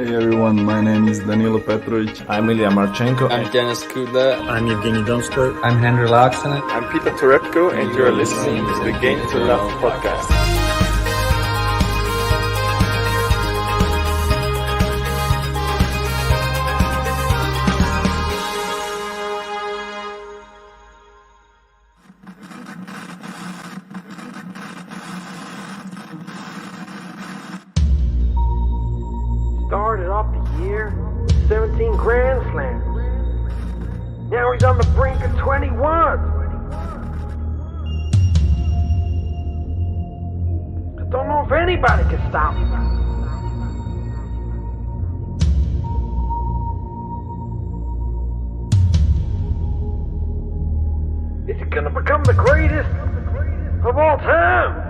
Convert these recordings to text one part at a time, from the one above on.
Hey everyone, my name is Danilo Petrovic. I'm Ilya Marchenko. I'm Denis Kudla. I'm Evgeny Donskoy. I'm Henry Laaksonen. I'm Peter Torebko, and you're listening to the Game to Love podcast. Started off the year with 17 Grand Slams. Now he's on the brink of 21. I don't know if anybody can stop him. Is he gonna become the greatest of all time?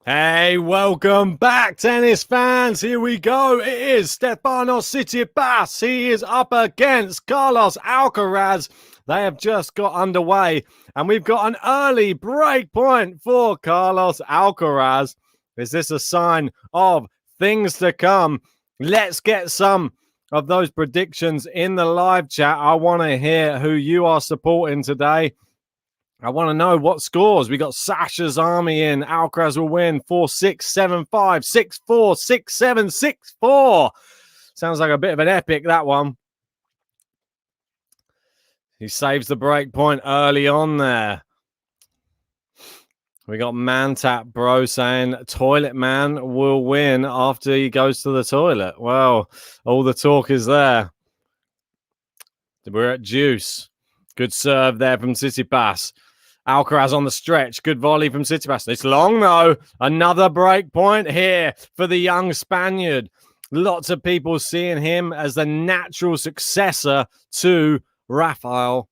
Hey, welcome back, tennis fans. Here we go. It is Stefanos TSITSIPAS. He is up against Carlos Alcaraz. They have just got underway, and we've got an early break point for Carlos Alcaraz. Is this a sign of things to come? Let's get some of those predictions in the live chat. I want to hear who you are supporting today. I want to know what scores. We got Sasha's Army in. Alcaraz will win 4-6, 7-5, 6-4, 6-7, 6-4. Sounds like a bit of an epic, that one. He saves the break point early on there. We got Mantap Bro saying Toilet Man will win after he goes to the toilet. Well, all the talk is there. We're at Juice. Good serve there from Tsitsipas. Alcaraz on the stretch. Good volley from Tsitsipas. It's long, though. Another break point here for the young Spaniard. Lots of people seeing him as the natural successor to Rafael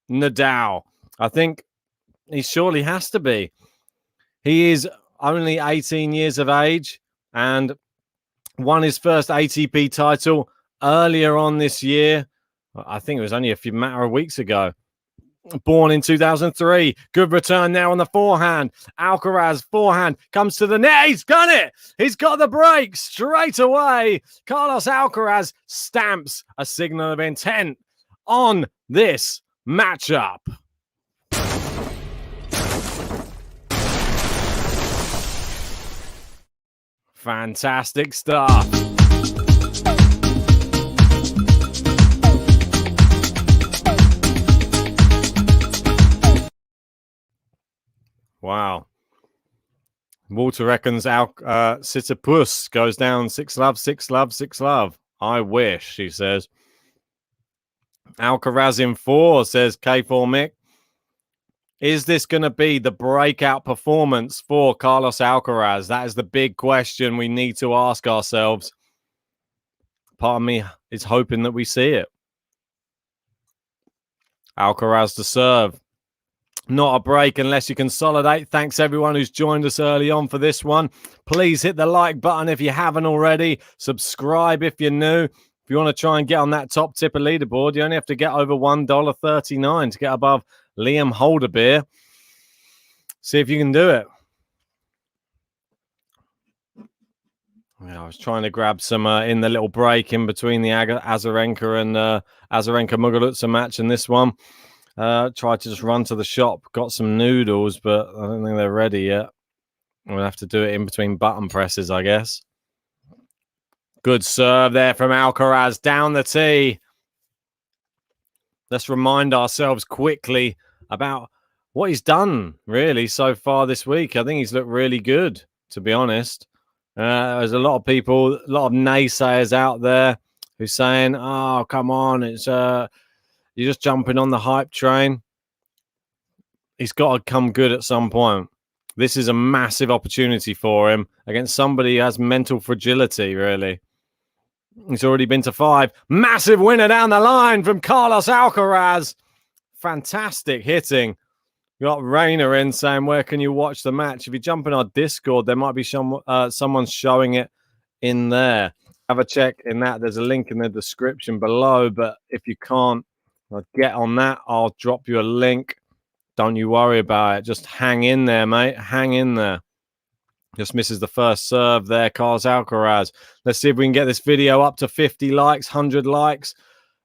Nadal. I think he surely has to be. He is only 18 years of age and won his first ATP title earlier on this year. I think it was only a matter of weeks ago. Born in 2003. Good return there on the forehand. Alcaraz forehand comes to the net. He's done it. He's got the break straight away. Carlos Alcaraz stamps a signal of intent on this matchup. Fantastic stuff. Wow. Walter reckons Tsitsipas goes down 6-love, 6-love, 6-love. I wish, she says. Alcaraz in 4, says K4 Mick. Is this going to be the breakout performance for Carlos Alcaraz? That is the big question we need to ask ourselves. Part of me is hoping that we see it. Alcaraz to serve. Not a break unless you consolidate. Thanks everyone who's joined us early on for this one. Please hit the like button if you haven't already. Subscribe if you're new. If you want to try and get on that top tipper leaderboard, you only have to get over $1.39 to get above Liam Holderbeer. See if you can do it. Yeah, I was trying to grab some in the little break in between the Azarenka and Azarenka Muguruza match and this one. Tried to just run to the shop, got some noodles, but I don't think they're ready yet. We'll have to do it in between button presses, I guess. Good serve there from Alcaraz down the tee. Let's remind ourselves quickly about what he's done really so far this week. I think he's looked really good, to be honest. There's a lot of people, a lot of naysayers out there who's saying, "Oh, come on, it's you're just jumping on the hype train." He's got to come good at some point. This is a massive opportunity for him against somebody who has mental fragility, really. He's already been to 5. Massive winner down the line from Carlos Alcaraz. Fantastic hitting. You got Rainer in saying, where can you watch the match? If you jump in our Discord, there might be someone showing it in there. Have a check in that. There's a link in the description below. But if you can't get on that, I'll drop you a link. Don't you worry about it. Just hang in there, mate. Hang in there. Just misses the first serve there, Carlos Alcaraz. Let's see if we can get this video up to 50 likes, 100 likes,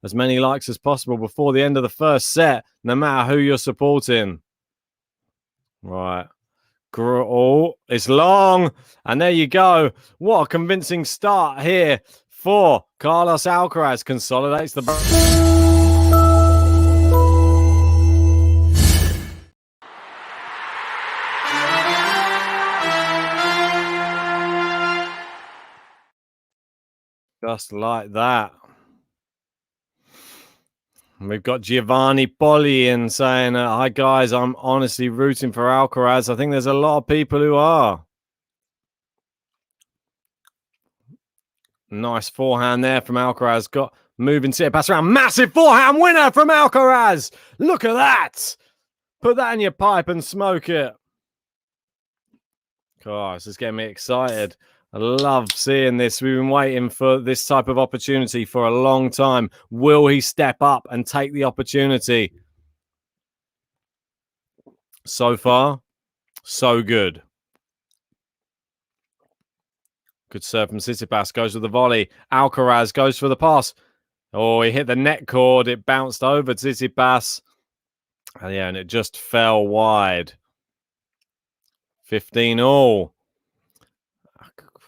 as many likes as possible before the end of the first set, no matter who you're supporting. Right. Oh, it's long. And there you go. What a convincing start here for Carlos Alcaraz. Consolidates the... Just like that. And we've got Giovanni Poli in saying, hi, guys, I'm honestly rooting for Alcaraz. I think there's a lot of people who are. Nice forehand there from Alcaraz. Got moving Tsitsipas around. Massive forehand winner from Alcaraz. Look at that. Put that in your pipe and smoke it. Gosh, this is getting me excited. I love seeing this. We've been waiting for this type of opportunity for a long time. Will he step up and take the opportunity? So far, so good. Good serve from Tsitsipas. Goes with the volley. Alcaraz goes for the pass. Oh, he hit the net cord. It bounced over Tsitsipas. Yeah, and it just fell wide. 15-all.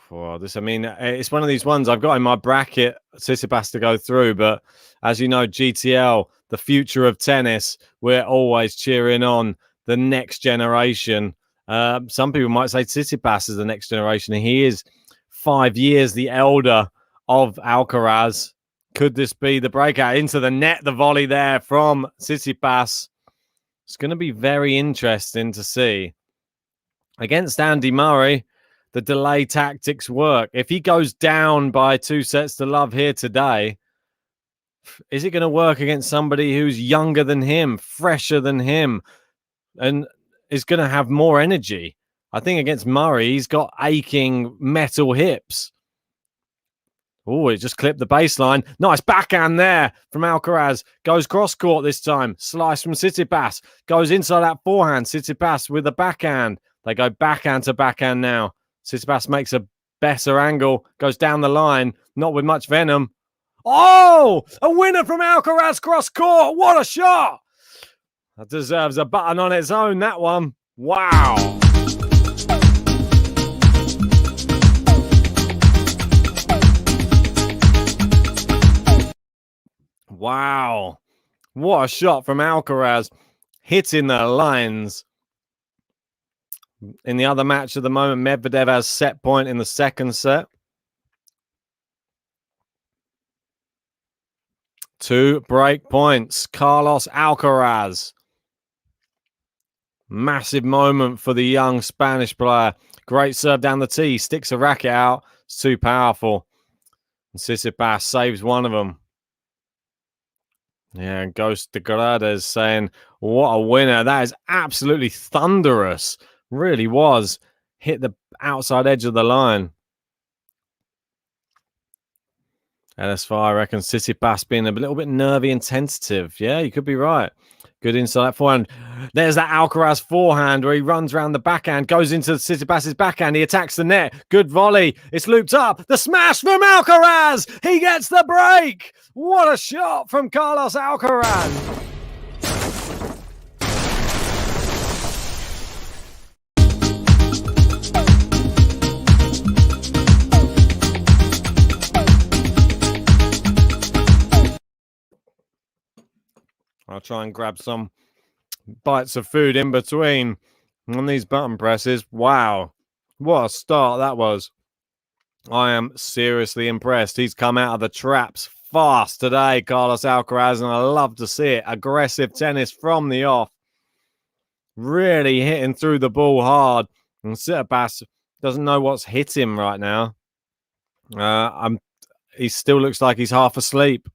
For this, I mean, it's one of these ones I've got in my bracket, Tsitsipas to go through, but as you know, GTL, the future of tennis, we're always cheering on the next generation. Some people might say Tsitsipas is the next generation, and he is 5 years the elder of Alcaraz. Could this be the breakout into the net? The volley there from Tsitsipas. It's going to be very interesting to see. Against Andy Murray, the delay tactics work. If he goes down by 2-0 here today, is it going to work against somebody who's younger than him, fresher than him, and is going to have more energy? I think against Murray, he's got aching metal hips. Oh, it just clipped the baseline. Nice backhand there from Alcaraz. Goes cross-court this time. Slice from Tsitsipas. Goes inside that forehand. Tsitsipas with the backhand. They go backhand to backhand now. Tsitsipas makes a better angle, goes down the line, not with much venom. Oh, a winner from Alcaraz cross court. What a shot. That deserves a button on its own, that one. Wow. Wow. What a shot from Alcaraz. Hitting the lines. In the other match at the moment, Medvedev has set point in the second set. 2 break points. Carlos Alcaraz. Massive moment for the young Spanish player. Great serve down the tee. Sticks a racket out. It's too powerful. And Tsitsipas saves one of them. Yeah, and Ghost de Grades saying, what a winner. That is absolutely thunderous. Really was. Hit the outside edge of the line. And as far, I reckon Tsitsipas being a little bit nervy and tentative. Yeah, you could be right. Good inside that forehand. There's that Alcaraz forehand where he runs around the backhand, goes into Tsitsipas's backhand. He attacks the net. Good volley. It's looped up. The smash from Alcaraz. He gets the break. What a shot from Carlos Alcaraz. I'll try and grab some bites of food in between on these button presses. Wow, what a start that was. I am seriously impressed. He's come out of the traps fast today, Carlos Alcaraz, and I love to see it. Aggressive tennis from the off. Really hitting through the ball hard. And Tsitsipas doesn't know what's hit him right now. He still looks like he's half asleep.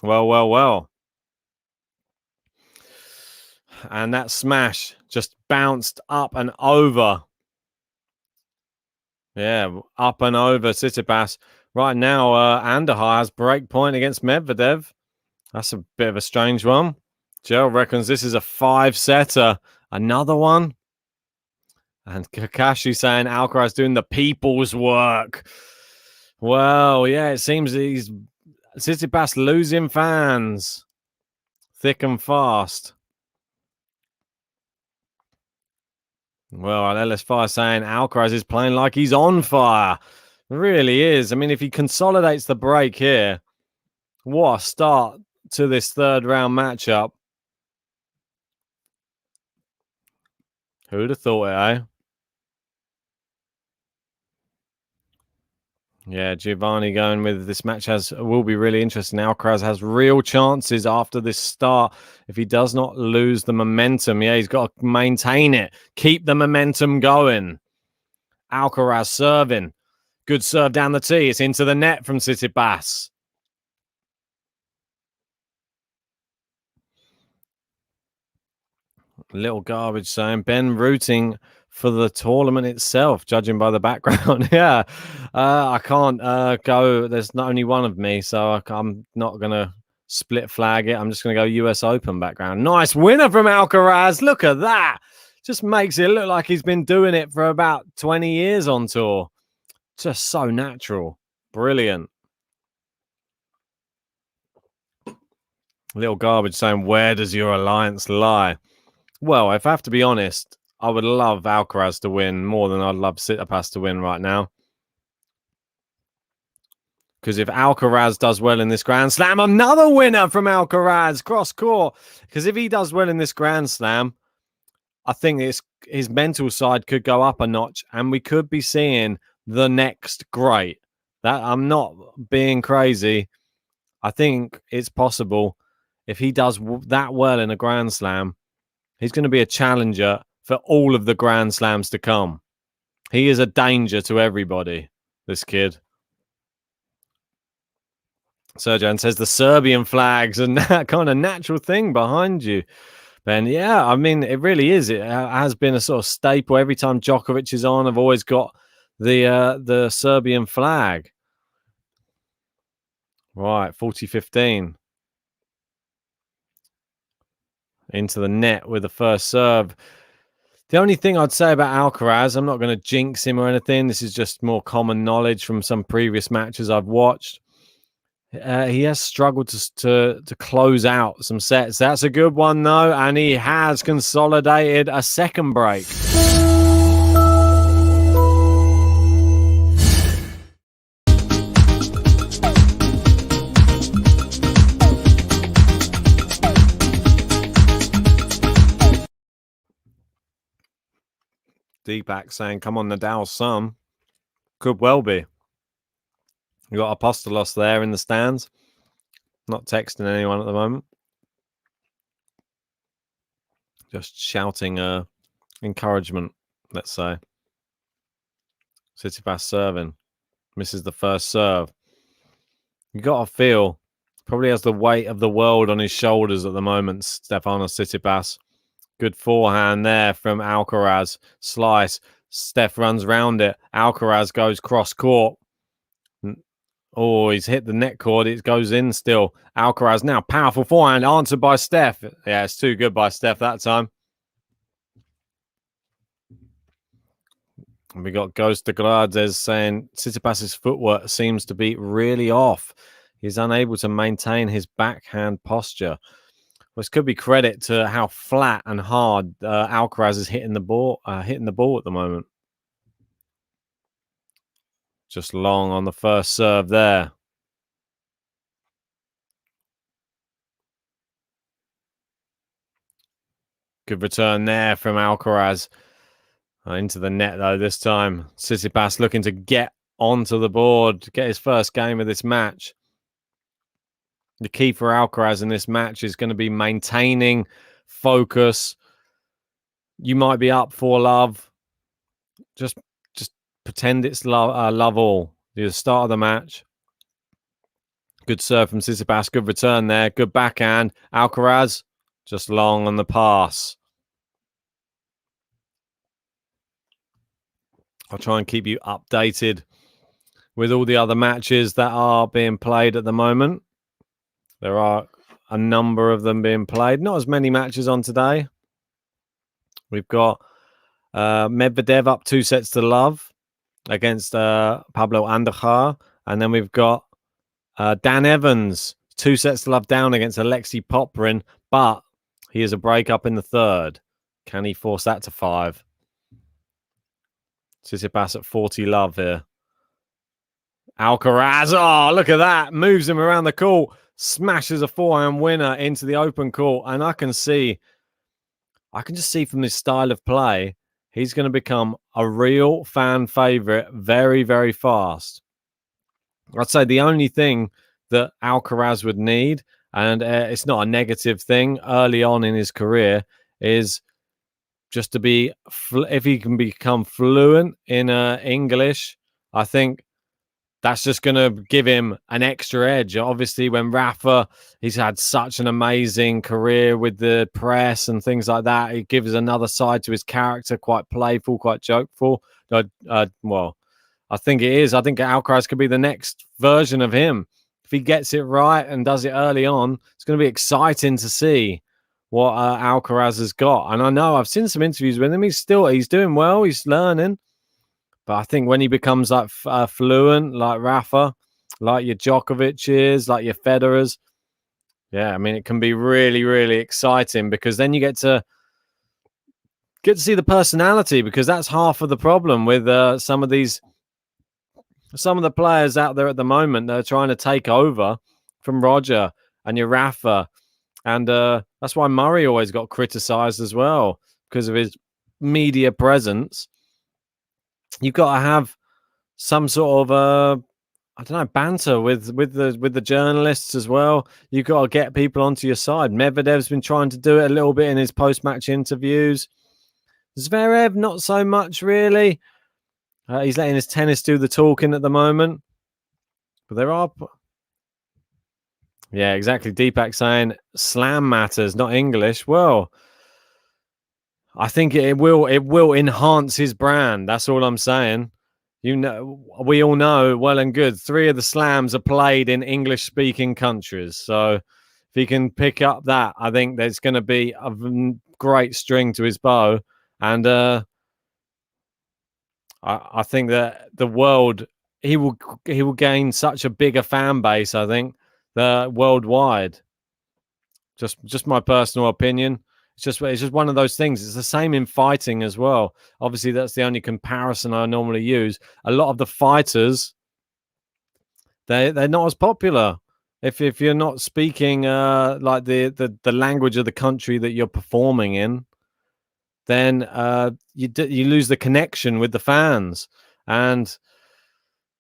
Well. And that smash just bounced up and over. Yeah, up and over Tsitsipas. Right now, Andahar has break point against Medvedev. That's a bit of a strange one. Joe reckons this is a 5-setter. Another one. And Kakashi saying Alcaraz doing the people's work. Well, yeah, it seems he's Tsitsipas losing fans thick and fast. Well, LS5 saying Alcaraz is playing like he's on fire. It really is. I mean, if he consolidates the break here, what a start to this third round matchup. Who'd have thought it, eh? Yeah, Giovanni going with this match will be really interesting. Alcaraz has real chances after this start if he does not lose the momentum. Yeah, he's got to maintain it. Keep the momentum going. Alcaraz serving. Good serve down the tee. It's into the net from Tsitsipas. Little garbage saying Ben rooting for the tournament itself, judging by the background. Yeah, I can't go. There's not only one of me, so I'm not going to split flag it. I'm just going to go US Open background. Nice winner from Alcaraz. Look at that. Just makes it look like he's been doing it for about 20 years on tour. Just so natural. Brilliant. Little garbage saying, where does your alliance lie? Well, if I have to be honest, I would love Alcaraz to win more than I'd love Tsitsipas to win right now. Because if Alcaraz does well in this Grand Slam, another winner from Alcaraz, cross court. Because if he does well in this Grand Slam, I think his mental side could go up a notch and we could be seeing the next great. That I'm not being crazy. I think it's possible if he does that well in a Grand Slam, he's going to be a challenger for all of the Grand Slams to come. He is a danger to everybody, this kid. Serjan says the Serbian flags and that kind of natural thing behind you, Ben. Yeah, I mean, it really is. It has been a sort of staple. Every time Djokovic is on, I've always got the Serbian flag. Right, 40-15. Into the net with the first serve. The only thing I'd say about Alcaraz, I'm not going to jinx him or anything. This is just more common knowledge from some previous matches I've watched. He has struggled to close out some sets. That's a good one, though, and he has consolidated a second break. Deepak saying, come on, Nadal's son. Could well be. You got Apostolos there in the stands. Not texting anyone at the moment. Just shouting encouragement, let's say. Tsitsipas serving. Misses the first serve. You got to feel probably has the weight of the world on his shoulders at the moment, Stefanos TSITSIPAS. Good forehand there from Alcaraz. Slice. Steph runs round it. Alcaraz goes cross court. Oh, he's hit the net cord. It goes in still. Alcaraz now. Powerful forehand answered by Steph. Yeah, it's too good by Steph that time. And we got Ghost de Grades saying Tsitsipas's footwork seems to be really off. He's unable to maintain his backhand posture. This could be credit to how flat and hard Alcaraz is hitting the ball at the moment. Just long on the first serve there. Good return there from Alcaraz. Into the net, though, this time. Tsitsipas looking to get onto the board, get his first game of this match. The key for Alcaraz in this match is going to be maintaining focus. You might be up for love. Just pretend it's love all. The start of the match. Good serve from Tsitsipas. Good return there. Good backhand. Alcaraz just long on the pass. I'll try and keep you updated with all the other matches that are being played at the moment. There are a number of them being played. Not as many matches on today. We've got Medvedev up 2-0 against Pablo Andujar. And then we've got Dan Evans 2-0 down against Alexei Poprin. But he is a break up in the third. Can he force that to 5? Tsitsipas at 40 here. Alcaraz, oh, look at that. Moves him around the court. Smashes a forehand winner into the open court. And I can just see from his style of play, he's going to become a real fan favorite very, very fast. I'd say the only thing that Alcaraz would need, and it's not a negative thing early on in his career, is just to be, if he can become fluent in English, I think that's just going to give him an extra edge. Obviously, when Rafa, he's had such an amazing career with the press and things like that. It gives another side to his character, quite playful, quite jokeful. Well, I think it is. I think Alcaraz could be the next version of him. If he gets it right and does it early on, it's going to be exciting to see what Alcaraz has got. And I know I've seen some interviews with him. He's doing well. He's learning. But I think when he becomes like fluent, like Rafa, like your Djokovic's, like your Federer's, yeah, I mean, it can be really, really exciting because then you get to see the personality, because that's half of the problem with some of the players out there at the moment that are trying to take over from Roger and your Rafa. And that's why Murray always got criticized as well, because of his media presence. You've got to have some sort of I don't know, banter with the journalists as well. You've got to get people onto your side. Medvedev's been trying to do it a little bit in his post-match interviews. Zverev, not so much really. He's letting his tennis do the talking at the moment. But there are... Yeah, exactly. Deepak saying slam matters, not English. Well, I think it will enhance his brand. That's all I'm saying. You know, we all know well and good 3 of the slams are played in English-speaking countries. So if he can pick up that, I think there's going to be a great string to his bow. And I think that the world, he will gain such a bigger fan base, I think, worldwide. Just my personal opinion. It's just one of those things. It's the same in fighting as well. Obviously, that's the only comparison I normally use. A lot of the fighters, they're not as popular. If you're not speaking like the language of the country that you're performing in, then you lose the connection with the fans. And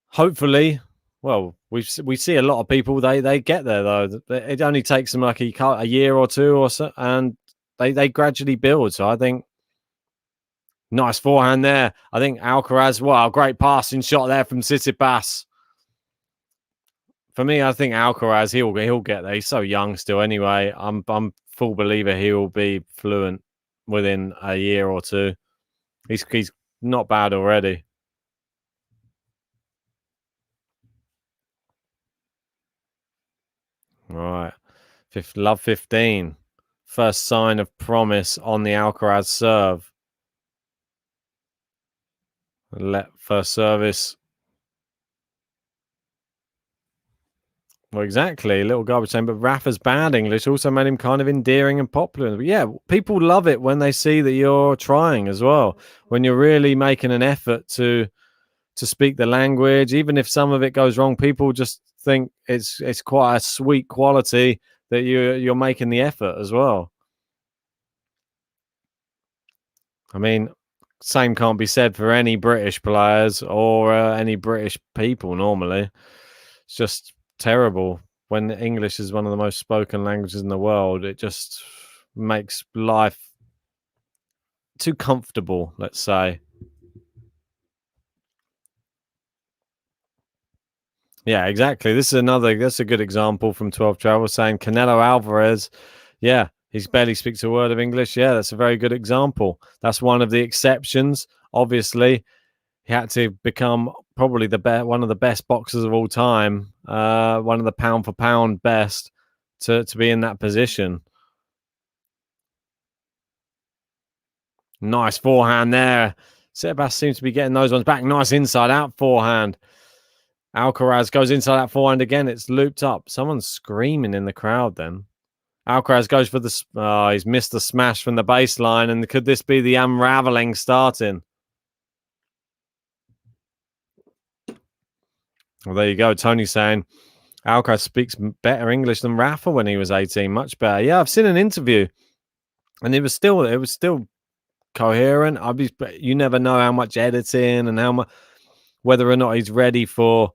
hopefully, well, we see a lot of people, they get there though. It only takes them like a year or two or so, and they gradually build. So I think nice forehand there. I think Alcaraz, wow, great passing shot there from Tsitsipas. For me, I think Alcaraz, he'll get there. He's so young still anyway. I'm full believer he'll be fluent within a year or two. He's not bad already. Love 15. First sign of promise on the Alcaraz serve. Let first service. Well, exactly. Little garbage saying, but Rafa's bad English also made him kind of endearing and popular. But yeah, people love it when they see that you're trying as well. When you're really making an effort to speak the language, even if some of it goes wrong, people just think it's quite a sweet quality that you're making the effort as well. I mean, same can't be said for any British players or any British people normally. It's just terrible when English is one of the most spoken languages in the world. It just makes life too comfortable, let's say. Yeah, exactly. That's a good example from 12 Travel saying Canelo Alvarez, yeah, he barely speaks a word of English. Yeah, that's a very good example. That's one of the exceptions. Obviously, he had to become probably one of the best boxers of all time, one of the pound for pound best to be in that position. Nice forehand there. Tsitsipas seems to be getting those ones back. Nice inside out forehand. Alcaraz goes inside that forehand again. It's looped up. Someone's screaming in the crowd then. Alcaraz goes for he's missed the smash from the baseline. And could this be the unraveling starting? Well, there you go. Tony saying Alcaraz speaks better English than Rafa when he was 18. Much better. Yeah, I've seen an interview, and it was still coherent. You never know how much editing and how much, whether or not he's ready for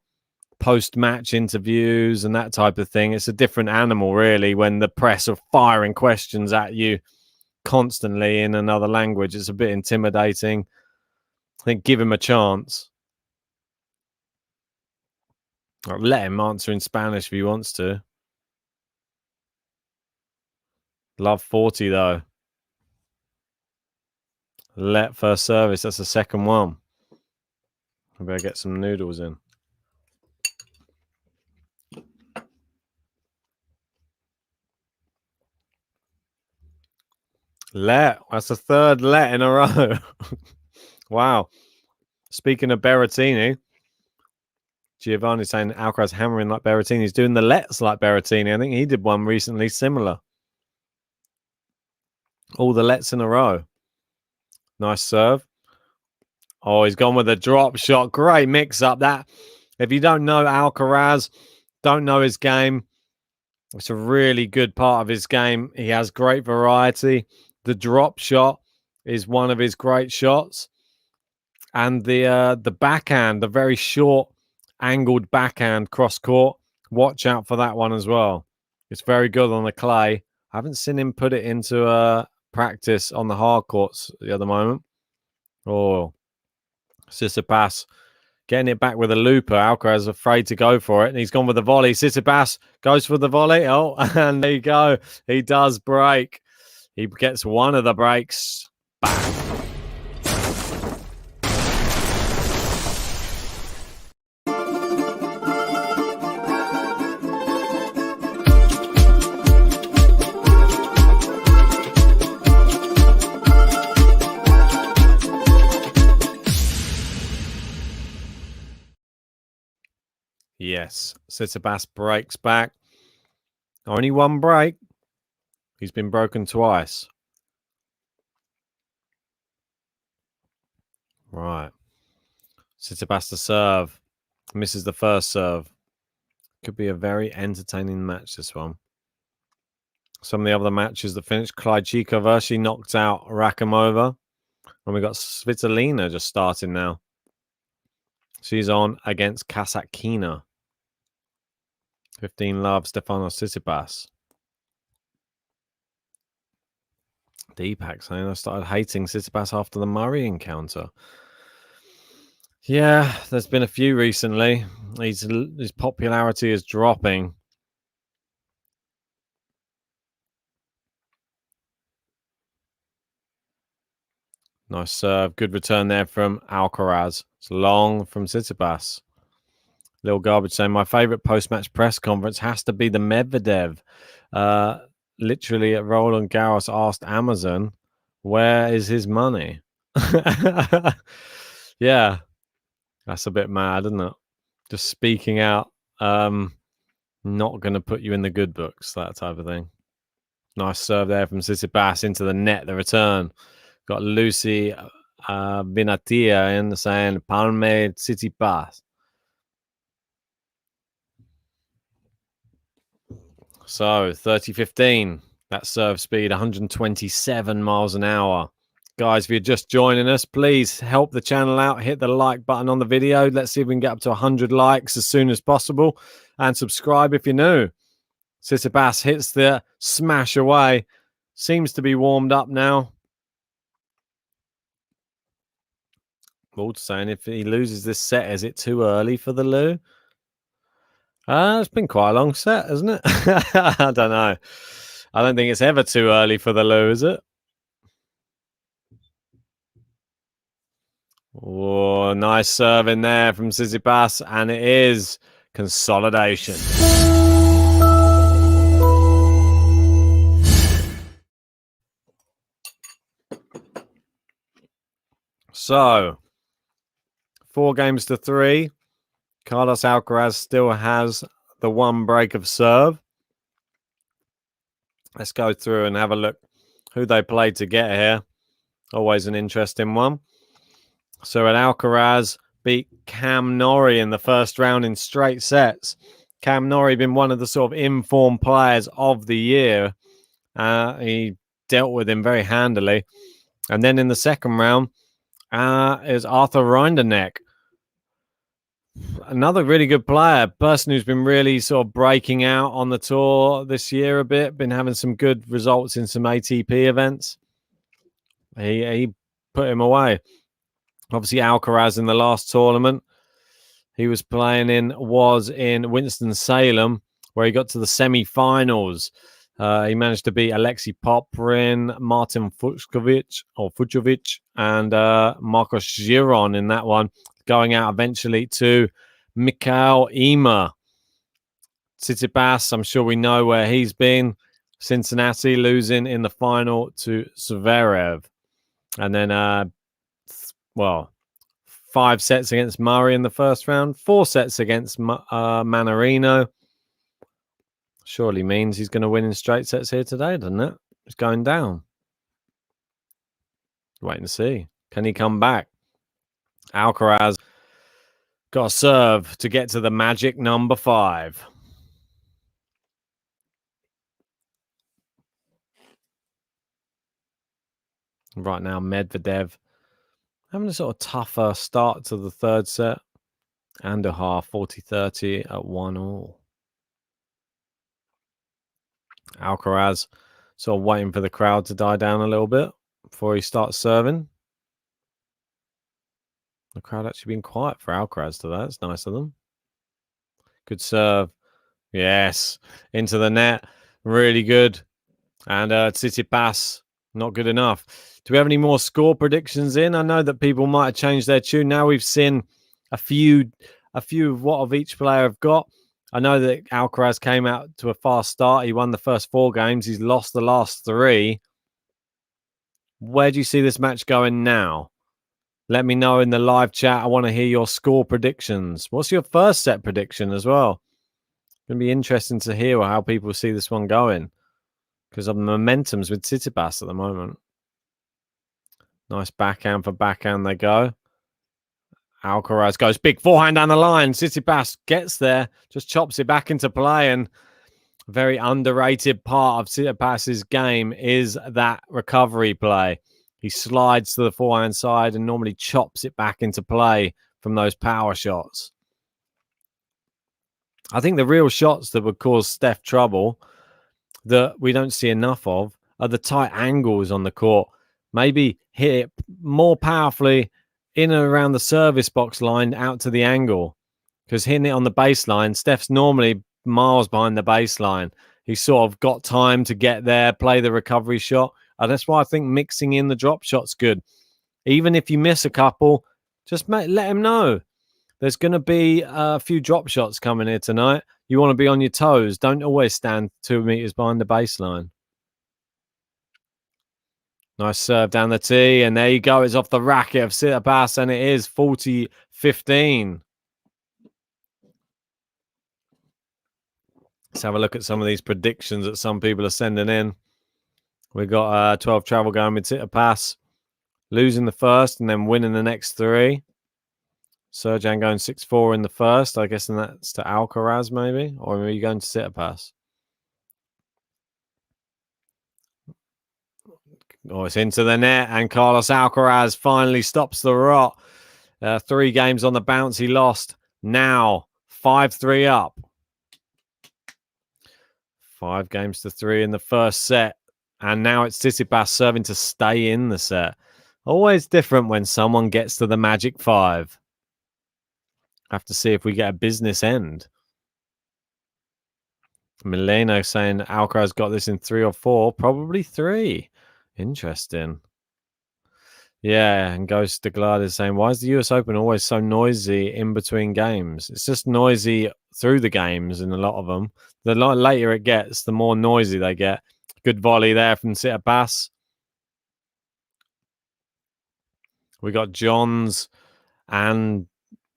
post-match interviews and that type of thing. It's a different animal, really, when the press are firing questions at you constantly in another language. It's a bit intimidating. I think give him a chance. Or let him answer in Spanish if he wants to. Love 40, though. Let first service. That's the second one. I better get some noodles in. Let. That's the third let in a row. Wow. Speaking of Berrettini, Giovanni's saying Alcaraz hammering like Berrettini. He's doing the lets like Berrettini. I think he did one recently similar. All the lets in a row. Nice serve. Oh, he's gone with a drop shot. Great mix up that. If you don't know Alcaraz, don't know his game, it's a really good part of his game. He has great variety. The drop shot is one of his great shots. And the backhand, the very short angled backhand cross court. Watch out for that one as well. It's very good on the clay. I haven't seen him put it into practice on the hard courts the other moment. Oh, Tsitsipas getting it back with a looper. Alcaraz is afraid to go for it, and he's gone with the volley. Tsitsipas goes for the volley. Oh, and there you go. He does break. He gets one of the breaks. Bang. Yes, Tsitsipas breaks back. Only one break. He's been broken twice. Right. Tsitsipas to serve. Misses the first serve. Could be a very entertaining match, this one. Some of the other matches that finished. Krejcikova versus knocked out Rakhimova. And we got Svitolina just starting now. She's on against Kasatkina. 15 love, Stefanos TSITSIPAS. Deepak saying I started hating Tsitsipas after the Murray encounter. Yeah, there's been a few recently. His popularity is dropping. Nice serve. Good return there from Alcaraz. It's long from Tsitsipas. Little Garbage saying, my favorite post-match press conference has to be the Medvedev. Literally, Roland Garros asked Amazon, where is his money? Yeah, that's a bit mad, isn't it? Just speaking out, not going to put you in the good books, that type of thing. Nice serve there from Tsitsipas into the net, the return. Got Lucy Binatia in saying, Palme Tsitsipas. So 30-15, that serve speed, 127 miles an hour. Guys, if you're just joining us, please help the channel out. Hit the like button on the video. Let's see if we can get up to 100 likes as soon as possible. And subscribe if you're new. Tsitsipas hits the smash away. Seems to be warmed up now. Walt saying if he loses this set, is it too early for the Lou? It's been quite a long set, hasn't it? I don't know. I don't think it's ever too early for the Lou, is it? Oh, nice serve in there from Tsitsipas, and it is consolidation. So, 4-3. Carlos Alcaraz still has the one break of serve. Let's go through and have a look who they played to get here. Always an interesting one. So Alcaraz beat Cam Norrie in the first round in straight sets. Cam Norrie been one of the sort of informed players of the year. He dealt with him very handily. And then in the second round is Arthur Rinderknecht. Another really good player, person who's been really sort of breaking out on the tour this year a bit, been having some good results in some ATP events. He put him away. Obviously, Alcaraz in the last tournament he was playing in was in Winston-Salem, where he got to the semi-finals. He managed to beat Alexei Poprin, Martin Fucsovics, and Marcos Giron in that one, going out eventually to Mikael Ymer. Tsitsipas, I'm sure we know where he's been. Cincinnati losing in the final to Zverev. And then, 5 sets against Murray in the first round, 4 sets against Manarino. Surely means he's going to win in straight sets here today, doesn't it? It's going down. Wait and see. Can he come back? Alcaraz got a serve to get to the magic number 5. Right now, Medvedev having a sort of tougher start to the third set. And a half, 40-30 at 1-1. Alcaraz sort of waiting for the crowd to die down a little bit before he starts serving. The crowd actually been quiet for Alcaraz today. That's nice of them. Good serve. Yes. Into the net. Really good. And Tsitsipas, not good enough. Do we have any more score predictions in? I know that people might have changed their tune. Now we've seen a few of what of each player have got. I know that Alcaraz came out to a fast start. He won the first 4 games. He's lost the last 3. Where do you see this match going now? Let me know in the live chat. I want to hear your score predictions. What's your first set prediction as well? It's going to be interesting to hear how people see this one going, because of the momentum's with Tsitsipas at the moment. Nice backhand for backhand they go. Alcaraz goes big forehand down the line. Tsitsipas gets there, just chops it back into play. And a very underrated part of Tsitsipas's game is that recovery play. He slides to the forehand side and normally chops it back into play from those power shots. I think the real shots that would cause Steph trouble that we don't see enough of are the tight angles on the court. Maybe hit it more powerfully in and around the service box line out to the angle, because hitting it on the baseline, Steph's normally miles behind the baseline. He's sort of got time to get there, play the recovery shot. And that's why I think mixing in the drop shot's good. Even if you miss a couple, just let him know. There's going to be a few drop shots coming here tonight. You want to be on your toes. Don't always stand 2 meters behind the baseline. Nice serve down the tee. And there you go. It's off the racket of Tsitsipas, and it is 40-15. Let's have a look at some of these predictions that some people are sending in. We got 12 travel going with Tsitsipas, losing the first and then winning the next 3. Serjan going 6-4 in the first. I guess that's to Alcaraz, maybe? Or are you going to Tsitsipas? Oh, it's into the net, and Carlos Alcaraz finally stops the rot. 3 games on the bounce. He lost. Now 5-3 up. 5 games to 3 in the first set. And now it's Tsitsipas serving to stay in the set. Always different when someone gets to the magic 5. Have to see if we get a business end. Mileno saying Alcaraz got this in 3 or 4. Probably 3. Interesting. Yeah, and Ghost DeGlade is saying, why is the US Open always so noisy in between games? It's just noisy through the games in a lot of them. The later it gets, the more noisy they get. Good volley there from Tsitsipas. We got Johns and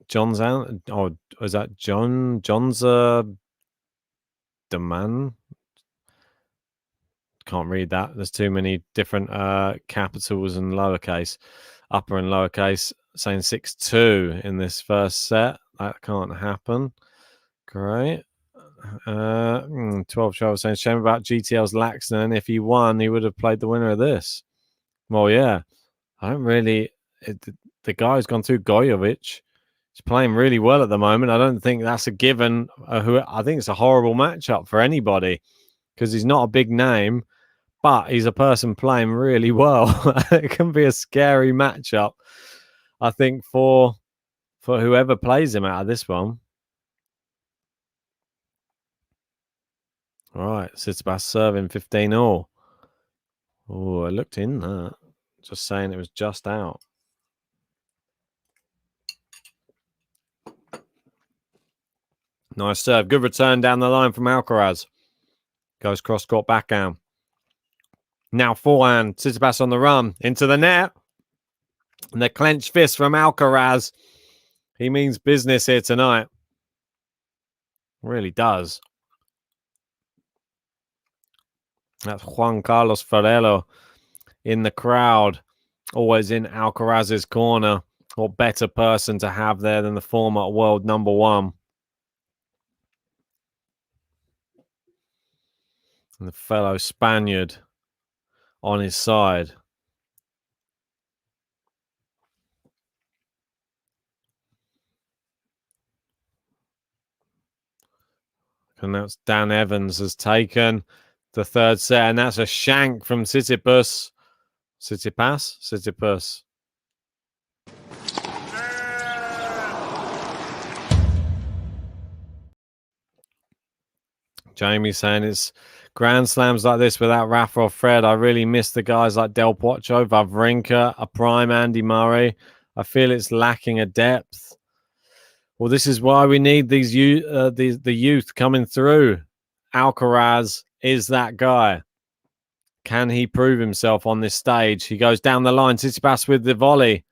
John's out. Oh, is that John? John's Deman? Can't read that. There's too many different capitals and lowercase, upper and lowercase, saying 6-2 in this first set. That can't happen. Great. 12 Travel saying, shame about GTL's Laxton. If he won, he would have played the winner of this. Well, yeah. I don't really... the guy who's gone through Gojovic, he's playing really well at the moment. I don't think that's a given. I think it's a horrible matchup for anybody because he's not a big name, but he's a person playing really well. It can be a scary matchup, I think, for whoever plays him out of this one. All right, Tsitsipas serving 15-all. Oh, I looked in that. Just saying it was just out. Nice serve. Good return down the line from Alcaraz. Goes cross-court backhand. Now forehand. Tsitsipas on the run. Into the net. And the clenched fist from Alcaraz. He means business here tonight. Really does. That's Juan Carlos Ferrero in the crowd. Always in Alcaraz's corner. What better person to have there than the former world number 1. And the fellow Spaniard on his side. And that's Dan Evans has taken the third set. And that's a shank from Tsitsipas. Tsitsipas. Jamie saying it's Grand Slams like this without Rafa or Fred. I really miss the guys like Del Potro, Wawrinka, a prime Andy Murray. I feel it's lacking a depth. Well, this is why we need these the youth coming through. Alcaraz is that guy. Can he prove himself on this stage? He goes down the line. Tsitsipas with the volley.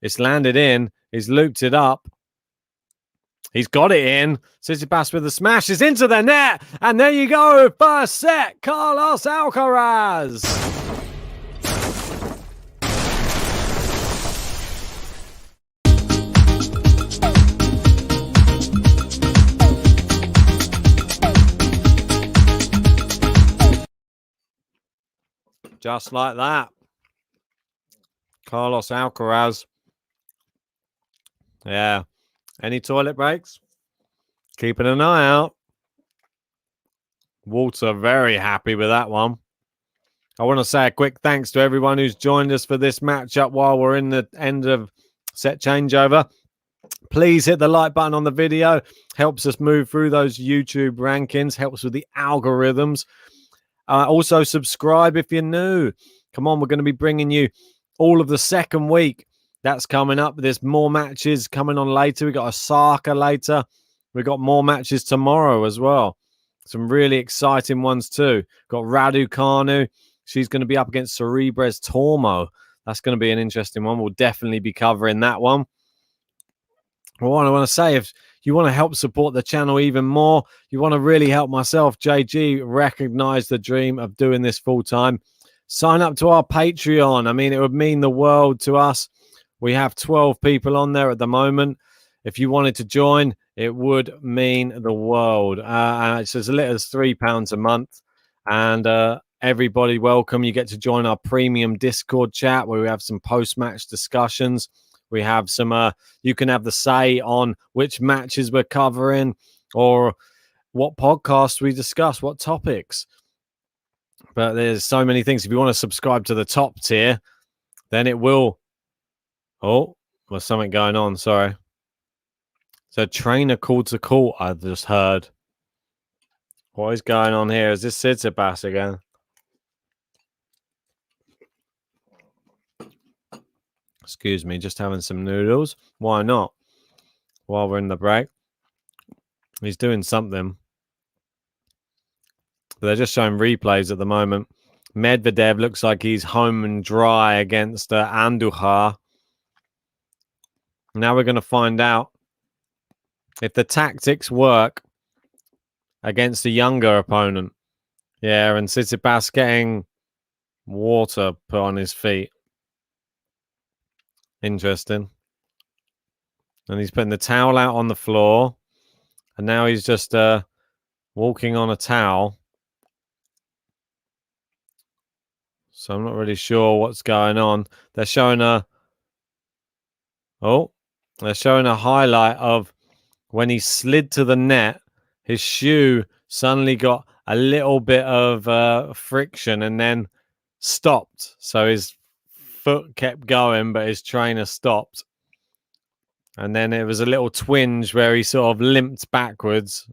It's landed in. He's looped it up. He's got it in. Tsitsipas with the smash. It's into the net. And there you go. First set. Carlos Alcaraz. Just like that. Carlos Alcaraz. Yeah. Any toilet breaks? Keeping an eye out. Walter very happy with that one. I want to say a quick thanks to everyone who's joined us for this matchup while we're in the end of set changeover. Please hit the like button on the video. Helps us move through those YouTube rankings. Helps with the algorithms. Also, subscribe if you're new. Come on, we're going to be bringing you all of the second week That's coming up. There's more matches coming on later. We got Osaka later. We got more matches tomorrow as well. Some really exciting ones too. Got Raducanu. She's going to be up against Cerebres Tormo. That's going to be an interesting one. We'll definitely be covering that one. What I want to say, if you want to help support the channel even more, you want to really help myself, JG, recognize the dream of doing this full time, sign up to our Patreon. I mean, it would mean the world to us. We have 12 people on there at the moment. If you wanted to join, it would mean the world. And it's as little as £3 a month. And everybody welcome. You get to join our premium Discord chat where we have some post-match discussions. We have some, you can have the say on which matches we're covering or what podcasts we discuss, what topics. But there's so many things. If you want to subscribe to the top tier, then it will. Oh, there's something going on. Sorry. So trainer called to court, I've just heard. What is going on here? Is this Tsitsipas again? Excuse me, just having some noodles. Why not? While we're in the break. He's doing something. They're just showing replays at the moment. Medvedev looks like he's home and dry against Andujar. Now we're going to find out if the tactics work against a younger opponent. Yeah, and Tsitsipas getting water put on his feet. Interesting. And he's putting the towel out on the floor. And now he's just walking on a towel. So I'm not really sure what's going on. They're showing a highlight of when he slid to the net, his shoe suddenly got a little bit of friction and then stopped. So his foot kept going, but his trainer stopped. And then it was a little twinge where he sort of limped backwards.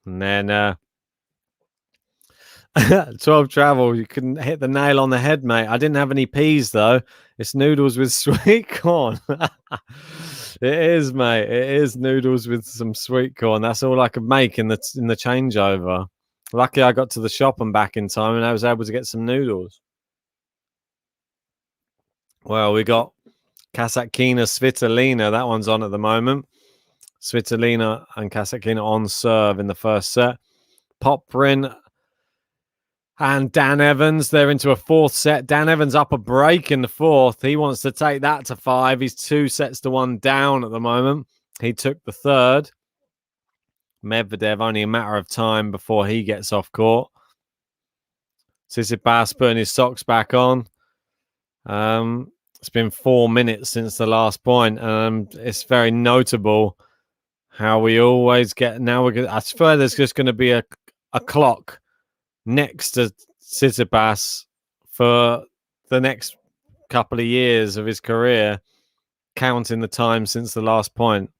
And then 12 travel, you couldn't hit the nail on the head, mate. I didn't have any peas, though. It's noodles with sweet corn. It is, mate. It is noodles with some sweet corn. That's all I could make in the changeover. Luckily, I got to the shop and back in time, and I was able to get some noodles. Well, we got Kasatkina Svitolina. That one's on at the moment. Svitolina and Kasatkina on serve in the first set. Poprin and Dan Evans, they're into a fourth set. Dan Evans up a break in the fourth. He wants to take that to 5. He's 2-1 down at the moment. He took the third. Medvedev, only a matter of time before he gets off court. Tsitsipas putting his socks back on. It's been 4 minutes since the last point. It's very notable how we always get... Now I swear there's just going to be a clock next to Tsitsipas for the next couple of years of his career, counting the time since the last point.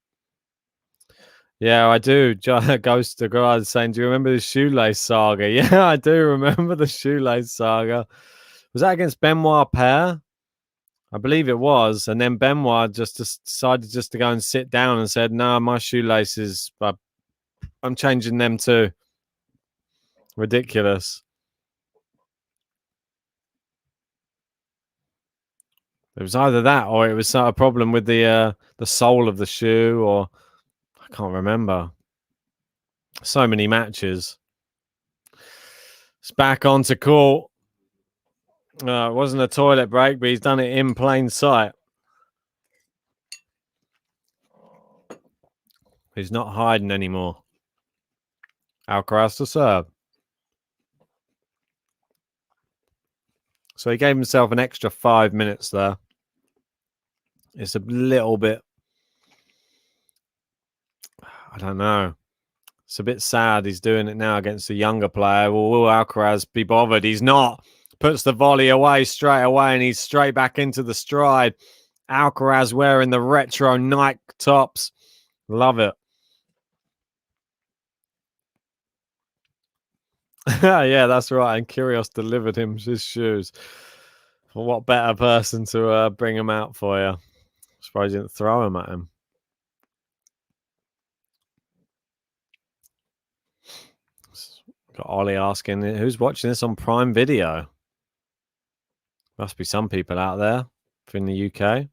Yeah, I do. Ghost to God saying, do you remember the shoelace saga? Yeah, I do remember the shoelace saga. Was that against Benoit Paire? I believe it was. And then Benoit just decided just to go and sit down and said, no, my shoelaces, I'm changing them too. Ridiculous. It was either that or it was a problem with the sole of the shoe, or I can't remember. So many matches. It's back onto court. It wasn't a toilet break, but he's done it in plain sight. He's not hiding anymore. Alcaraz to serve. So he gave himself an extra 5 minutes there. It's a little bit... I don't know. It's a bit sad he's doing it now against a younger player. Well, will Alcaraz be bothered? He's not. Puts the volley away straight away, and he's straight back into the stride. Alcaraz wearing the retro Nike tops. Love it. Yeah, that's right. And Kyrgios delivered him his shoes. What better person to bring him out for you? Surprised you didn't throw him at him. Got Ollie asking, who's watching this on Prime Video? Must be some people out there in the UK.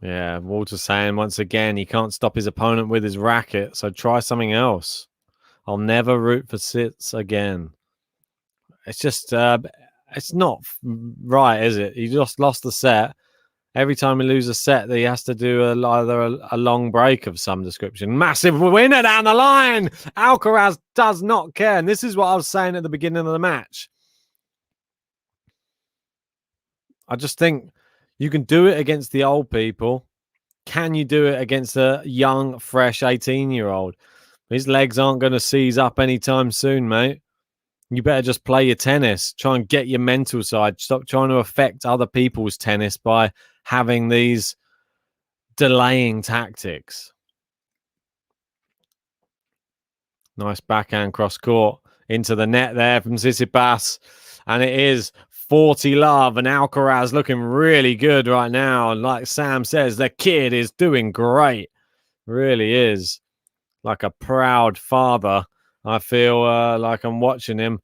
Yeah, Walter's saying once again he can't stop his opponent with his racket, so try something else. I'll never root for sits again. It's just, it's not right, is it? He just lost the set. Every time he loses a set, he has to do either a long break of some description. Massive winner down the line. Alcaraz does not care. And this is what I was saying at the beginning of the match. I just think you can do it against the old people. Can you do it against a young, fresh 18-year-old? His legs aren't going to seize up anytime soon, mate. You better just play your tennis. Try and get your mental side. Stop trying to affect other people's tennis by having these delaying tactics. Nice backhand cross court into the net there from Tsitsipas. And it is 40 love. And Alcaraz looking really good right now. Like Sam says, the kid is doing great. Really is. Like a proud father. I feel like I'm watching him.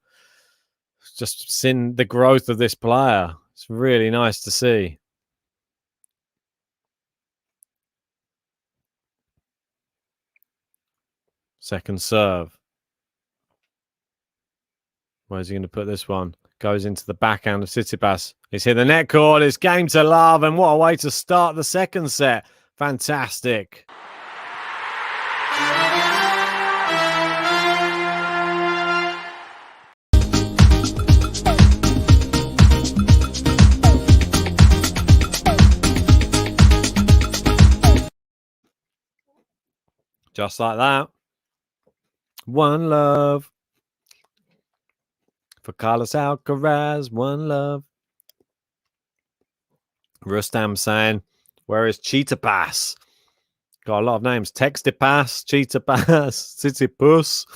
Just seeing the growth of this player. It's really nice to see. Second serve. Where's he going to put this one? Goes into the backhand of Tsitsipas. He's hit the net cord. It's game to love. And what a way to start the second set. Fantastic. Just like that. One love. For Carlos Alcaraz, one love. Rustam saying, where is Tsitsipas? Got a lot of names. Textipas, Tsitsipas, Tsitsipas.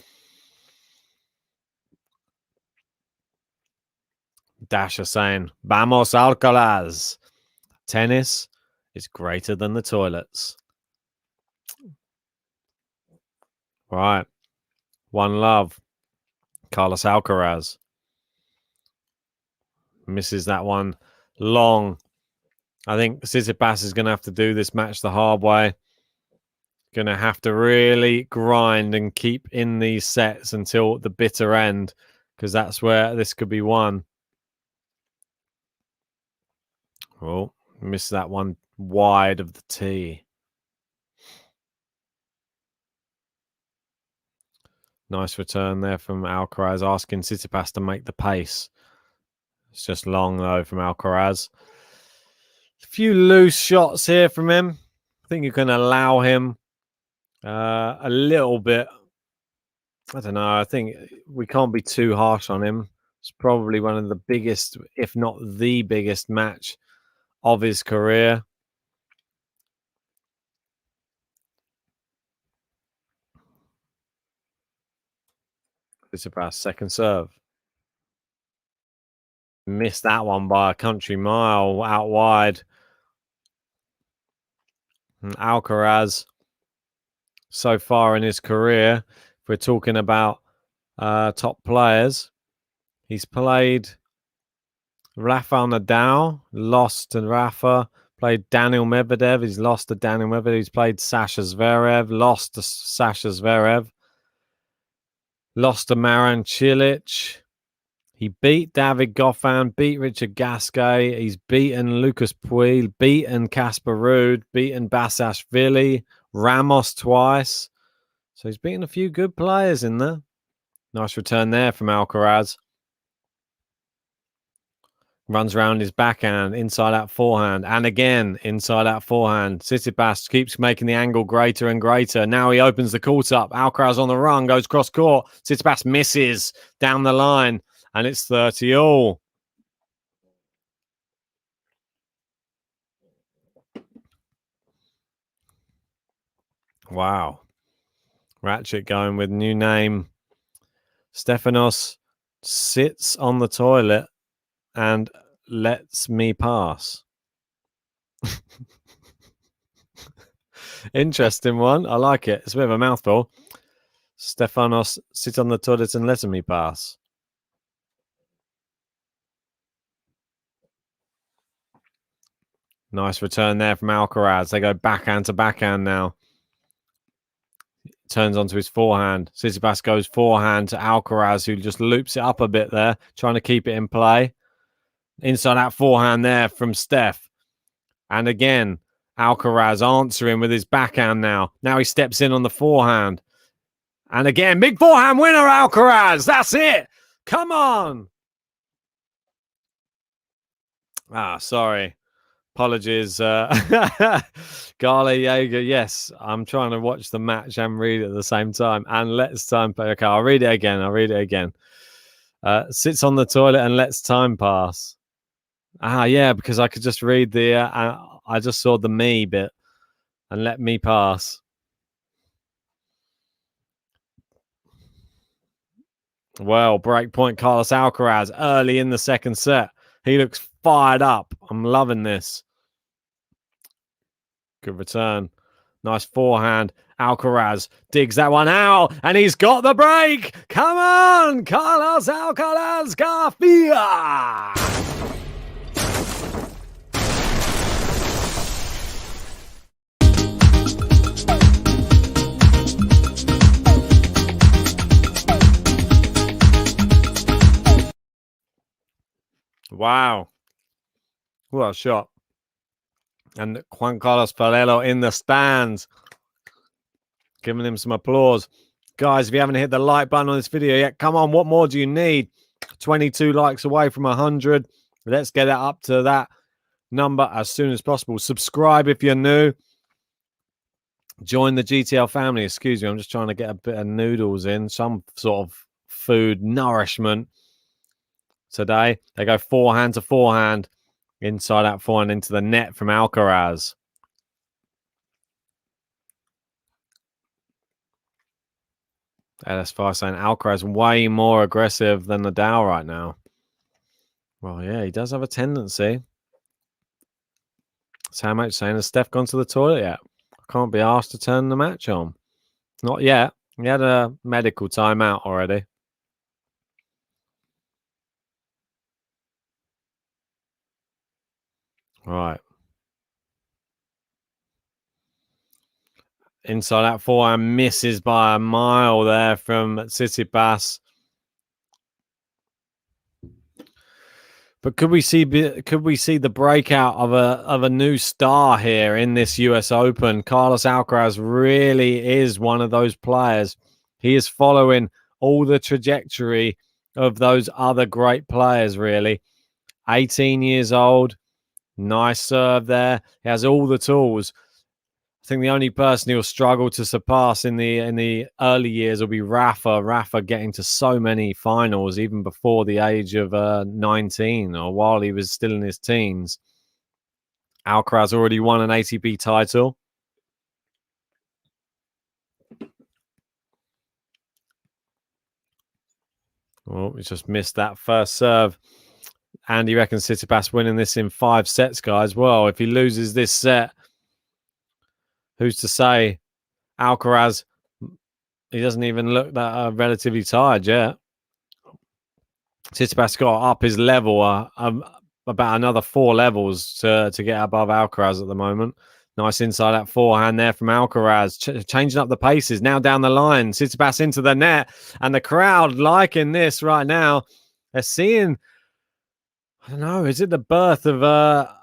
Dasher saying, vamos Alcaraz. Tennis is greater than the toilets. Right. One love. Carlos Alcaraz. Misses that one long. I think Tsitsipas is going to have to do this match the hard way. Going to have to really grind and keep in these sets until the bitter end, because that's where this could be won. Oh, missed that one wide of the tee. Nice return there from Alcaraz, asking Tsitsipas to make the pace. It's just long, though, from Alcaraz. A few loose shots here from him. I think you can allow him a little bit. I don't know. I think we can't be too harsh on him. It's probably one of the biggest, if not the biggest match of his career. Tsitsipas, second serve. Missed that one by a country mile out wide. And Alcaraz, so far in his career, if we're talking about top players, he's played Rafael Nadal, lost to Rafa. Played Daniel Medvedev, he's lost to Daniel Medvedev. He's played Sasha Zverev, lost to Sasha Zverev. Lost to Maran Cilic. He beat David Goffin, beat Richard Gasquet. He's beaten Lucas Pouille, beaten Casper Ruud, beaten Basashvili, Ramos twice. So he's beaten a few good players in there. Nice return there from Alcaraz. Runs around his backhand, inside out forehand, and again inside out forehand. Tsitsipas keeps making the angle greater and greater. Now he opens the court up. Alcaraz on the run, goes cross court. Tsitsipas misses down the line, and it's 30-all. Wow. Ratchet going with new name. Stefanos sits on the toilet and lets me pass. Interesting one. I like it. It's a bit of a mouthful. Stefanos sits on the toilet and lets me pass. Nice return there from Alcaraz. They go backhand to backhand now. Turns onto his forehand. Tsitsipas goes forehand to Alcaraz, who just loops it up a bit there, trying to keep it in play. Inside that forehand there from Steph. And again, Alcaraz answering with his backhand now. Now he steps in on the forehand. And again, big forehand winner, Alcaraz. That's it. Come on. Sorry. Apologies. Gala Jaeger. Yes, I'm trying to watch the match and read it at the same time. And lets time play. Okay, I'll read it again. Sits on the toilet and lets time pass. Yeah, because I could just read the... I just saw the me bit and let me pass. Well, break point Carlos Alcaraz early in the second set. He looks fired up. I'm loving this. Good return. Nice forehand. Alcaraz digs that one out, and he's got the break. Come on, Carlos Alcaraz Garcia. Wow. What a shot. And Juan Carlos Ferrero in the stands. Giving him some applause. Guys, if you haven't hit the like button on this video yet, come on, what more do you need? 22 likes away from 100. Let's get it up to that number as soon as possible. Subscribe if you're new. Join the GTL family. Excuse me, I'm just trying to get a bit of noodles in. Some sort of food nourishment. Today, they go forehand to forehand. Inside that forehand into the net from Alcaraz. LS5 saying Alcaraz way more aggressive than Nadal right now. Well, yeah, he does have a tendency. Sam H saying, has Steph gone to the toilet yet? I can't be asked to turn the match on. Not yet. He had a medical timeout already. Right. Inside that forehand misses by a mile there from Tsitsipas. But could we see the breakout of a new star here in this US Open? Carlos Alcaraz really is one of those players. He is following all the trajectory of those other great players, really. 18 years old. Nice serve there. He has all the tools. I think the only person he'll struggle to surpass in the early years will be Rafa. Rafa getting to so many finals even before the age of 19 or while he was still in his teens. Alcaraz already won an ATP title. Oh, he just missed that first serve. And he reckons Tsitsipas winning this in 5 sets, guys. Well, if he loses this set, who's to say? Alcaraz, he doesn't even look that relatively tired yet. Tsitsipas got up his level about another 4 levels to get above Alcaraz at the moment. Nice inside that forehand there from Alcaraz. Changing up the paces. Now down the line. Tsitsipas into the net. And the crowd liking this right now. They're seeing, I don't know, is it the birth of a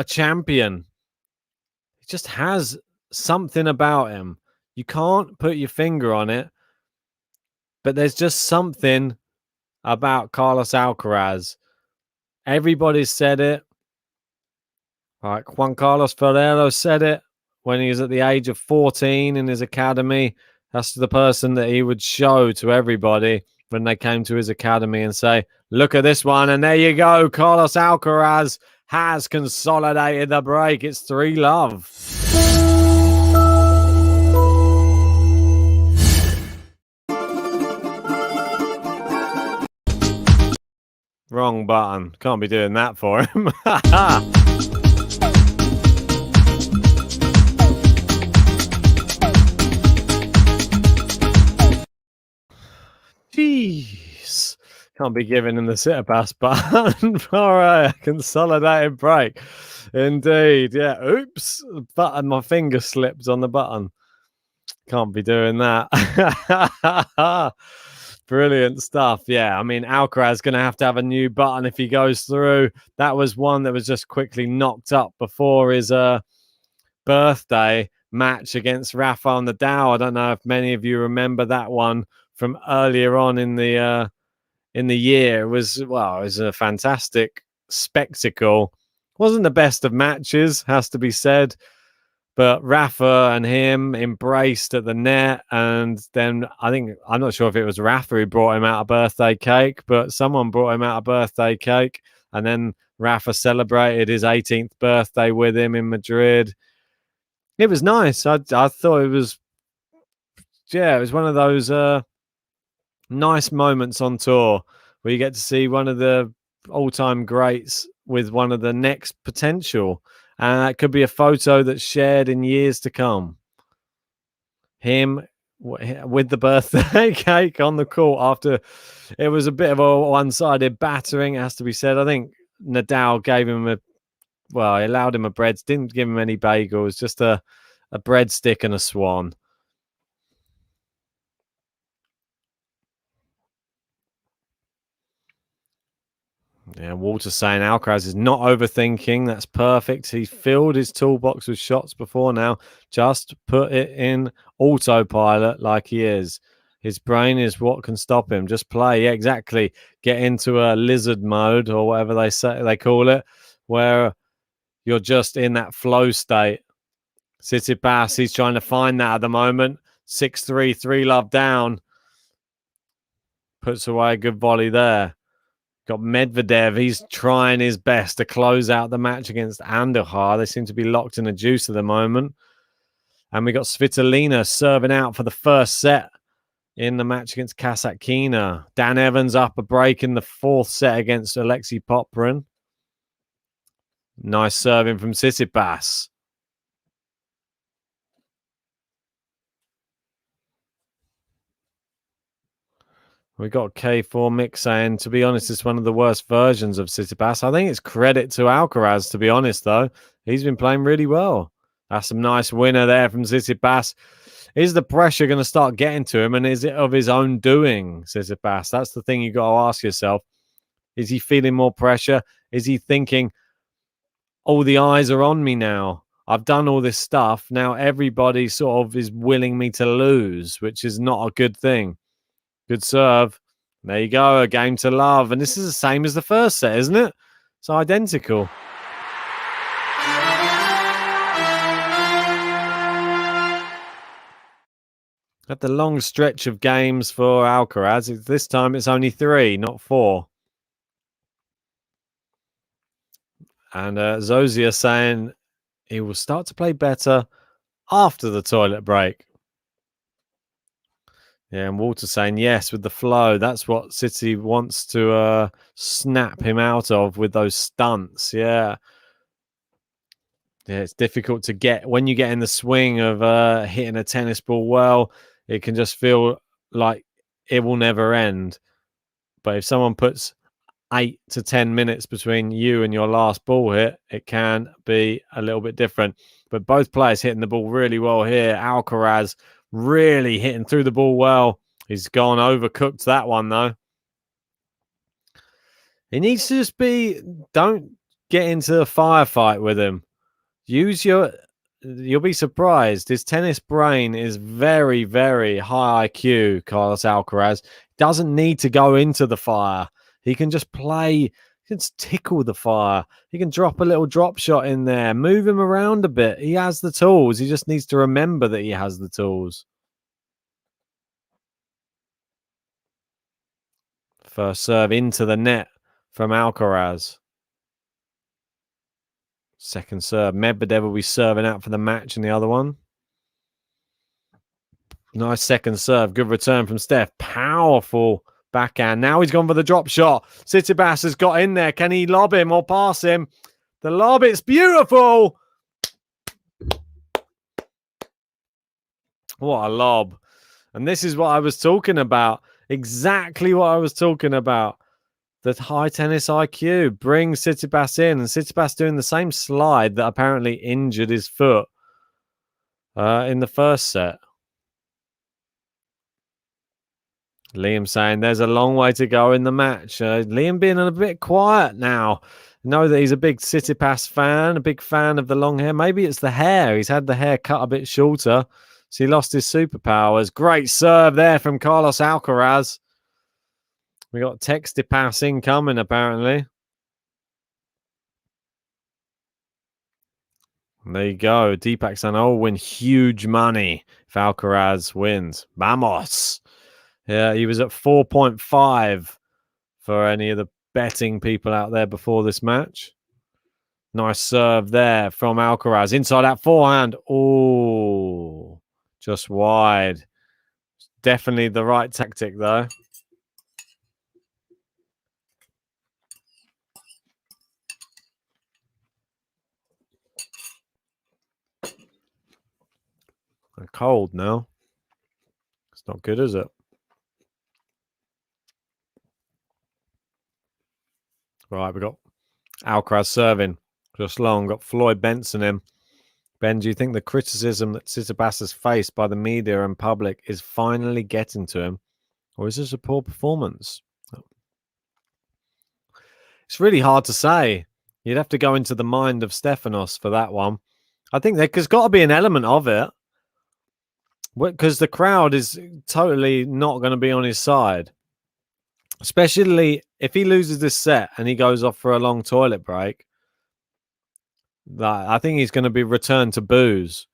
champion? He just has something about him. You can't put your finger on it. But there's just something about Carlos Alcaraz. Everybody's said it. Like Juan Carlos Ferrero said it when he was at the age of 14 in his academy. That's the person that he would show to everybody when they came to his academy and say, look at this one. And there you go. Carlos Alcaraz has consolidated the break. It's 3-love. wrong button. Can't be doing that for him. Jeez. Can't be giving him the Tsitsipas button for a consolidated break. Indeed. Yeah. Oops. Button. My finger slipped on the button. Can't be doing that. Brilliant stuff. Yeah. I mean, Alcaraz going to have a new button if he goes through. That was one that was just quickly knocked up before his birthday match against Rafael Nadal. I don't know if many of you remember that one from earlier on in the year. It was a fantastic spectacle. Wasn't the best of matches, has to be said, but Rafa and him embraced at the net, and then I'm not sure if it was Rafa who brought him out a birthday cake, but someone brought him out a birthday cake, and then Rafa celebrated his 18th birthday with him in Madrid. It was nice. I thought it was one of those nice moments on tour where you get to see one of the all-time greats with one of the next potential, and that could be a photo that's shared in years to come. Him with the birthday cake on the court after it was a bit of a one-sided battering, it has to be said. I think Nadal gave him he allowed him a bread, didn't give him any bagels, just a breadstick and a swan. Yeah, Walter saying Alcaraz is not overthinking. That's perfect. He filled his toolbox with shots before now. Just put it in autopilot like he is. His brain is what can stop him. Just play. Yeah, exactly. Get into a lizard mode or whatever they call it, where you're just in that flow state. Tsitsipas, he's trying to find that at the moment. 6-3, 3-love down. Puts away a good volley there. Got Medvedev. He's trying his best to close out the match against Andujar. They seem to be locked in a juice at the moment. And we got Svitolina serving out for the first set in the match against Kasatkina. Dan Evans up a break in the fourth set against Alexei Popyrin. Nice serving from Tsitsipas. We got K4 Mix saying, to be honest, it's one of the worst versions of Tsitsipas. I think it's credit to Alcaraz, to be honest, though. He's been playing really well. That's some nice winner there from Tsitsipas. Is the pressure going to start getting to him, and is it of his own doing, Tsitsipas? That's the thing you got to ask yourself. Is he feeling more pressure? Is he thinking, all the eyes are on me now. I've done all this stuff. Now everybody sort of is willing me to lose, which is not a good thing. Good serve. There you go. A game to love. And this is the same as the first set, isn't it? It's identical. At the long stretch of games for Alcaraz, this time it's only 3, not 4. And Zozia saying he will start to play better after the toilet break. Yeah, and Walter saying yes with the flow. That's what City wants to snap him out of with those stunts. Yeah. Yeah, it's difficult to get when you get in the swing of hitting a tennis ball well. It can just feel like it will never end. But if someone puts 8 to 10 minutes between you and your last ball hit, it can be a little bit different. But both players hitting the ball really well here. Alcaraz really hitting through the ball well. He's gone overcooked that one, though. He needs to just don't get into a firefight with him. You'll be surprised. His tennis brain is very, very high IQ, Carlos Alcaraz. Doesn't need to go into the fire. He can just play. He can just tickle the fire. He can drop a little drop shot in there. Move him around a bit. He has the tools. He just needs to remember that he has the tools. First serve into the net from Alcaraz. Second serve. Medvedev will be serving out for the match in the other one. Nice second serve. Good return from Steph. Powerful Backhand. Now he's gone for the drop shot. Tsitsipas has got in there. Can he lob him or pass him? The lob, it's beautiful. What a lob. And this is what I was talking about. Exactly what I was talking about. The high tennis IQ brings Tsitsipas in, and Tsitsipas doing the same slide that apparently injured his foot in the first set. Liam saying there's a long way to go in the match. Liam being a bit quiet now. Know that he's a big Tsitsipas fan, a big fan of the long hair. Maybe it's the hair. He's had the hair cut a bit shorter, so he lost his superpowers. Great serve there from Carlos Alcaraz. We got Tsitsipas incoming, apparently. And there you go. Deepak saying, "Oh, win huge money if Alcaraz wins." Vamos. Yeah, he was at 4.5 for any of the betting people out there before this match. Nice serve there from Alcaraz. Inside that forehand. Oh, just wide. Definitely the right tactic, though. I'm cold now. It's not good, is it? Right, we got Alcaraz serving. Just long. Got Floyd Benson in. Ben, do you think the criticism that Tsitsipas has faced by the media and public is finally getting to him? Or is this a poor performance? It's really hard to say. You'd have to go into the mind of Stefanos for that one. I think there's got to be an element of it. Because the crowd is totally not going to be on his side. Especially if he loses this set and he goes off for a long toilet break. I think he's going to be returned to booze.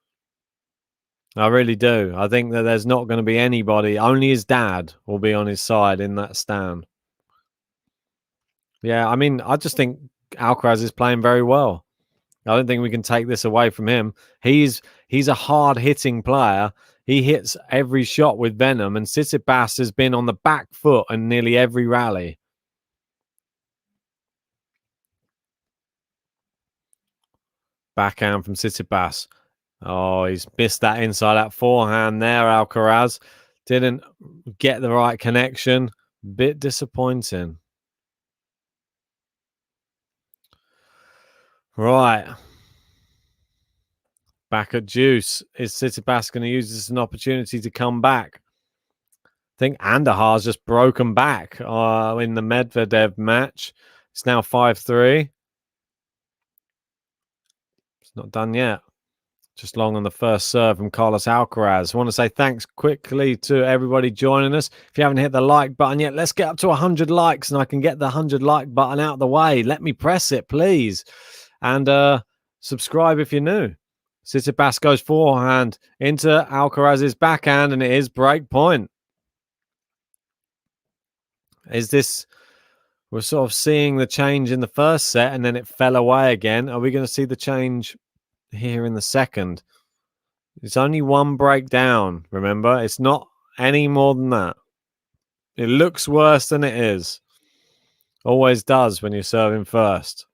I really do. I think that there's not going to be anybody. Only his dad will be on his side in that stand. Yeah, I mean, I just think Alcaraz is playing very well. I don't think we can take this away from him. He's a hard-hitting player. He hits every shot with venom, and Tsitsipas has been on the back foot in nearly every rally. Backhand from Tsitsipas. Oh, he's missed that inside that forehand there, Alcaraz. Didn't get the right connection. Bit disappointing. Right. Back at deuce. Is Tsitsipas going to use this as an opportunity to come back? I think Andujar's just broken back in the Medvedev match. It's now 5-3. It's not done yet. Just long on the first serve from Carlos Alcaraz. I want to say thanks quickly to everybody joining us. If you haven't hit the like button yet, let's get up to 100 likes and I can get the 100 like button out of the way. Let me press it, please. And subscribe if you're new. Tsitsipas goes forehand into Alcaraz's backhand, and it is break point. Is this... We're sort of seeing the change in the first set, and then it fell away again. Are we going to see the change here in the second? It's only one breakdown, remember? It's not any more than that. It looks worse than it is. Always does when you're serving first.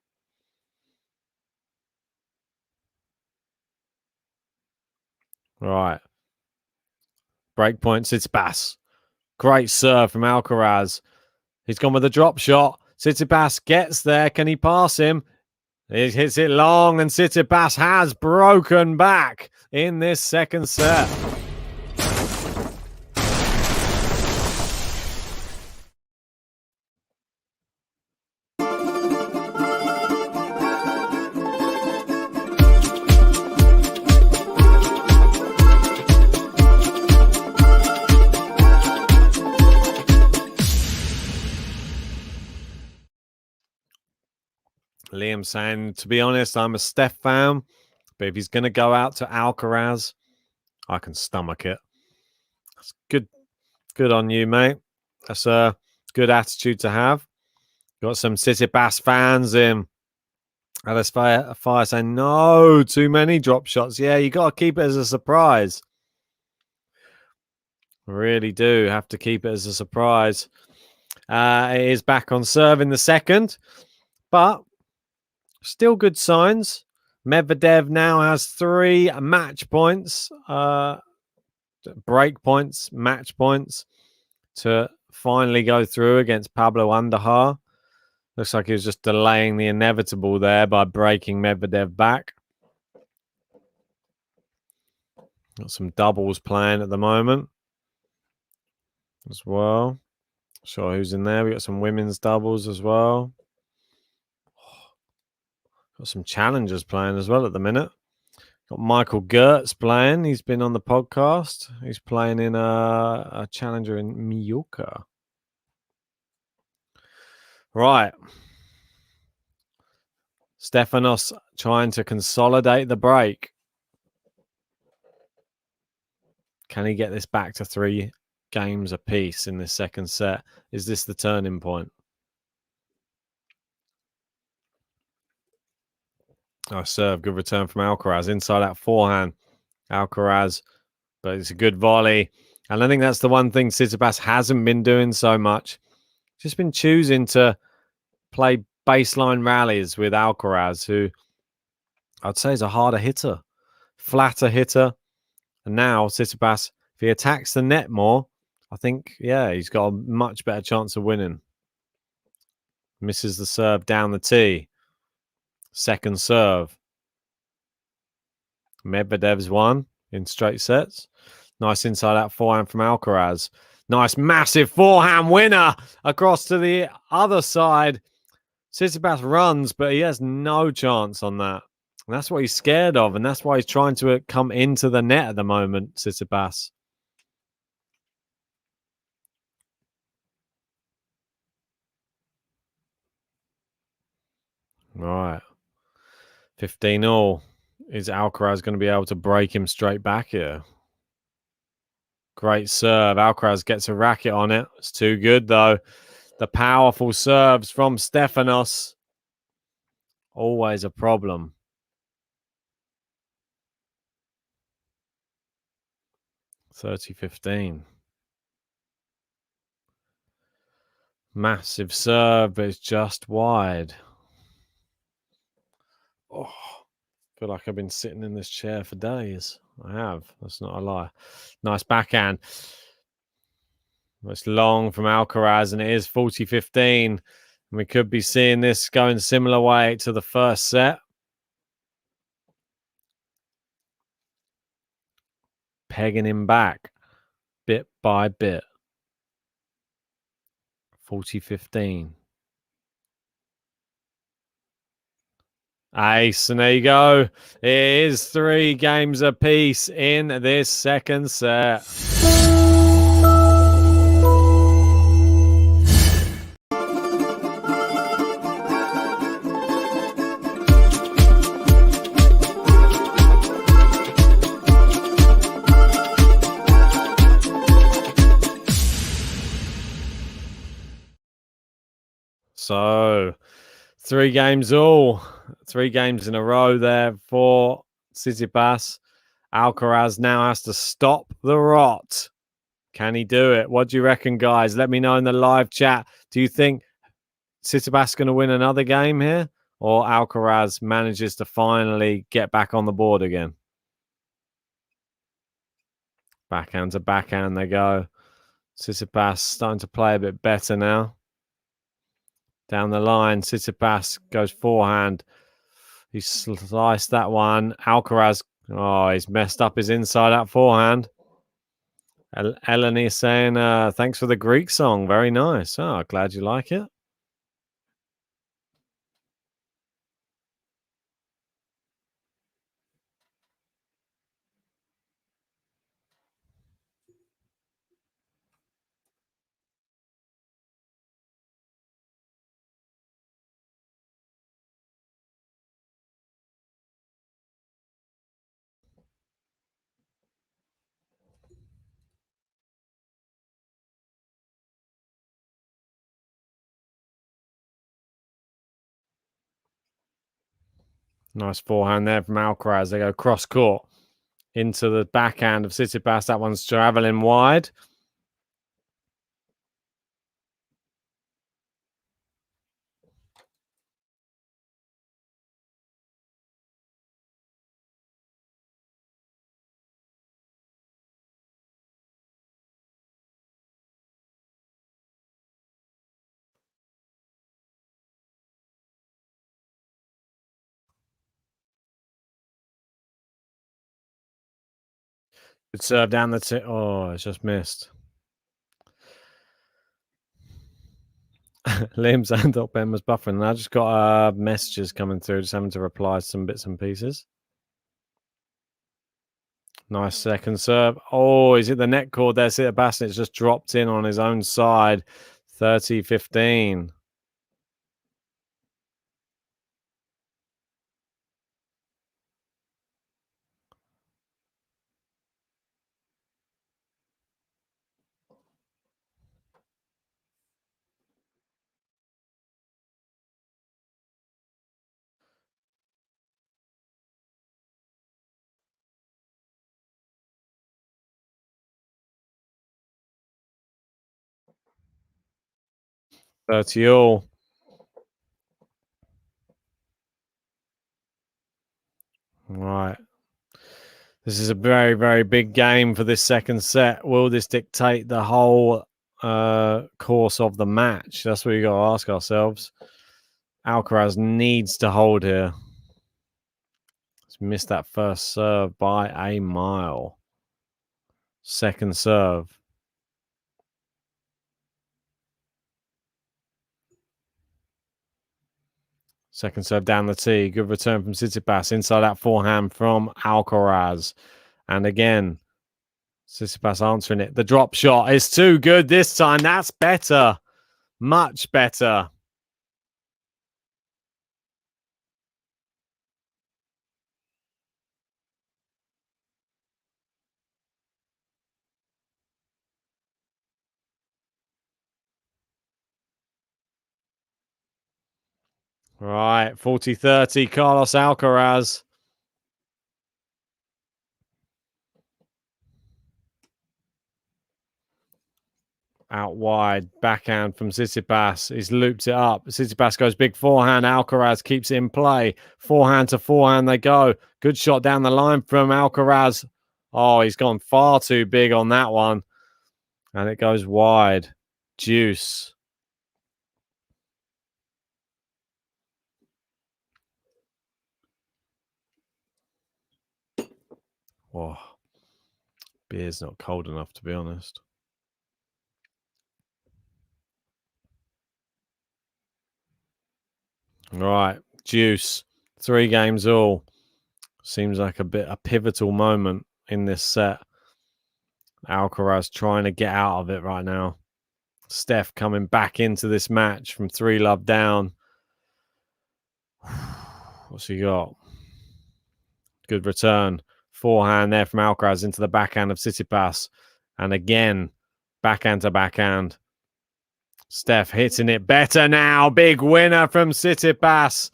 Right. Breakpoint, Tsitsipas. Great serve from Alcaraz. He's gone with a drop shot. Tsitsipas gets there. Can he pass him? He hits it long, and Tsitsipas has broken back in this second set. Liam saying, to be honest, I'm a Steph fan, but if he's going to go out to Alcaraz, I can stomach it. That's good on you, mate. That's a good attitude to have. Got some Tsitsipas fans in Alice Fire saying, no, too many drop shots. Yeah, you got to keep it as a surprise. Really do have to keep it as a surprise. It is back on serve in the second, but still good signs. Medvedev now has 3 match points, break points, match points to finally go through against Pablo Andujar. Looks like he was just delaying the inevitable there by breaking Medvedev back. Got some doubles playing at the moment as well. Sure who's in there. We got some women's doubles as well. Got some challengers playing as well at the minute. Got Michael Gertz playing. He's been on the podcast. He's playing in a challenger in Mallorca. Right. Stefanos trying to consolidate the break. Can he get this back to 3 games apiece in this second set? Is this the turning point? Nice serve. Good return from Alcaraz. Inside out forehand. Alcaraz. But it's a good volley. And I think that's the one thing Tsitsipas hasn't been doing so much. Just been choosing to play baseline rallies with Alcaraz, who I'd say is a harder hitter, flatter hitter. And now Tsitsipas, if he attacks the net more, I think, yeah, he's got a much better chance of winning. Misses the serve down the tee. Second serve. Medvedev's won in straight sets. Nice inside out forehand from Alcaraz. Nice massive forehand winner across to the other side. Tsitsipas runs, but he has no chance on that. And that's what he's scared of, and that's why he's trying to come into the net at the moment, Tsitsipas. All right. 15-all. Is Alcaraz going to be able to break him straight back here? Great serve. Alcaraz gets a racket on it. It's too good, though. The powerful serves from Stefanos. Always a problem. (30-15). Massive serve, but it's just wide. Oh, I feel like I've been sitting in this chair for days. I have. That's not a lie. Nice backhand. It's long from Alcaraz, and it is 40-15. We could be seeing this going similar way to the first set. Pegging him back bit by bit. 40-15. Ace, and there you go. It is 3 games apiece in this second set. So 3 games all. 3 games in a row there for Tsitsipas. Alcaraz now has to stop the rot. Can he do it? What do you reckon, guys? Let me know in the live chat. Do you think Tsitsipas going to win another game here? Or Alcaraz manages to finally get back on the board again? Backhand to backhand they go. Tsitsipas starting to play a bit better now. Down the line, Tsitsipas goes forehand. He sliced that one. Alcaraz, oh, he's messed up his inside out forehand. Eleni saying, thanks for the Greek song. Very nice. Oh, glad you like it. Nice forehand there from Alcaraz. They go cross court into the backhand of Tsitsipas. That one's traveling wide. Good serve down the tip. Oh, it's just missed. Liam Sandop Ben was buffering, and I just got messages coming through, just having to reply to some bits and pieces. Nice second serve. Oh, he's hit the net cord there. Tsitsipas, it's just dropped in on his own side. 30-15. All. Right. This is a very, very big game for this second set. Will this dictate the whole course of the match? That's what you got to ask ourselves. Alcaraz needs to hold here. He's missed that first serve by a mile. Second serve. Second serve down the tee. Good return from Tsitsipas. Inside that forehand from Alcaraz. And again, Tsitsipas answering it. The drop shot is too good this time. That's better. Much better. Right, 40-30, Carlos Alcaraz. Out wide, backhand from Tsitsipas. He's looped it up. Tsitsipas goes big forehand. Alcaraz keeps it in play. Forehand to forehand they go. Good shot down the line from Alcaraz. Oh, he's gone far too big on that one. And it goes wide. Deuce. Whoa. Beer's not cold enough, to be honest. Right, Deuce. 3 games all. Seems like a pivotal moment in this set. Alcaraz trying to get out of it right now. Steph coming back into this match from 3-love down. What's he got? Good return. Forehand there from Alcaraz into the backhand of Tsitsipas. And again, backhand to backhand. Steph hitting it better now. Big winner from Tsitsipas.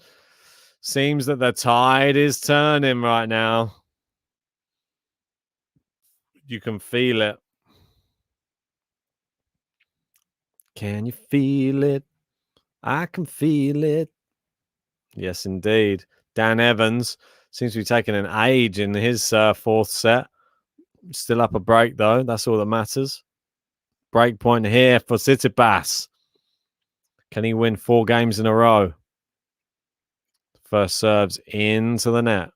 Seems that the tide is turning right now. You can feel it. Can you feel it? I can feel it. Yes, indeed. Dan Evans seems to be taking an age in his fourth set. Still up a break, though. That's all that matters. Break point here for Tsitsipas. Can he win 4 games in a row? First serves into the net.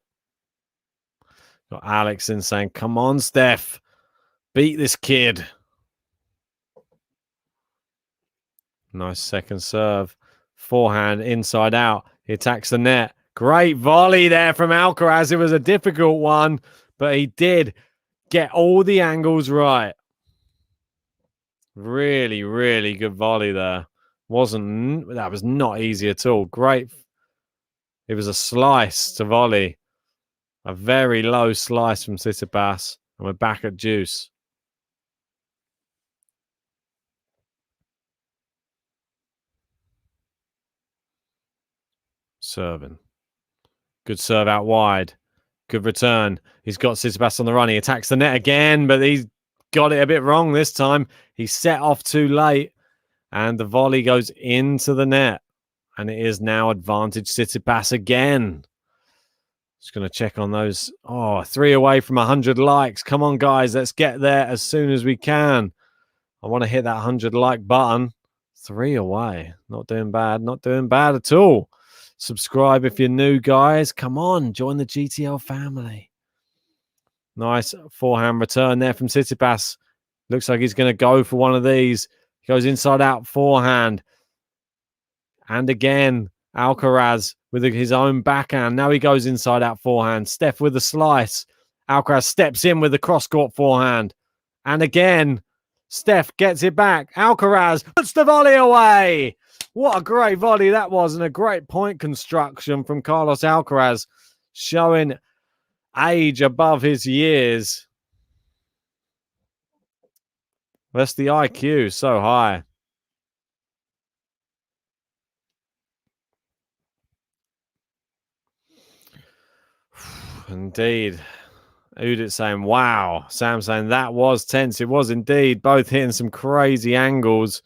Got Alex in saying, come on, Steph. Beat this kid. Nice second serve. Forehand inside out. He attacks the net. Great volley there from Alcaraz. It was a difficult one, but he did get all the angles right. Really, really good volley there. That was not easy at all. Great. It was a slice to volley. A very low slice from Tsitsipas. And we're back at deuce. Serving. Good serve out wide. Good return. He's got Tsitsipas on the run. He attacks the net again, but he's got it a bit wrong this time. He set off too late, and the volley goes into the net. And it is now advantage Tsitsipas again. Just going to check on those. Oh, 3 away from 100 likes. Come on, guys. Let's get there as soon as we can. I want to hit that 100 like button. 3 away. Not doing bad. Not doing bad at all. Subscribe if you're new, guys. Come on. Join the GTL family. Nice forehand return there from Tsitsipas. Looks like he's going to go for one of these. He goes inside out forehand. And again, Alcaraz with his own backhand. Now he goes inside out forehand. Steph with the slice. Alcaraz steps in with the cross-court forehand. And again, Steph gets it back. Alcaraz puts the volley away. What a great volley that was, and a great point construction from Carlos Alcaraz, showing age above his years. That's the IQ so high. Indeed. Udit saying, wow. Sam saying, that was tense. It was indeed. Both hitting some crazy angles.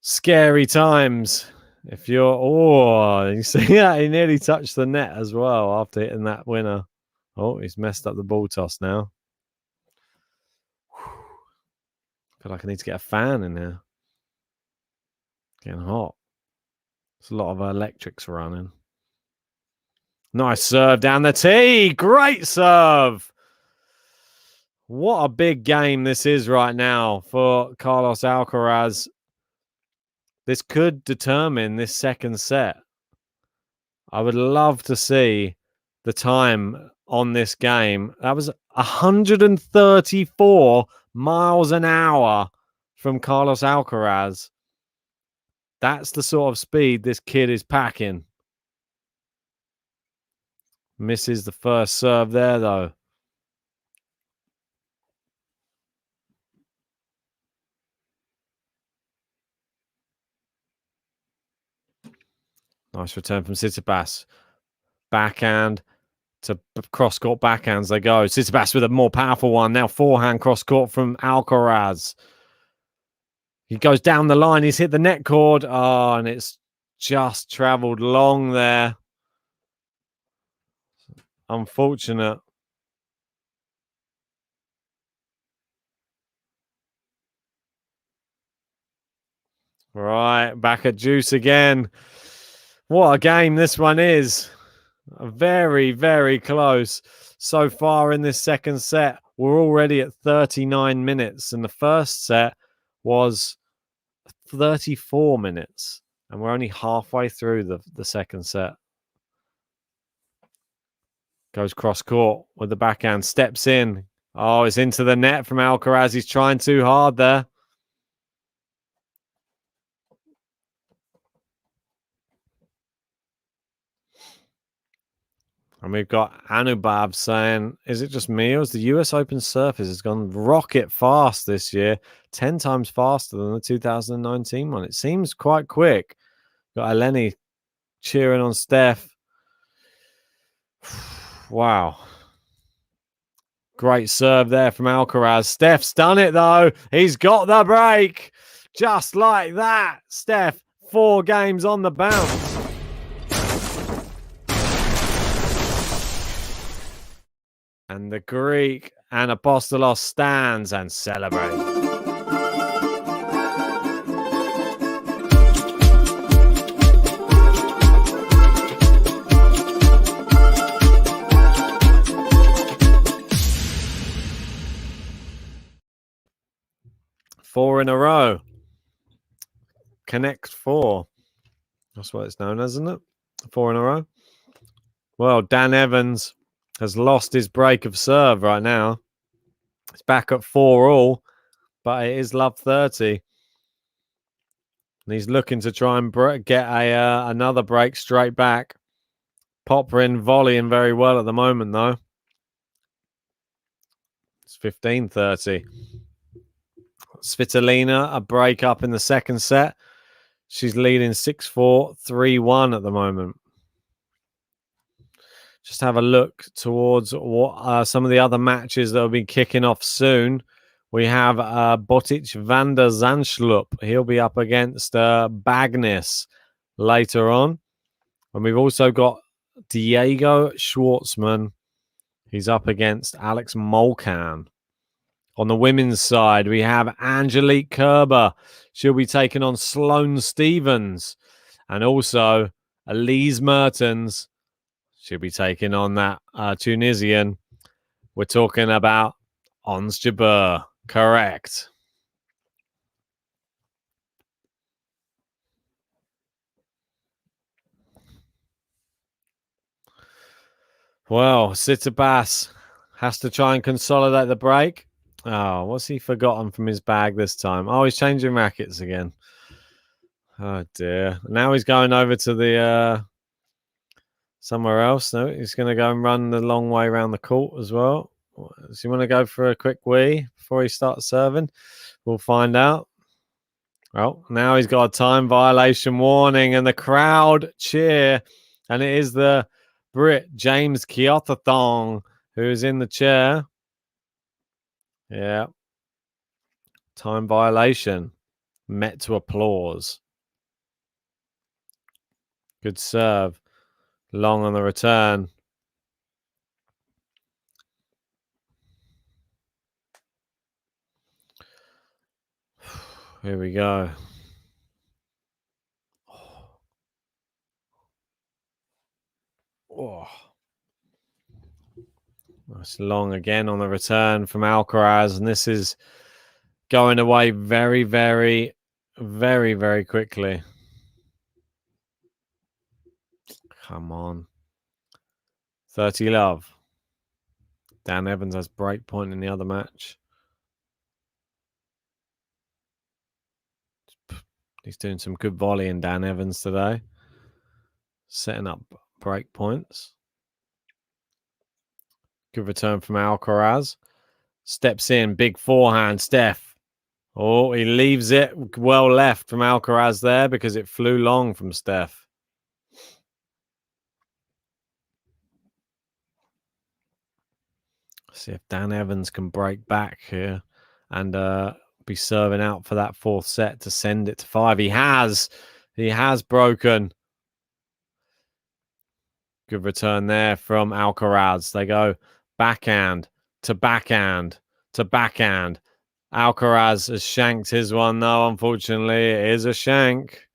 Scary times. If you're... Oh, you see that? He nearly touched the net as well after hitting that winner. Oh, he's messed up the ball toss now. I feel like I need to get a fan in here. Getting hot. There's a lot of electrics running. Nice serve down the tee. Great serve. What a big game this is right now for Carlos Alcaraz. This could determine this second set. I would love to see the time on this game. That was 134 miles an hour from Carlos Alcaraz. That's the sort of speed this kid is packing. Misses the first serve there, though. Nice return from Tsitsipas. Backhand to cross-court backhands they go. Tsitsipas with a more powerful one. Now forehand cross-court from Alcaraz. He goes down the line. He's hit the net cord. Oh, and it's just travelled long there. Unfortunate. Right, back at juice again. What a game this one is. Very, very close. So far in this second set, we're already at 39 minutes. And the first set was 34 minutes. And we're only halfway through the second set. Goes cross-court with the backhand. Steps in. Oh, it's into the net from Alcaraz. He's trying too hard there. And we've got Anubab saying, is it just me or is the US Open surface has gone rocket fast this year? 10 times faster than the 2019 one. It seems quite quick. Got Eleni cheering on Steph. Wow. Great serve there from Alcaraz. Steph's done it, though. He's got the break. Just like that. Steph, 4 games on the bounce. And the Greek and Apostolos stands and celebrates. Four in a row. Connect 4. That's what it's known as, isn't it? 4 in a row. Well, Dan Evans has lost his break of serve right now. It's back at 4-all, but it is love 30. And he's looking to try and get another break straight back. Popperin volleying very well at the moment, though. It's 15-30. Svitolina, a break up in the second set. She's leading 6-4, 3-1 at the moment. Just have a look towards what some of the other matches that will be kicking off soon. We have Botic van der Zandschulp. He'll be up against Bagnis later on. And we've also got Diego Schwartzman. He's up against Alex Molcan. On the women's side, we have Angelique Kerber. She'll be taking on Sloane Stephens. And also Elise Mertens. She'll be taking on that Tunisian We're talking about Ons Jabeur. Correct. Well, Tsitsipas has to try and consolidate the break. Oh, what's he forgotten from his bag this time? Oh, he's changing rackets again. Oh, dear. Now he's going over to the somewhere else. No, he's going to go and run the long way around the court as well. Does he want to go for a quick wee before he starts serving? We'll find out. Well, now he's got a time violation warning and the crowd cheer. And it is the Brit, James Kyotathong, who is in the chair. Yeah. Time violation. Met to applause. Good serve. Long on the return. Here we go. Oh. That's long again on the return from Alcaraz. And this is going away very, very, very, very quickly. Come on. 30 love. Dan Evans has break point in the other match. He's doing some good volleying, Dan Evans, today. Setting up break points. Good return from Alcaraz. Steps in, big forehand, Steph. Oh, he leaves it well left from Alcaraz there because it flew long from Steph. See if Dan Evans can break back here and be serving out for that fourth set to send it to 5. He has. He has broken. Good return there from Alcaraz. They go backhand to backhand to backhand. Alcaraz has shanked his one, though. Unfortunately, it is a shank.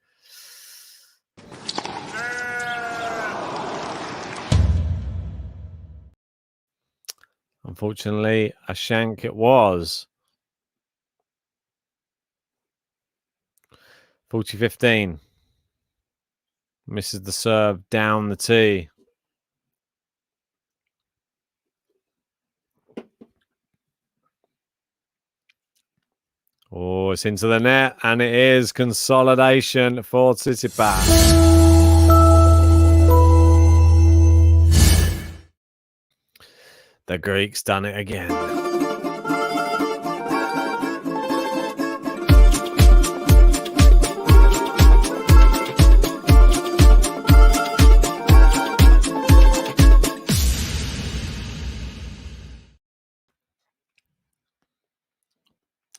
Unfortunately, a shank it was. 40-15. Misses the serve down the tee. Oh, it's into the net, and it is consolidation for Tsitsipas. The Greek's done it again.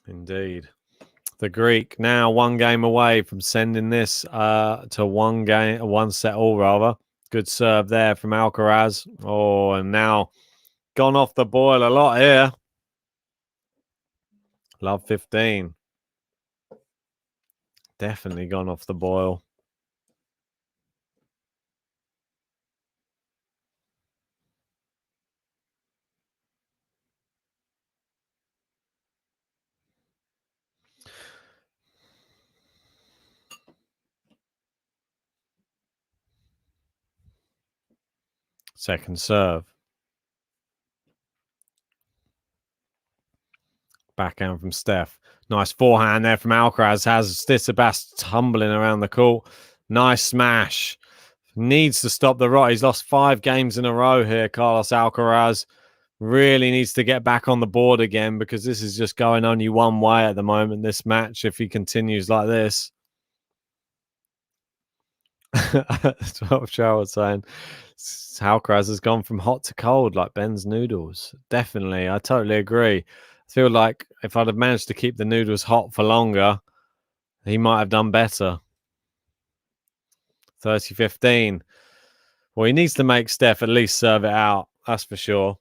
Indeed. The Greek now one game away from sending this to one set all rather. Good serve there from Alcaraz. Oh, and now gone off the boil a lot here. Love 15. Definitely gone off the boil. Second serve. Backhand from Steph. Nice forehand there from Alcaraz. Has Tsitsipas tumbling around the court. Nice smash. Needs to stop the rot. He's lost 5 games in a row here, Carlos Alcaraz. Really needs to get back on the board again because this is just going only one way at the moment, this match, if he continues like this. That's what Cheryl was saying. Alcaraz has gone from hot to cold like Ben's noodles. Definitely. I totally agree. I feel like if I'd have managed to keep the noodles hot for longer, he might have done better. 30-15. Well, he needs to make Steph at least serve it out. That's for sure.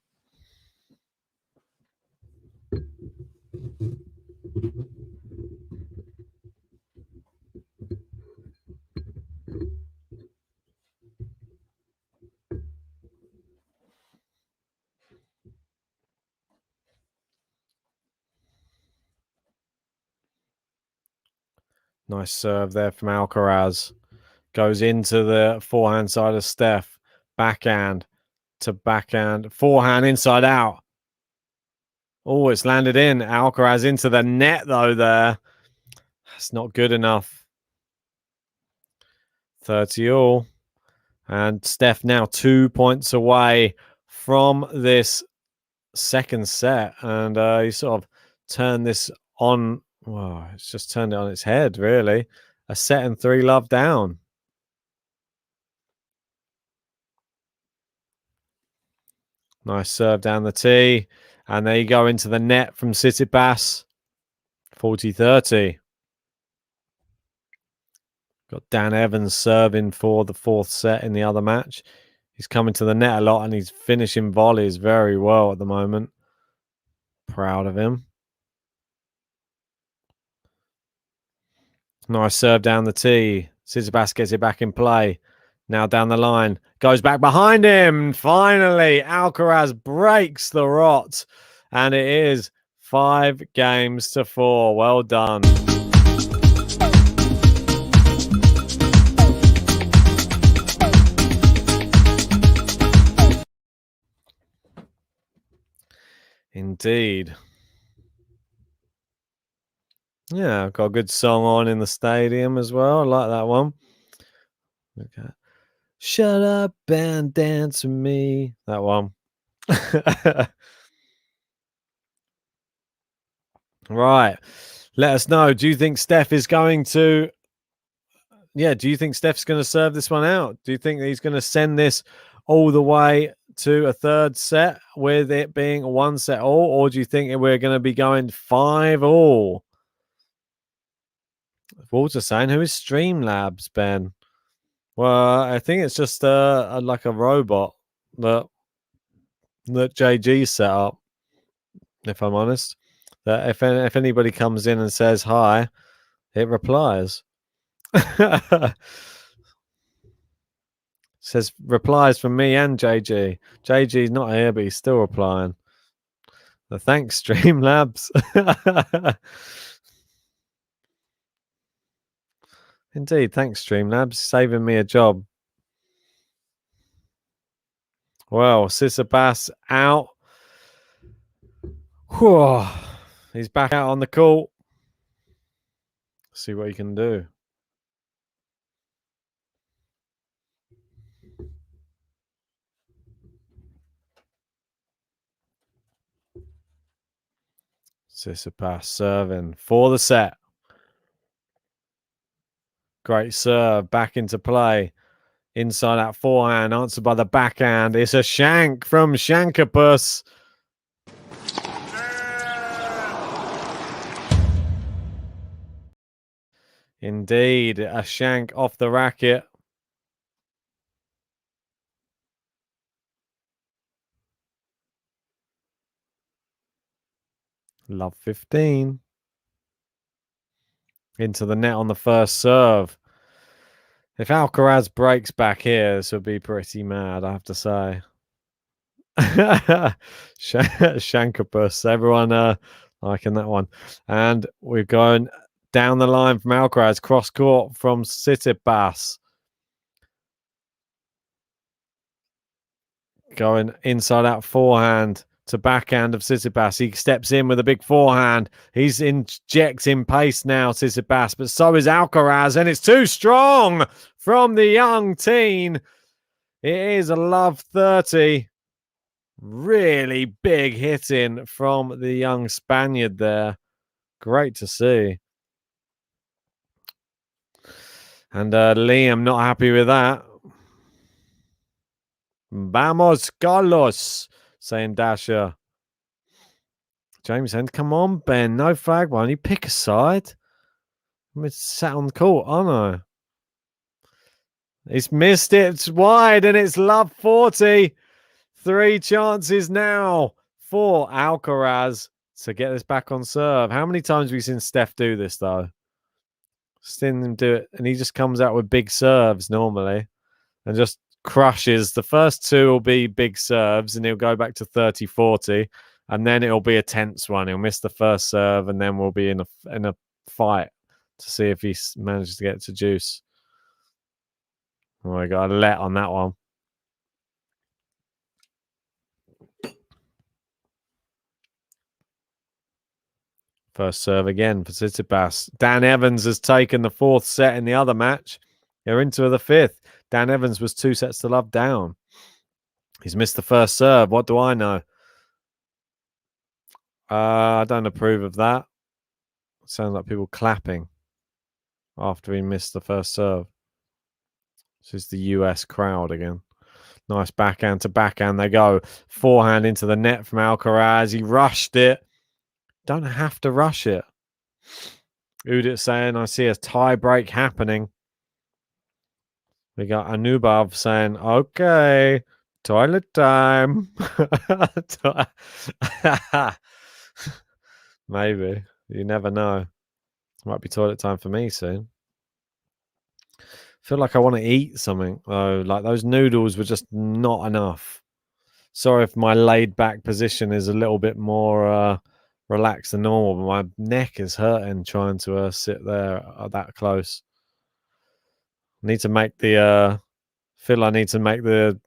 Nice serve there from Alcaraz. Goes into the forehand side of Steph. Backhand to backhand. Forehand inside out. Oh, it's landed in. Alcaraz into the net, though, there. That's not good enough. 30 all. And Steph now 2 points away from this second set. And he sort of turned this on. Well, it's just turned it on its head, really. A set and 3 love down. Nice serve down the tee. And there you go into the net from Tsitsipas. 40-30. Got Dan Evans serving for the 4th set in the other match. He's coming to the net a lot and he's finishing volleys very well at the moment. Proud of him. Nice serve down the tee. Tsitsipas gets it back in play. Now down the line. Goes back behind him. Finally, Alcaraz breaks the rot. And it is 5-4. Well done. Indeed. Yeah, I've got a good song on in the stadium as well. I like that one. Okay. Shut up and dance with me. That one. Right. Let us know. Do you think Steph is going to... Yeah, do you think Steph's going to serve this one out? Do you think that he's going to send this all the way to a 3rd set with it being a 1-set all? Or do you think we're going to be going 5 all? Walter saying, who is Streamlabs, Ben? Well, I think it's just like a robot that JG set up, if I'm honest. That if anybody comes in and says hi, it replies. Says replies from me and JG. JG's not here, but he's still replying. So thanks, Streamlabs. Indeed, thanks, Streamlabs. Saving me a job. Well, Tsitsipas out. Whew. He's back out on the court. See what he can do. Tsitsipas serving for the set. Great serve. Back into play. Inside that forehand. Answered by the backhand. It's a shank from Shankapus. Indeed. A shank off the racket. Love 15. Into the net on the first serve. If Alcaraz breaks back here, this would be pretty mad, I have to say. Shankapus. Everyone liking that one. And we're going down the line from Alcaraz. Cross court from Tsitsipas. Going inside out forehand to backhand of Tsitsipas. He steps in with a big forehand. He's injecting pace now, Tsitsipas, but so is Alcaraz, and it's too strong from the young teen. It is a love 30. Really big hitting from the young Spaniard there. Great to see. And Liam not happy with that. Vamos, Carlos, saying Dasher. James saying, come on, Ben, no flag. Why don't you pick a side? I'm sat on the court, aren't I? He's missed it. It's wide and it's love 40. 3 chances now for Alcaraz to get this back on serve. How many times have we seen Steph do this, though? Seen him do it, and he just comes out with big serves normally and just crushes. The first 2 will be big serves, and he'll go back to 30-40, and then it'll be a tense one. He'll miss the first serve, and then we'll be in a fight to see if he manages to get to deuce. Oh, I got a let on that one. First serve again for Tsitsipas. Dan Evans has taken the 4th set in the other match. They're into the 5th. Dan Evans was 2 sets to love down. He's missed the first serve. What do I know? I don't approve of that. Sounds like people clapping after he missed the first serve. This is the US crowd again. Nice backhand to backhand they go. Forehand into the net from Alcaraz. He rushed it. Don't have to rush it. Udit saying, I see a tie break happening. We got Anubhav saying, okay, toilet time. Maybe. You never know. Might be toilet time for me soon. I feel like I want to eat something, though. Like those noodles were just not enough. Sorry if my laid back position is a little bit more relaxed than normal, but my neck is hurting trying to sit there that close. I need to make the feel I need to make the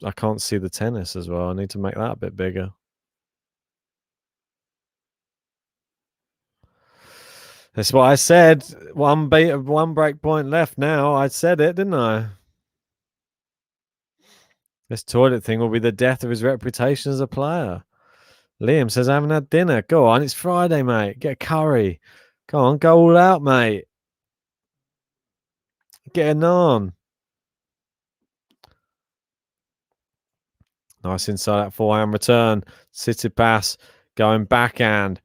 I can't see the tennis as well. I need to make that a bit bigger. That's what I said. One break point left now. I said it, didn't I? This toilet thing will be the death of his reputation as a player. Liam says, I haven't had dinner. Go on, it's Friday, mate. Get a curry. Go on, go all out, mate. Get a naan. Nice inside that forehand return. Tsitsipas going backhand.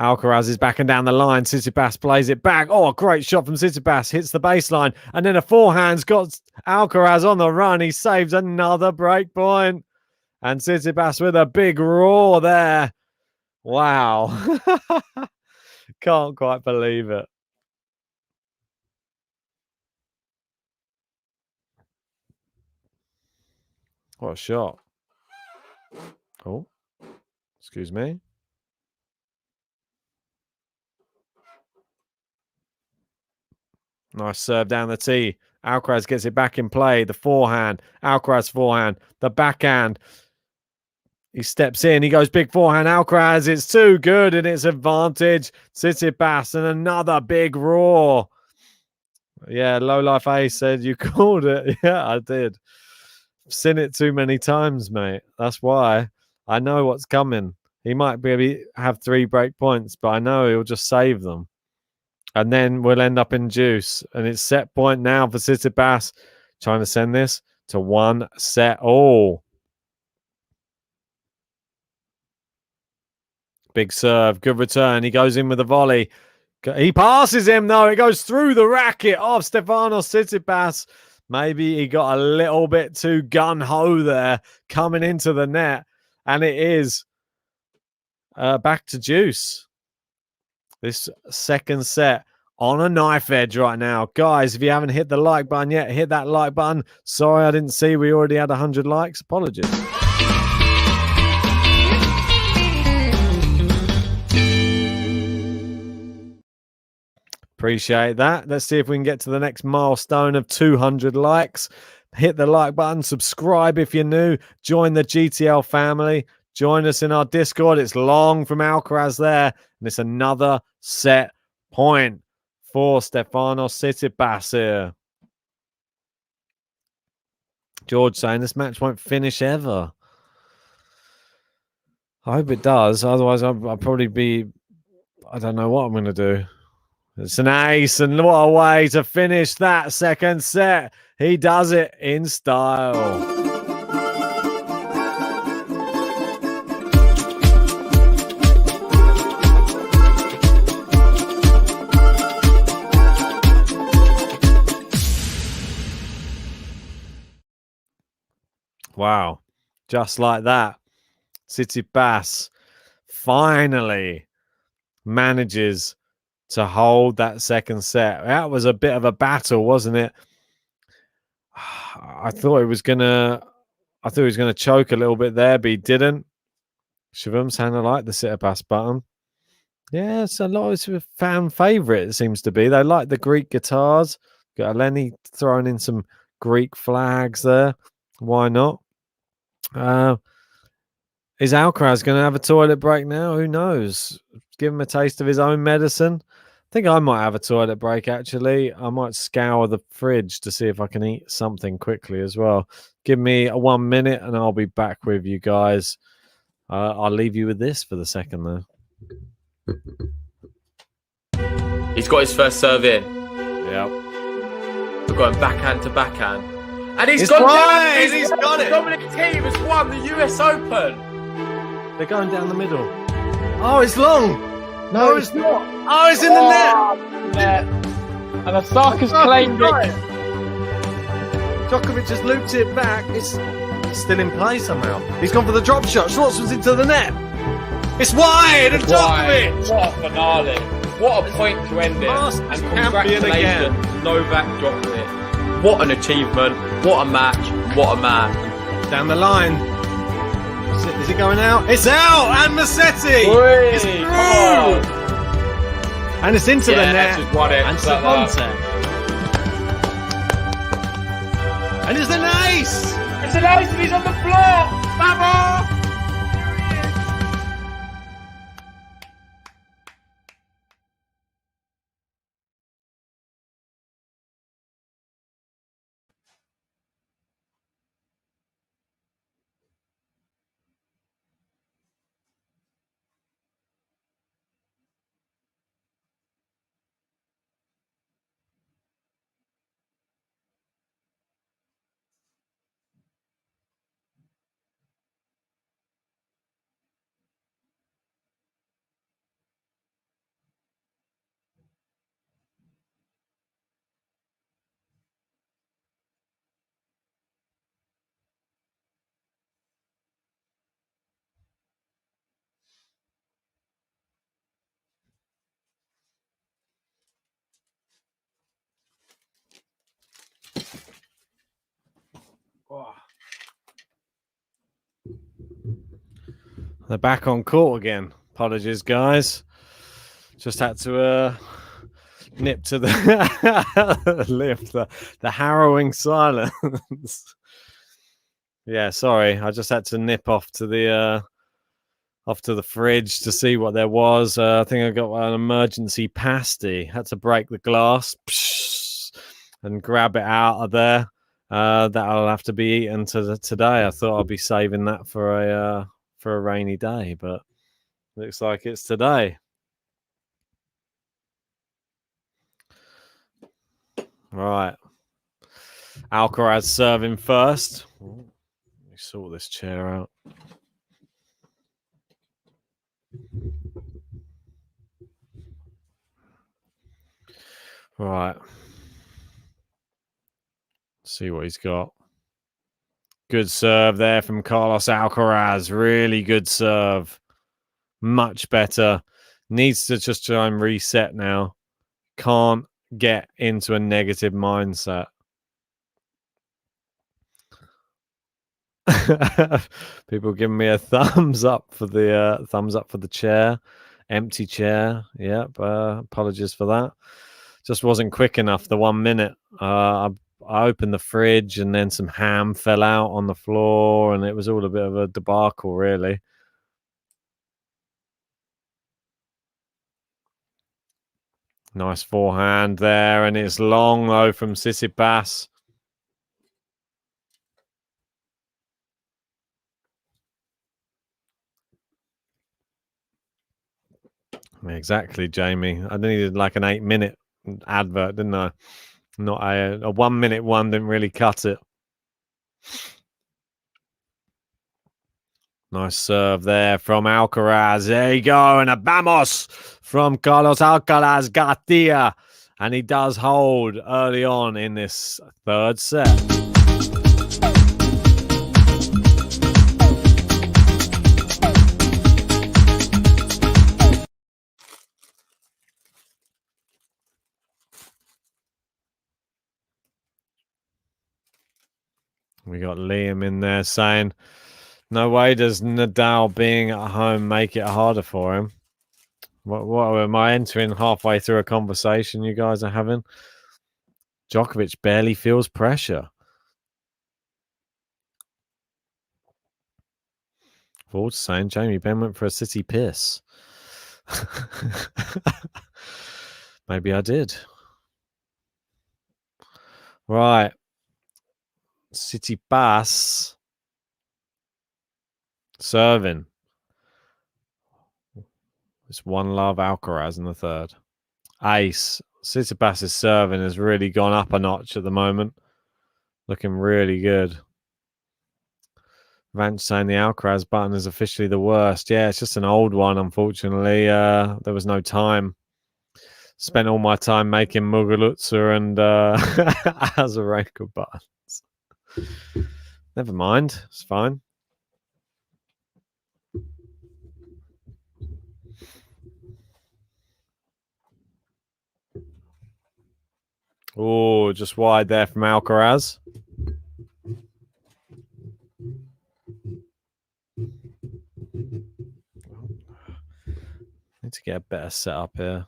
Alcaraz is backing down the line. Tsitsipas plays it back. Oh, a great shot from Tsitsipas. Hits the baseline. And then a forehand's got Alcaraz on the run. He saves another break point. And Tsitsipas with a big roar there. Wow. Can't quite believe it. What a shot. Oh, excuse me. Nice serve down the tee. Alcaraz gets it back in play. The forehand. Alcaraz forehand. The backhand. He steps in. He goes big forehand. Alcaraz. It's too good and it's advantage. Tsitsipas and another big roar. Yeah, Low Life Ace said you called it. Yeah, I did. I've seen it too many times, mate. That's why I know what's coming. He might maybe have 3 break points, but I know he'll just save them. And then we'll end up in deuce. And it's set point now for Tsitsipas. Trying to send this to 1 set. Oh. Big serve. Good return. He goes in with a volley. He passes him, though. It goes through the racket of Stefanos TSITSIPAS. Maybe he got a little bit too gun-ho there coming into the net. And it is back to deuce. This second set on a knife edge right now. Guys, if you haven't hit the like button yet, hit that like button. Sorry, I didn't see we already had 100 likes. Apologies. Appreciate that. Let's see if we can get to the next milestone of 200 likes. Hit the like button. Subscribe if you're new. Join the GTL family. Join us in our Discord. It's long from Alcaraz there. And it's another set point for Stefanos TSITSIPAS here. George saying this match won't finish ever. I hope it does. Otherwise, I'll probably be... I don't know what I'm going to do. It's an ace, and what a way to finish that second set. He does it in style. Wow. Just like that. Tsitsipas finally manages to hold that second set. That was a bit of a battle, wasn't it? I thought he was gonna choke a little bit there, but he didn't. Shivam sounded like the Tsitsipas button. Yeah, it's a lot of a fan favorite. It seems to be. They like the Greek guitars. Got Eleni throwing in some Greek flags there. Why not? Is Alcaraz going to have a toilet break now? Who knows? Give him a taste of his own medicine. I think I might have a toilet break actually. I might scour the fridge to see if I can eat something quickly as well. Give me 1 minute and I'll be back with you guys. I'll leave you with this for the second though. He's got his first serve in. Yep. We're going backhand to backhand. And he's It's gone right, down. he's got it. Dominic Thiem has won the US Open. They're going down the middle. Oh, it's long. No, it's not. Oh, it's in the net. Net. And Osaka's claimed it. Djokovic just looped it back. It's still in play somehow. He's gone for the drop shot. Schwartzman's into the net. It's wide and Djokovic. What a finale. What a point to end it. Masters And champion again. Congratulations, Novak Djokovic. What an achievement. What a match. What a man. Down the line. Is it going out? It's out! And Massetti! Oi, It's come on. through! And it's into the Yeah, net. just won it. And Like that. Savante. And it's an ace! It's an ace and he's on the floor. Vamos! They're back on court again. Apologies, guys. Just had to nip to the lift. The harrowing silence. Yeah, sorry. I just had to nip off to the fridge to see what there was. I think I got an emergency pasty. Had to break the glass and grab it out of there. That'll have to be eaten today. I thought I'd be saving that for a rainy day, but looks like it's today. Right. Alcaraz serving first. Let me sort this chair out. Right. See what he's got. Good serve there from Carlos Alcaraz. Really good serve. Much better. Needs to just try and reset now. Can't get into a negative mindset. People giving me a thumbs up for the chair. Empty chair. Yep. Apologies for that. Just wasn't quick enough. The 1 minute. I opened the fridge and then some ham fell out on the floor and it was all a bit of a debacle, really. Nice forehand there, and it's long though from Tsitsipas. Exactly, Jamie. I needed like an 8-minute advert, didn't I? Not a 1 minute one didn't really cut it. Nice serve there from Alcaraz. There you go. And a vamos from Carlos Alcaraz Garcia. And he does hold early on in this third set. We got Liam in there saying, no way does Nadal being at home make it harder for him. What am I entering halfway through a conversation you guys are having? Djokovic barely feels pressure. Ford's saying Jamie Benn went for a city piss. Maybe I did. Right. TSITSIPAS serving. It's one love Alcaraz in the third. Ace. TSITSIPAS' serving has really gone up a notch at the moment. Looking really good. Vance saying the Alcaraz button is officially the worst. Yeah, it's just an old one, unfortunately. There was no time. Spent all my time making Muguruza and Azarenka buttons. Never mind. It's fine. Oh, just wide there from Alcaraz. Need to get a better setup here.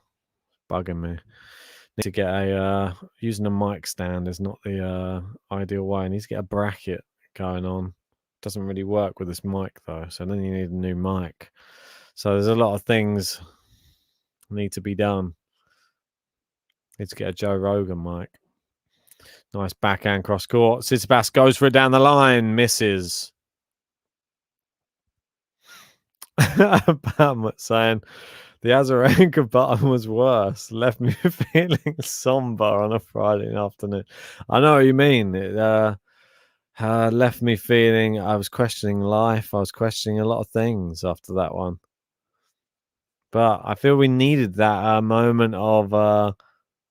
Bugging me. Need to get a using a mic stand is not the ideal way. I need to get a bracket going on. Doesn't really work with this mic though, so then you need a new mic. So there's a lot of things need to be done. Need to get a Joe Rogan mic. Nice backhand cross court. TSITSIPAS goes for it down the line, misses. Bam saying the Azarenka button was worse. Left me feeling somber on a Friday afternoon. I know what you mean. It left me feeling I was questioning life. I was questioning a lot of things after that one. But I feel we needed that moment of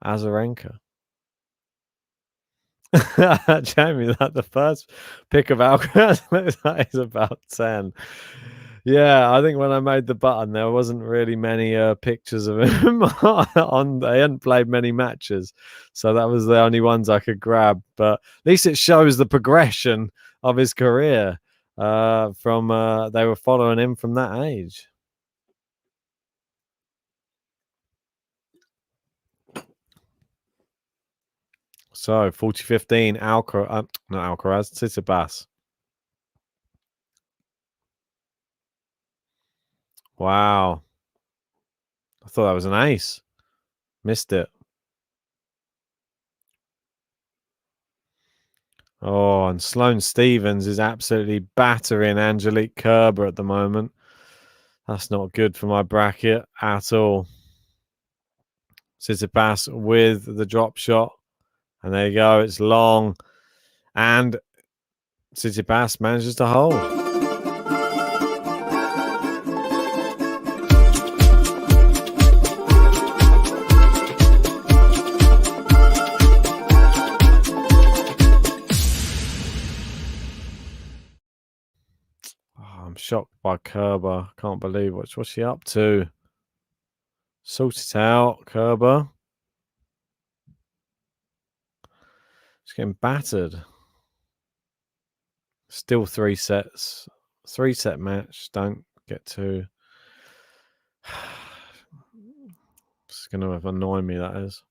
Azarenka. Jamie, that the first pick of Alcaraz looks like he's about 10. Yeah, I think when I made the button, there wasn't really many pictures of him on. They hadn't played many matches, so that was the only ones I could grab. But at least it shows the progression of his career. From they were following him from that age. So 40-15, not Alcaraz, TSITSIPAS. Wow. I thought that was an ace. Missed it. Oh, and Sloane Stephens is absolutely battering Angelique Kerber at the moment. That's not good for my bracket at all. TSITSIPAS with the drop shot. And there you go. It's long. And TSITSIPAS manages to hold. I'm shocked by Kerber. Can't believe what's she up to. Sort it out, Kerber. She's getting battered. Still 3 sets. 3-set match. Don't get too. It's going to annoy me, that is.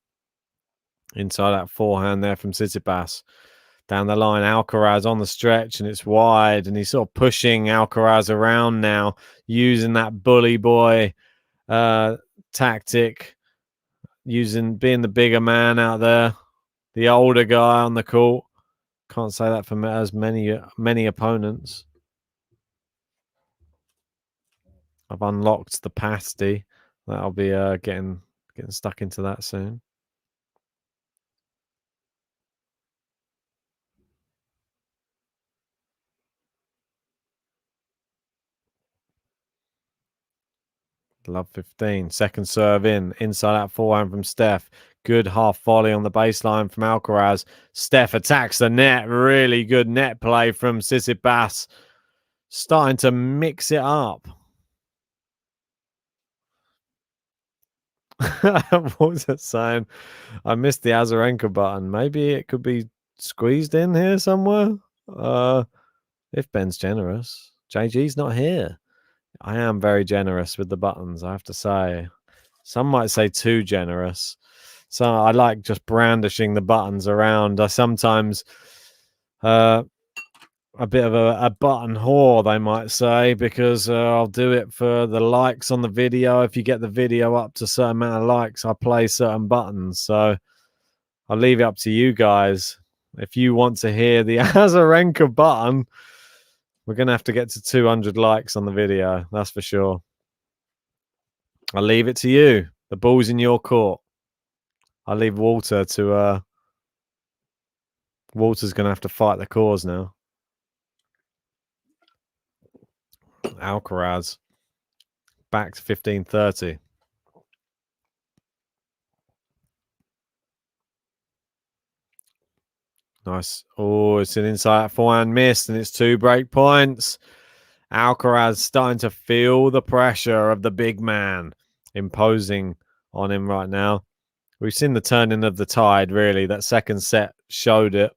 Inside that forehand there from TSITSIPAS. Down the line, Alcaraz on the stretch, and it's wide, and he's sort of pushing Alcaraz around now, using that bully boy tactic, being the bigger man out there, the older guy on the court. Can't say that for as many opponents. I've unlocked the pasty. That'll be getting stuck into that soon. Love 15. Second serve inside out forehand from Steph. Good half volley on the baseline from Alcaraz. Steph attacks the net. Really good net play from TSITSIPAS. Starting to mix it up. What was it saying? I missed the Azarenka button. Maybe it could be squeezed in here somewhere. If Ben's generous. JG's not here. I am very generous with the buttons, I have to say. Some might say too generous. So I like just brandishing the buttons around. I sometimes a bit of a button whore, they might say, because I'll do it for the likes on the video. If you get the video up to a certain amount of likes, I play certain buttons. So I'll leave it up to you guys. If you want to hear the Azarenka button, we're going to have to get to 200 likes on the video. That's for sure. I'll leave it to you. The ball's in your court. I'll leave Walter to... Walter's going to have to fight the cause now. Alcaraz. Back to 1530. Nice. Oh, it's an inside forehand missed, and it's 2 break points. Alcaraz starting to feel the pressure of the big man imposing on him right now. We've seen the turning of the tide, really. That second set showed it.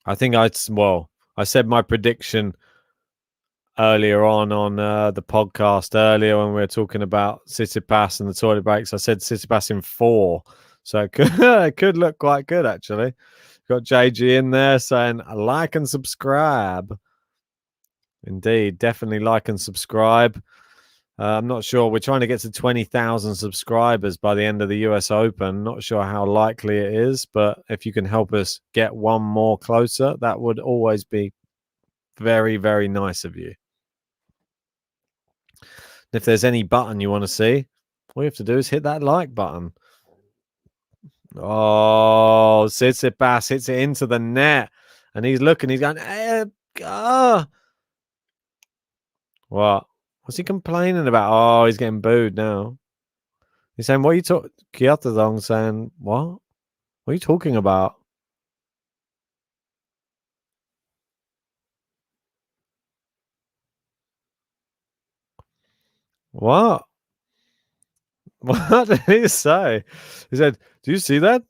I think I said my prediction earlier on the podcast earlier when we were talking about Tsitsipas and the toilet breaks. I said Tsitsipas in 4. So it could look quite good, actually. Got JG in there saying like and subscribe. Indeed, definitely like and subscribe. I'm not sure. We're trying to get to 20,000 subscribers by the end of the US Open. Not sure how likely it is, but if you can help us get one more closer, that would always be very, very nice of you. If there's any button you want to see, all you have to do is hit that like button. Oh, Tsitsipas hits it into the net. And he's looking, he's going, What? What's he complaining about? Oh, he's getting booed now. He's saying, what are you talking? Kyatadong saying, what? What are you talking about? What? What did he say? He said, do you see that?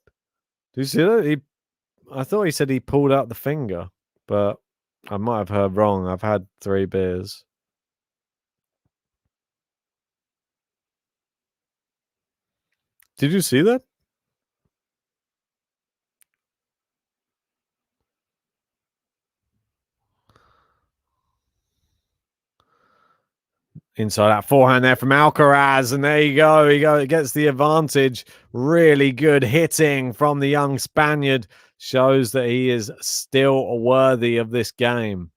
Do you see that? I thought he said he pulled out the finger, but I might have heard wrong. I've had 3 beers. Did you see that? Inside that forehand there from Alcaraz, and there you go. He gets the advantage. Really good hitting from the young Spaniard. Shows that he is still worthy of this game.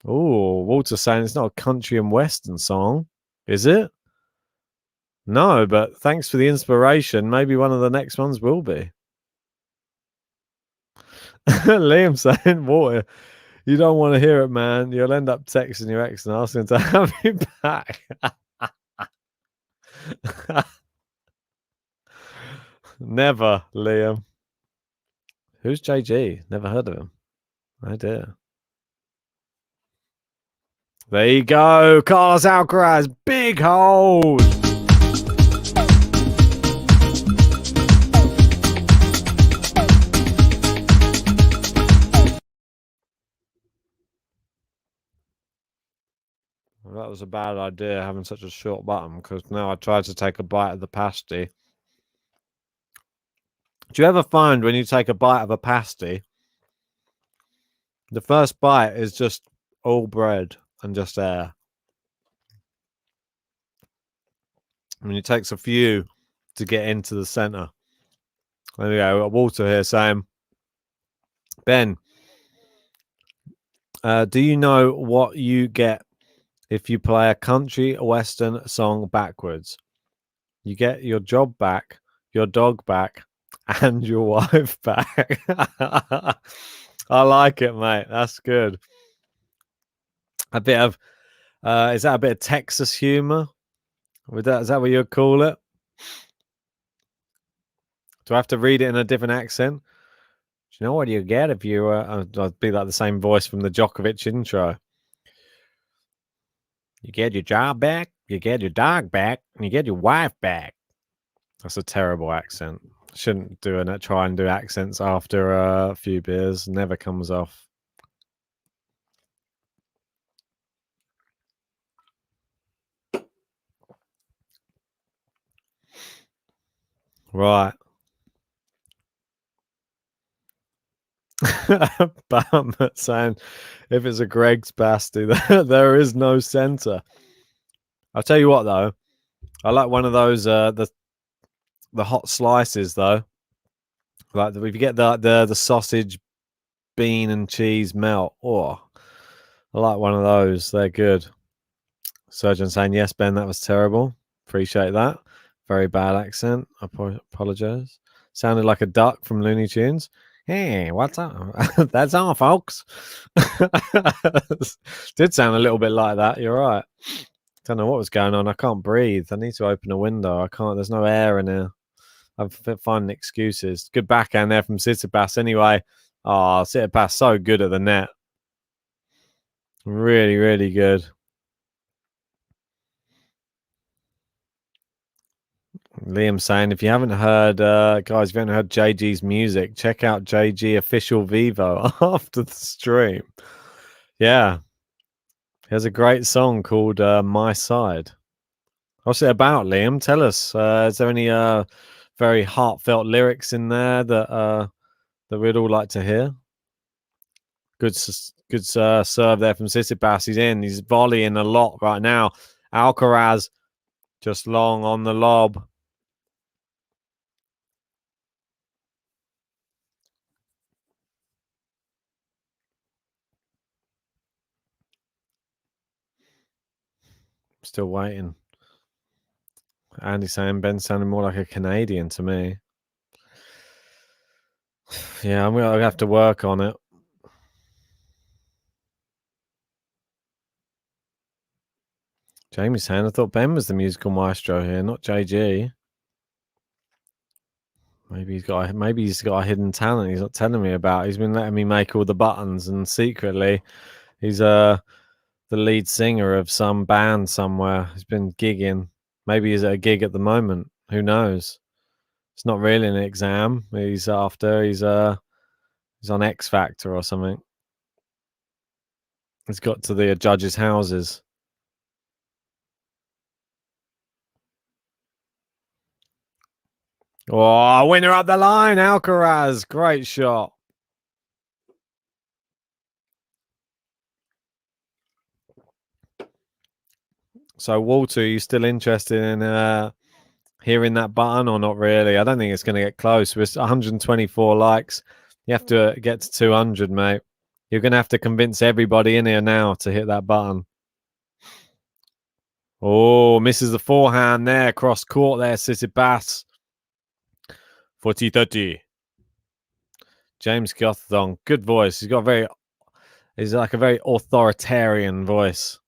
Oh, Walter saying it's not a country and western song, is it? No, but thanks for the inspiration. Maybe one of the next ones will be. Liam saying, Walter, you don't want to hear it, man. You'll end up texting your ex and asking to have you back. Never, Liam. Who's JG? Never heard of him. Oh dear. There you go. Carlos Alcaraz. Big hold. Well, that was a bad idea, having such a short button, because now I tried to take a bite of the pasty. Do you ever find when you take a bite of a pasty, the first bite is just all bread and just air? I mean, it takes a few to get into the center. There we go. We've got Walter here saying, Ben, do you know what you get if you play a country western song backwards? You get your job back, your dog back, and your wife back. I like it, mate. That's good. A bit of, is that a bit of Texas humor? Is that what you'd call it? Do I have to read it in a different accent? Do you know what you get if you I'd be like the same voice from the Djokovic intro. You get your job back, you get your dog back, and you get your wife back. That's a terrible accent. Shouldn't try and do accents after a few beers. Never comes off. Right. Bam saying if it's a Greg's Basti, there is no center. I'll tell you what though, I like one of those the hot slices though. Like if you get the sausage, bean and cheese melt. Oh, I like one of those. They're good. Surgeon saying yes, Ben, that was terrible. Appreciate that. Very bad accent. I apologize. Sounded like a duck from Looney Tunes. Hey, what's up? That's all, folks. Did sound a little bit like that. You're right. Don't know what was going on. I can't breathe. I need to open a window. I can't. There's no air in here. I'm finding excuses. Good backhand there from TSITSIPAS. Anyway, oh, TSITSIPAS so good at the net. Really, really good. Liam saying, if you haven't heard, guys, if you haven't heard JG's music, check out JG Official Vivo after the stream. Yeah. He has a great song called My Side. What's it about, Liam? Tell us. Is there any very heartfelt lyrics in there that we'd all like to hear? Good serve there from TSITSIPAS. He's in. He's volleying a lot right now. Alcaraz just long on the lob. Still waiting. Andy saying Ben sounded more like a Canadian to me. Yeah, I'm gonna have to work on it. Jamie's saying I thought Ben was the musical maestro here, not JG. Maybe he's got a hidden talent he's not telling me about. He's been letting me make all the buttons, and secretly he's the lead singer of some band somewhere. He's been gigging. Maybe he's at a gig at the moment. Who knows? It's not really an exam. He's on X Factor or something. He's got to the judges' houses. Oh, winner up the line, Alcaraz. Great shot. So, Walter, are you still interested in hearing that button or not really? I don't think it's going to get close. With 124 likes, you have to get to 200, mate. You're going to have to convince everybody in here now to hit that button. Oh, misses the forehand there. Cross court there, TSITSIPAS. 40-30. James Gothong, good voice. He's like a very authoritarian voice.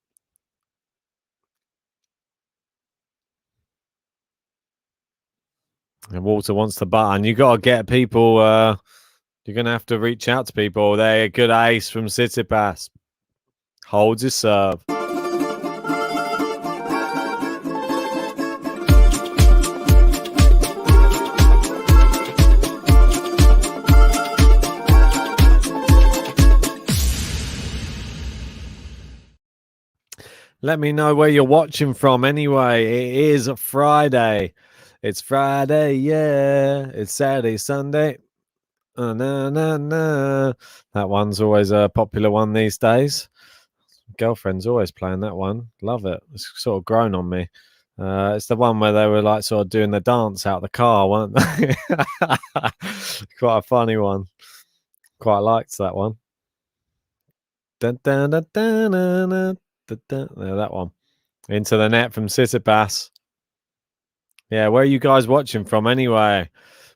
And Walter wants the button. You got to get people. You're going to have to reach out to people. There, a good ace from TSITSIPAS. Holds his serve. Let me know where you're watching from anyway. It is Friday. It's Friday, yeah. It's Saturday, Sunday. That one's always a popular one these days. Girlfriend's always playing that one. Love it. It's sort of grown on me. It's the one where they were like sort of doing the dance out the car, weren't they? Quite a funny one. Quite liked that one. Dun, dun, dun, dun, dun, dun. Yeah, that one. Into the net from TSITSIPAS. Yeah, where are you guys watching from anyway?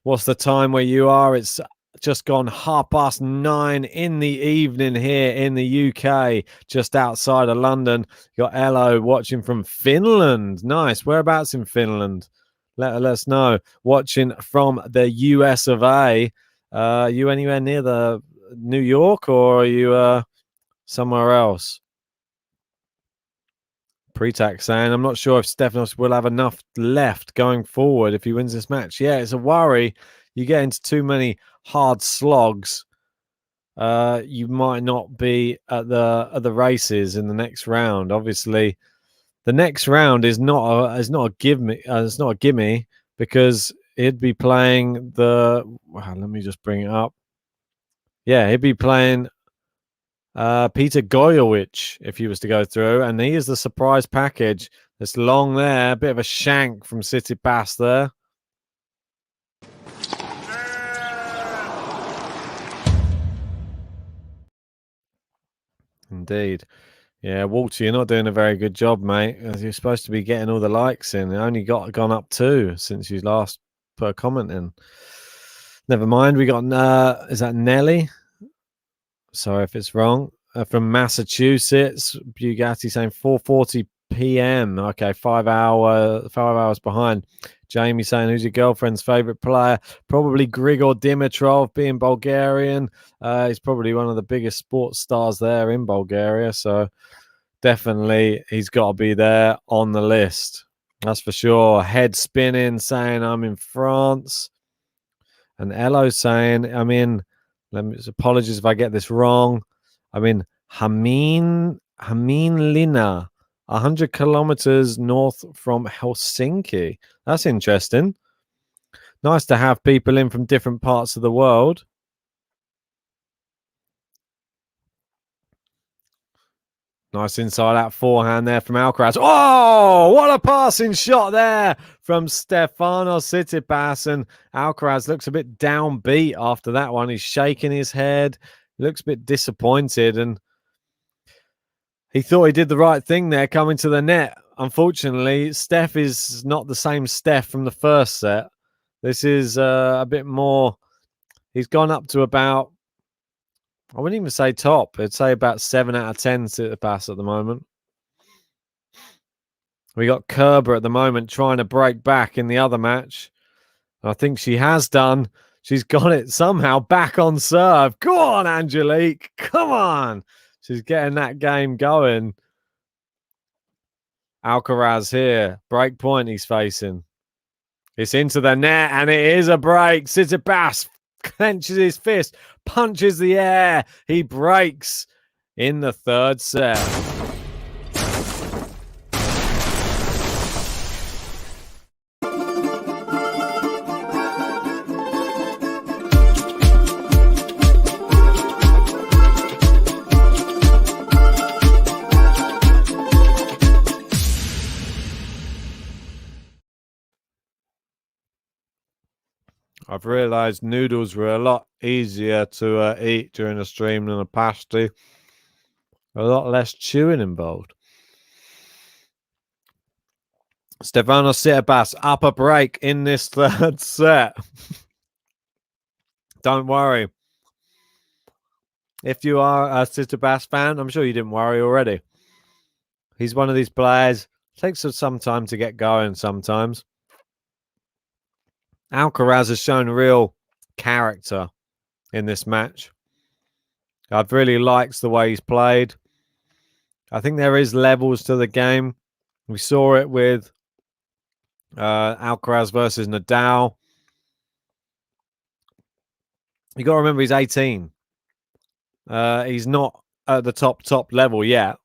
What's the time where you are? It's just gone 9:30 in the evening here in the UK, just outside of London. You got Elo watching from Finland. Nice. Whereabouts in Finland? Let us know. Watching from the US of A. Are you anywhere near the New York, or are you somewhere else? Pre-tax saying, I'm not sure if Stefanos will have enough left going forward if he wins this match. Yeah, it's a worry. You get into too many hard slogs, you might not be at the races in the next round. Obviously, the next round is not a gimme because he'd be playing the. Well, let me just bring it up. Yeah, he'd be playing Peter Goyowicz if he was to go through, and he is the surprise package. It's long there, a bit of a shank from Tsitsipas there. Indeed. Yeah, Walter, you're not doing a very good job, mate. You're supposed to be getting all the likes in. It only gone up 2 since you last put a comment in. Never mind. We got is that Nelly? Sorry if it's wrong. From Massachusetts, Bugatti saying 4:40 p.m. Okay, 5 hours behind. Jamie saying, who's your girlfriend's favorite player? Probably Grigor Dimitrov, being Bulgarian. He's probably one of the biggest sports stars there in Bulgaria. So definitely he's got to be there on the list. That's for sure. Head spinning, saying I'm in France. And Elo saying I'm in, apologies if I get this wrong. I'm in Hämeenlinna, 100 kilometers north from Helsinki. That's interesting. Nice to have people in from different parts of the world. Nice inside out forehand there from Alcaraz. Oh, what a passing shot there from Stefanos TSITSIPAS. And Alcaraz looks a bit downbeat after that one. He's shaking his head. He looks a bit disappointed. And he thought he did the right thing there coming to the net. Unfortunately, Steph is not the same Steph from the first set. This is a bit more. He's gone up to about, I wouldn't even say top. I'd say about 7 out of 10 Tsitsipas at the moment. We got Kerber at the moment trying to break back in the other match. I think she has done. She's got it somehow back on serve. Go on, Angelique. Come on. She's getting that game going. Alcaraz here. Break point he's facing. It's into the net, and it is a break. Tsitsipas clenches his fist, punches the air. He breaks in the third set. I've realised noodles were a lot easier to eat during a stream than a pasty. A lot less chewing involved. Stefanos TSITSIPAS up a break in this third set. Don't worry. If you are a Tsitsipas fan, I'm sure you didn't worry already. He's one of these players. Takes some time to get going sometimes. Alcaraz has shown real character in this match. I've really liked the way he's played. I think there is levels to the game. We saw it with Alcaraz versus Nadal. You got to remember he's 18. He's not at the top level yet,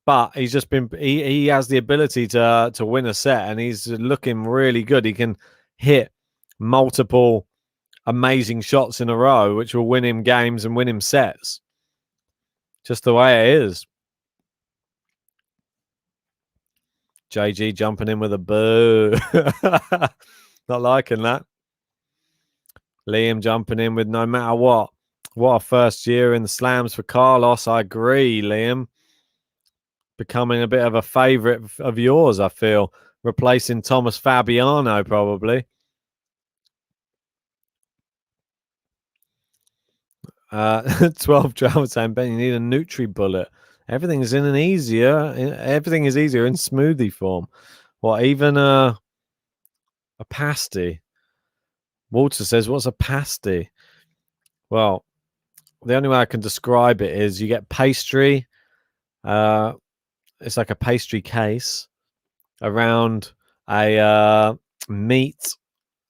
but he's just been. He has the ability to win a set, and he's looking really good. He can hit multiple amazing shots in a row, which will win him games and win him sets. Just the way it is. JG jumping in with a boo. Not liking that. Liam jumping in with no matter what. What a first year in the slams for Carlos. I agree, Liam. Becoming a bit of a favourite of yours, I feel. Replacing Thomas Fabiano, probably. 12 travel saying, Ben, you need a Nutri-Bullet. Everything is easier in smoothie form. What, even a pasty? Walter says, what's a pasty? Well, the only way I can describe it is you get pastry. It's like a pastry case around a meat,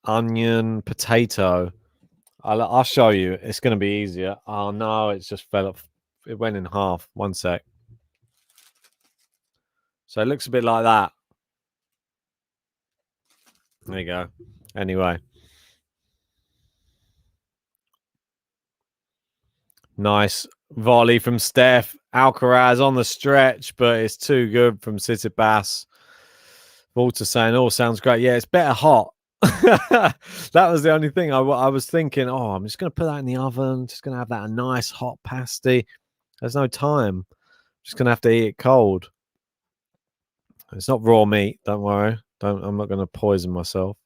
onion, potato. I'll show you. It's going to be easier. Oh, no, it's just fell off. It went in half. One sec. So it looks a bit like that. There you go. Anyway, Nice volley from Steph. Alcaraz on the stretch, but it's too good from Tsitsipas. Walter saying, "Oh, sounds great. Yeah, it's better hot." That was the only thing I was thinking. Oh, I'm just going to put that in the oven. Just going to have that a nice hot pasty. There's no time. Just going to have to eat it cold. It's not raw meat. Don't worry. I'm not going to poison myself.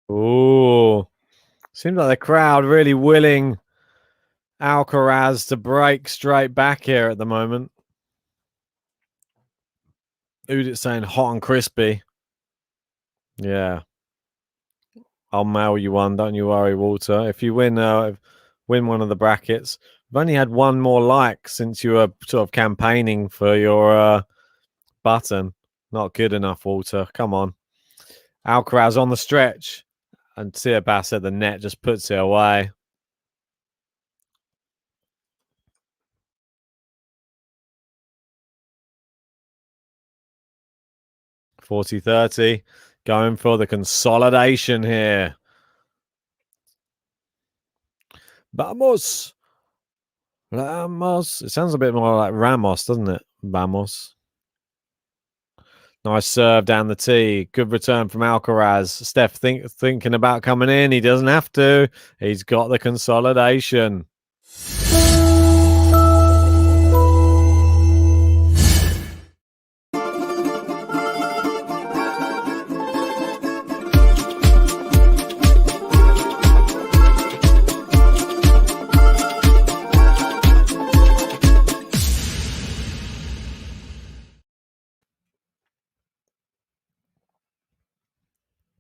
Ooh. Seems like the crowd really willing Alcaraz to break straight back here at the moment. Udit saying hot and crispy. Yeah. I'll mail you one. Don't you worry, Walter. If you win one of the brackets, we've only had one more like since you were sort of campaigning for your button. Not good enough, Walter. Come on. Alcaraz on the stretch. And Tsitsipas at the net just puts it away. (40-30), going for the consolidation here. Vamos. Ramos. It sounds a bit more like Ramos, doesn't it? Vamos. Nice serve down the tee. Good return from Alcaraz. Steph thinking about coming in. He doesn't have to. He's got the consolidation.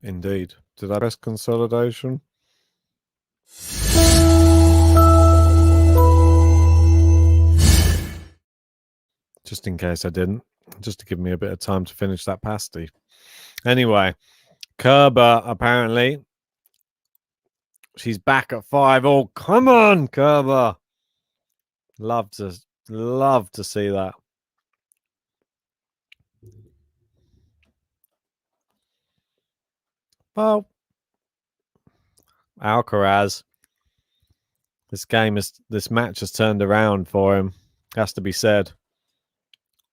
Indeed. Did I press consolidation? Just in case I didn't. Just to give me a bit of time to finish that pasty. Anyway, Kerber, apparently. She's back at 5. Oh, come on, Kerber. Love to see that. Well, Alcaraz. This match has turned around for him. Has to be said.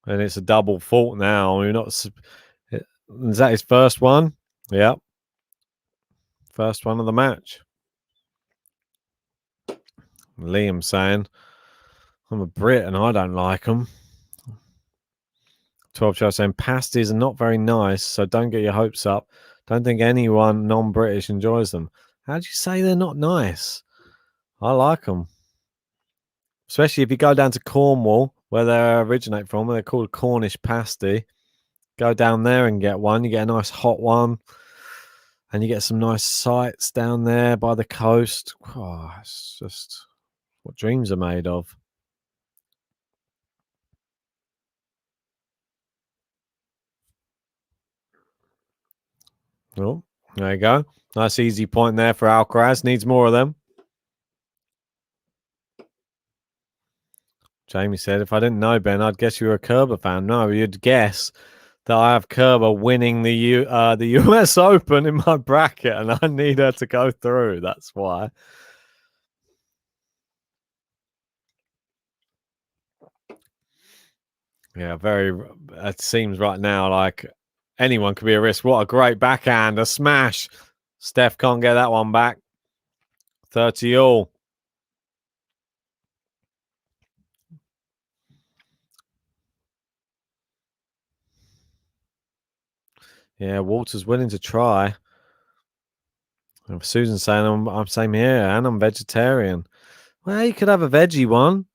And it's a double fault now. Is that his first one? Yep. First one of the match. Liam saying, I'm a Brit and I don't like them. 12 Charles saying, pasties are not very nice, so don't get your hopes up. Don't think anyone non-British enjoys them. How do you say they're not nice? I like them. Especially if you go down to Cornwall, where they originate from, where they're called Cornish pasty. Go down there and get one. You get a nice hot one. And you get some nice sights down there by the coast. Oh, it's just what dreams are made of. Oh, there you go. Nice easy point there for Alcaraz. Needs more of them. Jamie said, if I didn't know, Ben, I'd guess you were a Kerber fan. No, you'd guess that I have Kerber winning the US Open in my bracket, and I need her to go through. That's why. Yeah, it seems right now like anyone could be a risk. What a great backhand, a smash. Steph can't get that one back. 30 all. Yeah, Walter's willing to try. Susan's saying I'm same here, and I'm vegetarian. Well, you could have a veggie one.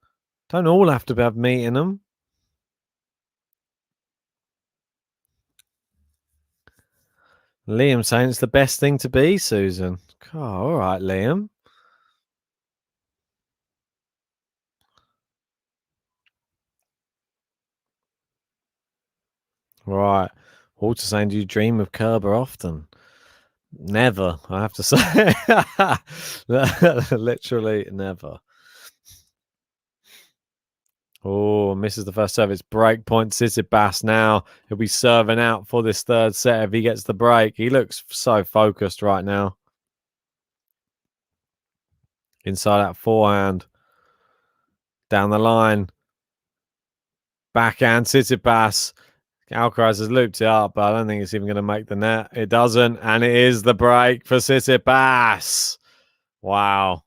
Don't all have to have meat in them. Liam saying it's the best thing to be, Susan. Oh, all right, Liam. Right. Walter saying, do you dream of Kerber often? Never, I have to say. Literally never. Oh, misses the first serve. It's break point. Tsitsipas now. He'll be serving out for this third set if he gets the break. He looks so focused right now. Inside that forehand. Down the line. Backhand. Tsitsipas. Alcaraz has looped it up, but I don't think it's even going to make the net. It doesn't, and it is the break for Tsitsipas. Wow.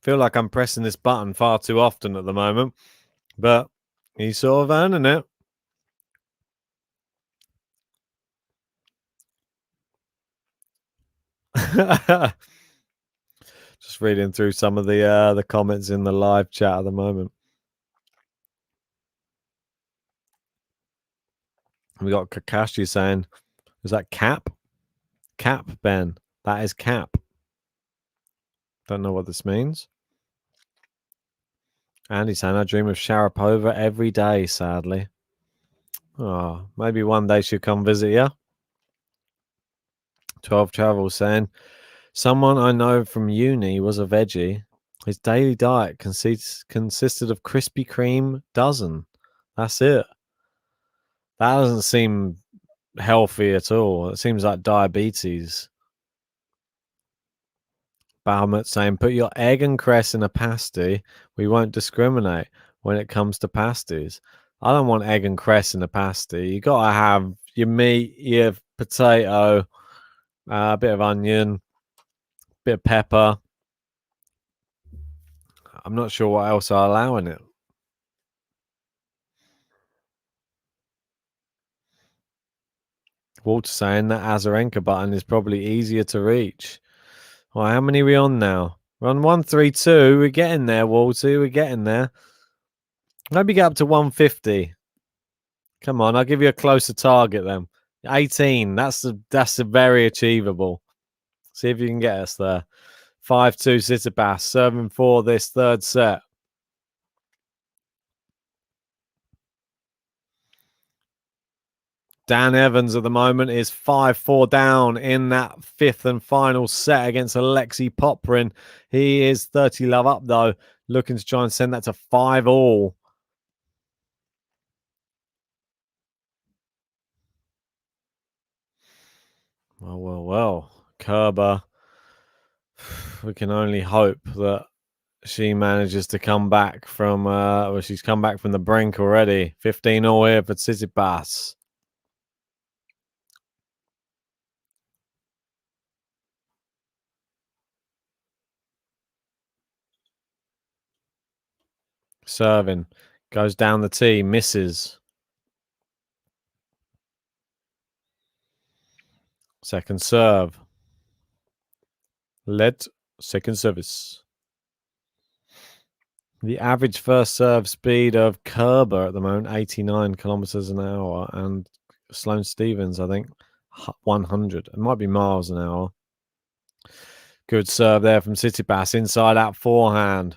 Feel like I'm pressing this button far too often at the moment, but he's sort of earning it. Just reading through some of the comments in the live chat at the moment. We got Kakashi saying, "Is that Cap? Cap, Ben? That is Cap." Don't know what this means. Andy saying, "I dream of Sharapova every day, sadly." Oh, maybe one day she'll come visit you. 12 Travel saying, "Someone I know from uni was a veggie. His daily diet consisted of Krispy Kreme dozen. That's it. That doesn't seem healthy at all. It seems like diabetes." Bahamut saying, "Put your egg and cress in a pasty. We won't discriminate when it comes to pasties." I don't want egg and cress in a pasty. You got to have your meat, your potato, a bit of onion, bit of pepper. I'm not sure what else I allow in it. Walter saying that Azarenka button is probably easier to reach. Well, how many are we on now? We're on 132. We're getting there, Walter. We're getting there. Maybe get up to 150. Come on, I'll give you a closer target then. 18. That's very achievable. See if you can get us there. 5-2 Tsitsipas serving for this third set. Dan Evans at the moment is 5-4 down in that fifth and final set against Alexei Poprin. He is 30 love up though, looking to try and send that to 5-all. Well. Kerber. We can only hope that she manages to come back from she's come back from the brink already. 15-all here for Tsitsipas. Serving. Goes down the tee, misses. Second serve. Led second service. The average first serve speed of Kerber at the moment, 89 kilometers an hour, and Sloane Stephens, I think, 100. It might be miles an hour. Good serve there from Tsitsipas. Inside out forehand.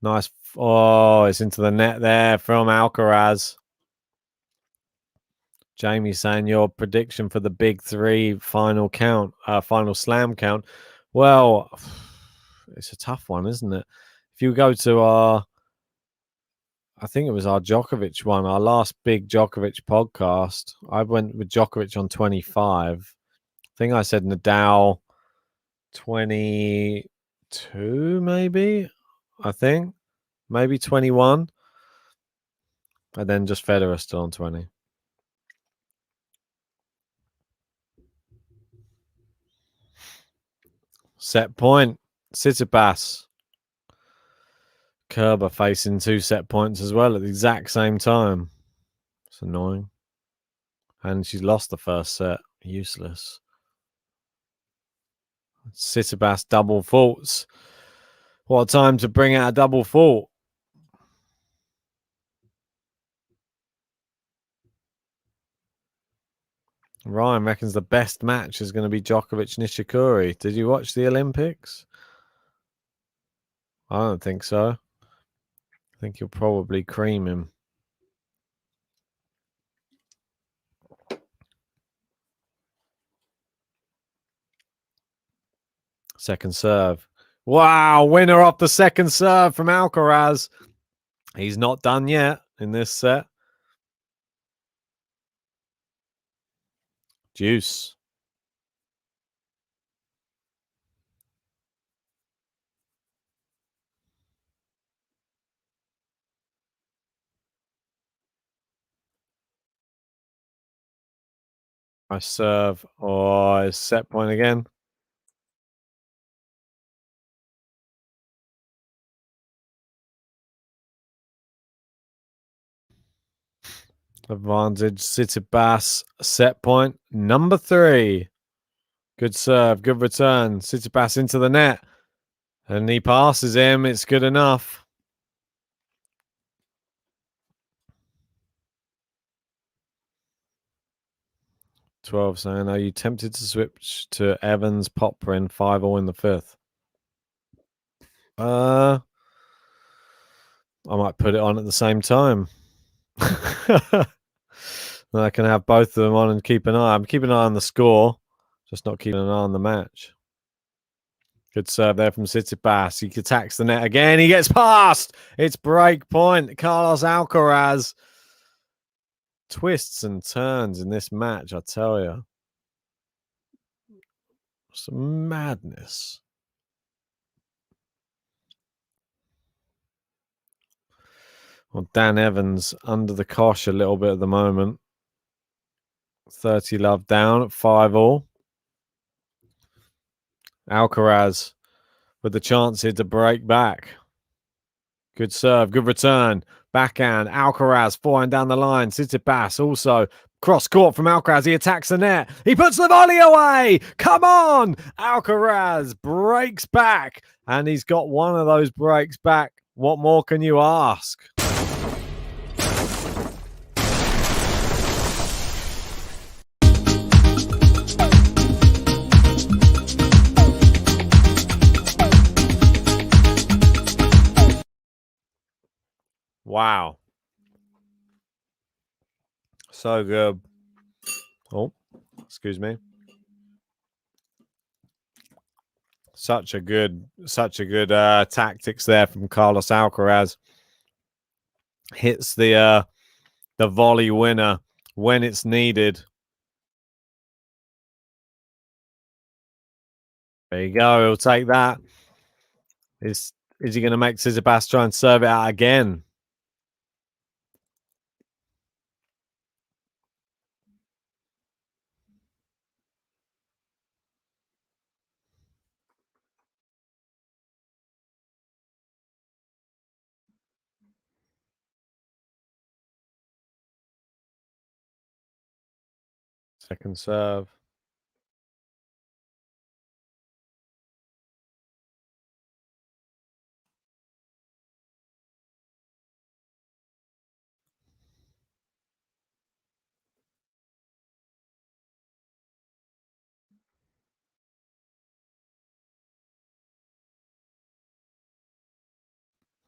Nice. Oh, it's into the net there from Alcaraz. Jamie saying your prediction for the big three final slam count. Well, it's a tough one, isn't it? If you go to I think it was our Djokovic one, our last big Djokovic podcast, I went with Djokovic on 25. I think I said Nadal 22, maybe. I think maybe 21, and then just Federer still on 20. Set point, Tsitsipas. Kerber facing 2 set points as well at the exact same time. It's annoying. And she's lost the first set. Useless. Tsitsipas double faults. What a time to bring out a double fault. Ryan reckons the best match is going to be Djokovic Nishikori. Did you watch the Olympics? I don't think so. I think you'll probably cream him. Second serve. Wow, winner off the second serve from Alcaraz. He's not done yet in this set. Juice. I serve. Oh, it's set point again. Advantage. Tsitsipas. Set point number 3. Good serve. Good return. Tsitsipas into the net. And he passes him. It's good enough. "12 saying, are you tempted to switch to Evans, Poprin, 5-all in the 5th? I might put it on at the same time. Then I can have both of them on and keep an eye. I'm keeping an eye on the score, just not keeping an eye on the match. Good serve there from Tsitsipas. He attacks the net again. He gets past. It's break point. Carlos Alcaraz. Twists and turns in this match, I tell you. Some madness. Well, Dan Evans under the cosh a little bit at the moment. 30 love down at 5-all. Alcaraz with the chance here to break back. Good serve, good return. Backhand, Alcaraz forehand down the line. Tsitsipas also cross court from Alcaraz. He attacks the net. He puts the volley away. Come on. Alcaraz breaks back. And he's got one of those breaks back. What more can you ask? Wow. So good. Oh, excuse me. Such a good tactics there from Carlos Alcaraz. Hits the volley winner when it's needed. There you go. He'll take that. Is he going to make Tsitsipas try and serve it out again? Second serve.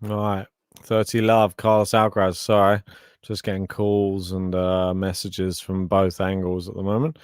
All right. 30 love, Carlos Alcaraz. Sorry. Just getting calls and messages from both angles at the moment.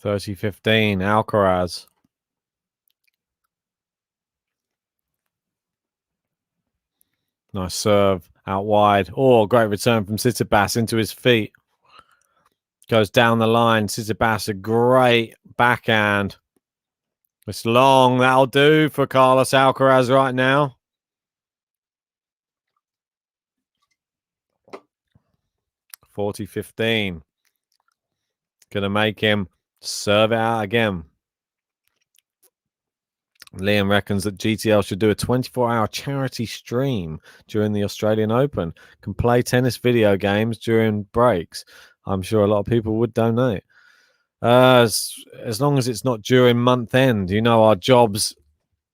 (30-15) Alcaraz. Nice serve out wide. Oh, great return from Tsitsipas into his feet. Goes down the line. Tsitsipas, a great backhand. It's long. That'll do for Carlos Alcaraz right now. 40-15. Gonna make him serve it out again. Liam reckons that GTL should do a 24-hour charity stream during the Australian Open. Can play tennis video games during breaks. I'm sure a lot of people would donate. As long as it's not during month end, our jobs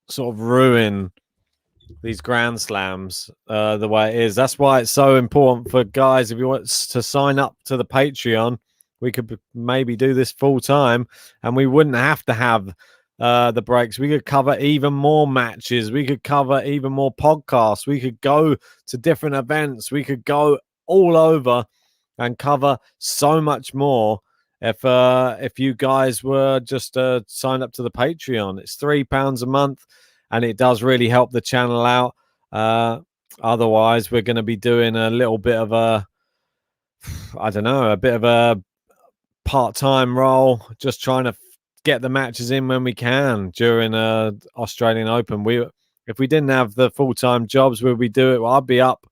sort of ruin these Grand Slams the way it is. That's why it's so important for guys. If you want to sign up to the Patreon, we could maybe do this full time, and we wouldn't have to have the breaks. We could cover even more matches. We could cover even more podcasts. We could go to different events. We could go all over and cover so much more if you guys were just signed up to the Patreon. It's £3 a month, and it does really help the channel out. Otherwise, we're going to be doing a little bit of a bit of a part-time role, just trying to get the matches in when we can during Australian Open. If we didn't have the full-time jobs, would we do it? Well, I'd be up.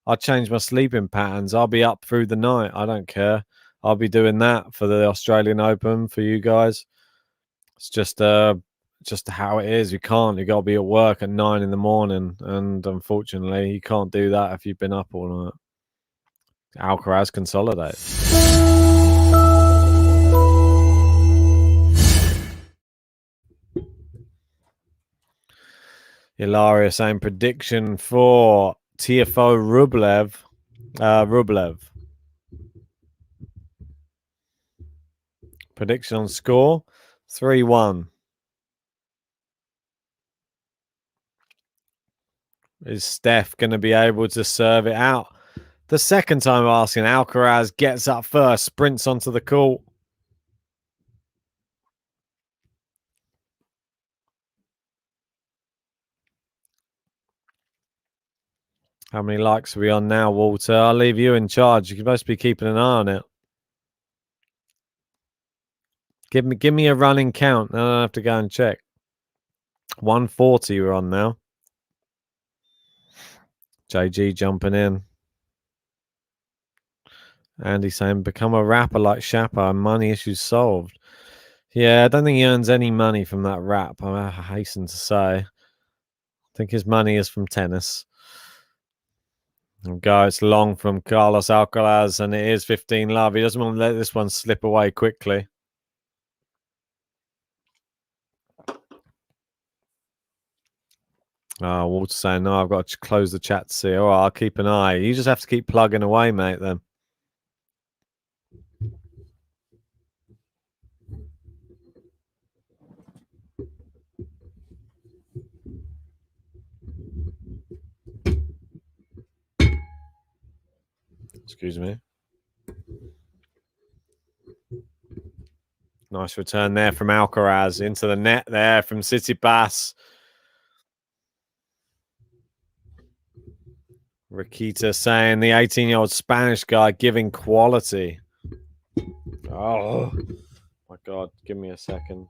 I'd change my sleeping patterns. I'll be up through the night. I don't care. I'll be doing that for the Australian Open for you guys. It's just how it is. You can't. You got to be at work at 9 a.m, and unfortunately, you can't do that if you've been up all night. Alcaraz consolidates. Ilaria saying prediction for TFO Rublev. Prediction on score 3-1. Is Steph going to be able to serve it out? The second time asking, Alcaraz gets up first, sprints onto the court. How many likes are we on now, Walter? I'll leave you in charge. You're supposed to be keeping an eye on it. Give me a running count. I don't have to go and check. 140 we're on now. JG jumping in. Andy saying, become a rapper like Shapa, money issues solved. Yeah, I don't think he earns any money from that rap, I hasten to say. I think his money is from tennis. And go, it's long from Carlos Alcaraz, and it is 15 love. He doesn't want to let this one slip away quickly. Oh, Walter saying, no, I've got to close the chat to see. All right, I'll keep an eye. You just have to keep plugging away, mate, then. Excuse me. Nice return there from Alcaraz into the net there from Tsitsipas. Rakita saying the 18-year-old Spanish guy giving quality. Oh, my God. Give me a second.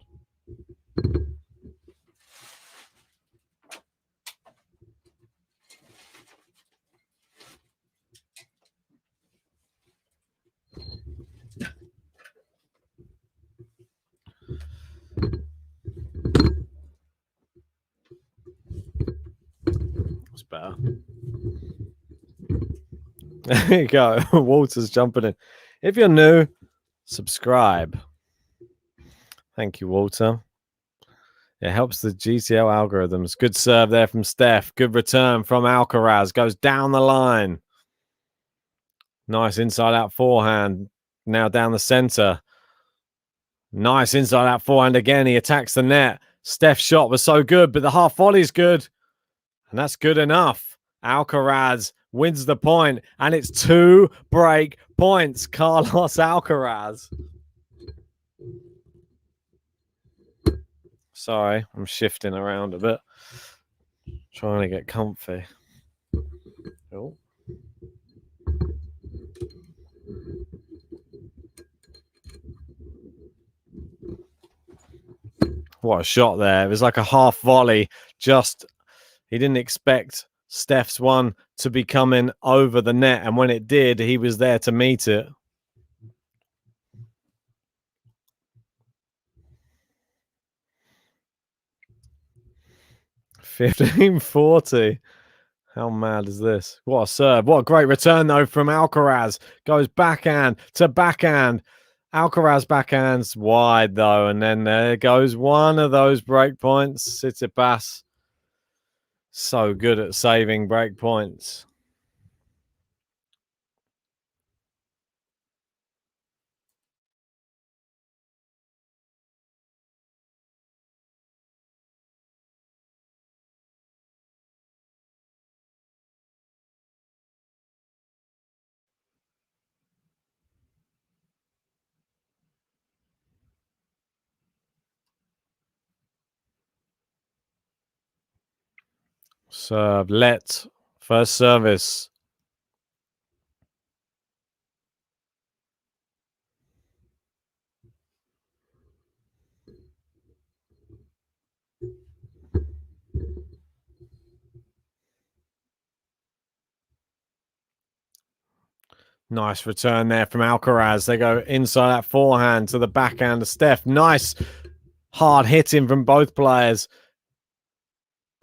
It's better. There you go. Walter's jumping in. If you're new, subscribe. Thank you, Walter. It helps the GTL algorithms. Good serve there from Steph. Good return from Alcaraz. Goes down the line. Nice inside-out forehand. Now down the center. Nice inside-out forehand again. He attacks the net. Steph's shot was so good, but the half volley is good. And that's good enough. Alcaraz wins the point, and it's 2 break points. Carlos Alcaraz. Sorry, I'm shifting around a bit. Trying to get comfy. Oh. What a shot there. It was like a half volley. Just, he didn't expect Steph's one to be coming over the net. And when it did, he was there to meet it. 15-40. How mad is this? What a serve. What a great return, though, from Alcaraz. Goes backhand to backhand. Alcaraz backhands wide, though. And then there goes one of those break points. Tsitsipas. So good at saving break points. Serve. Let. First service. Nice return there from Alcaraz. They go inside that forehand to the backhand of Steph. Nice hard hitting from both players.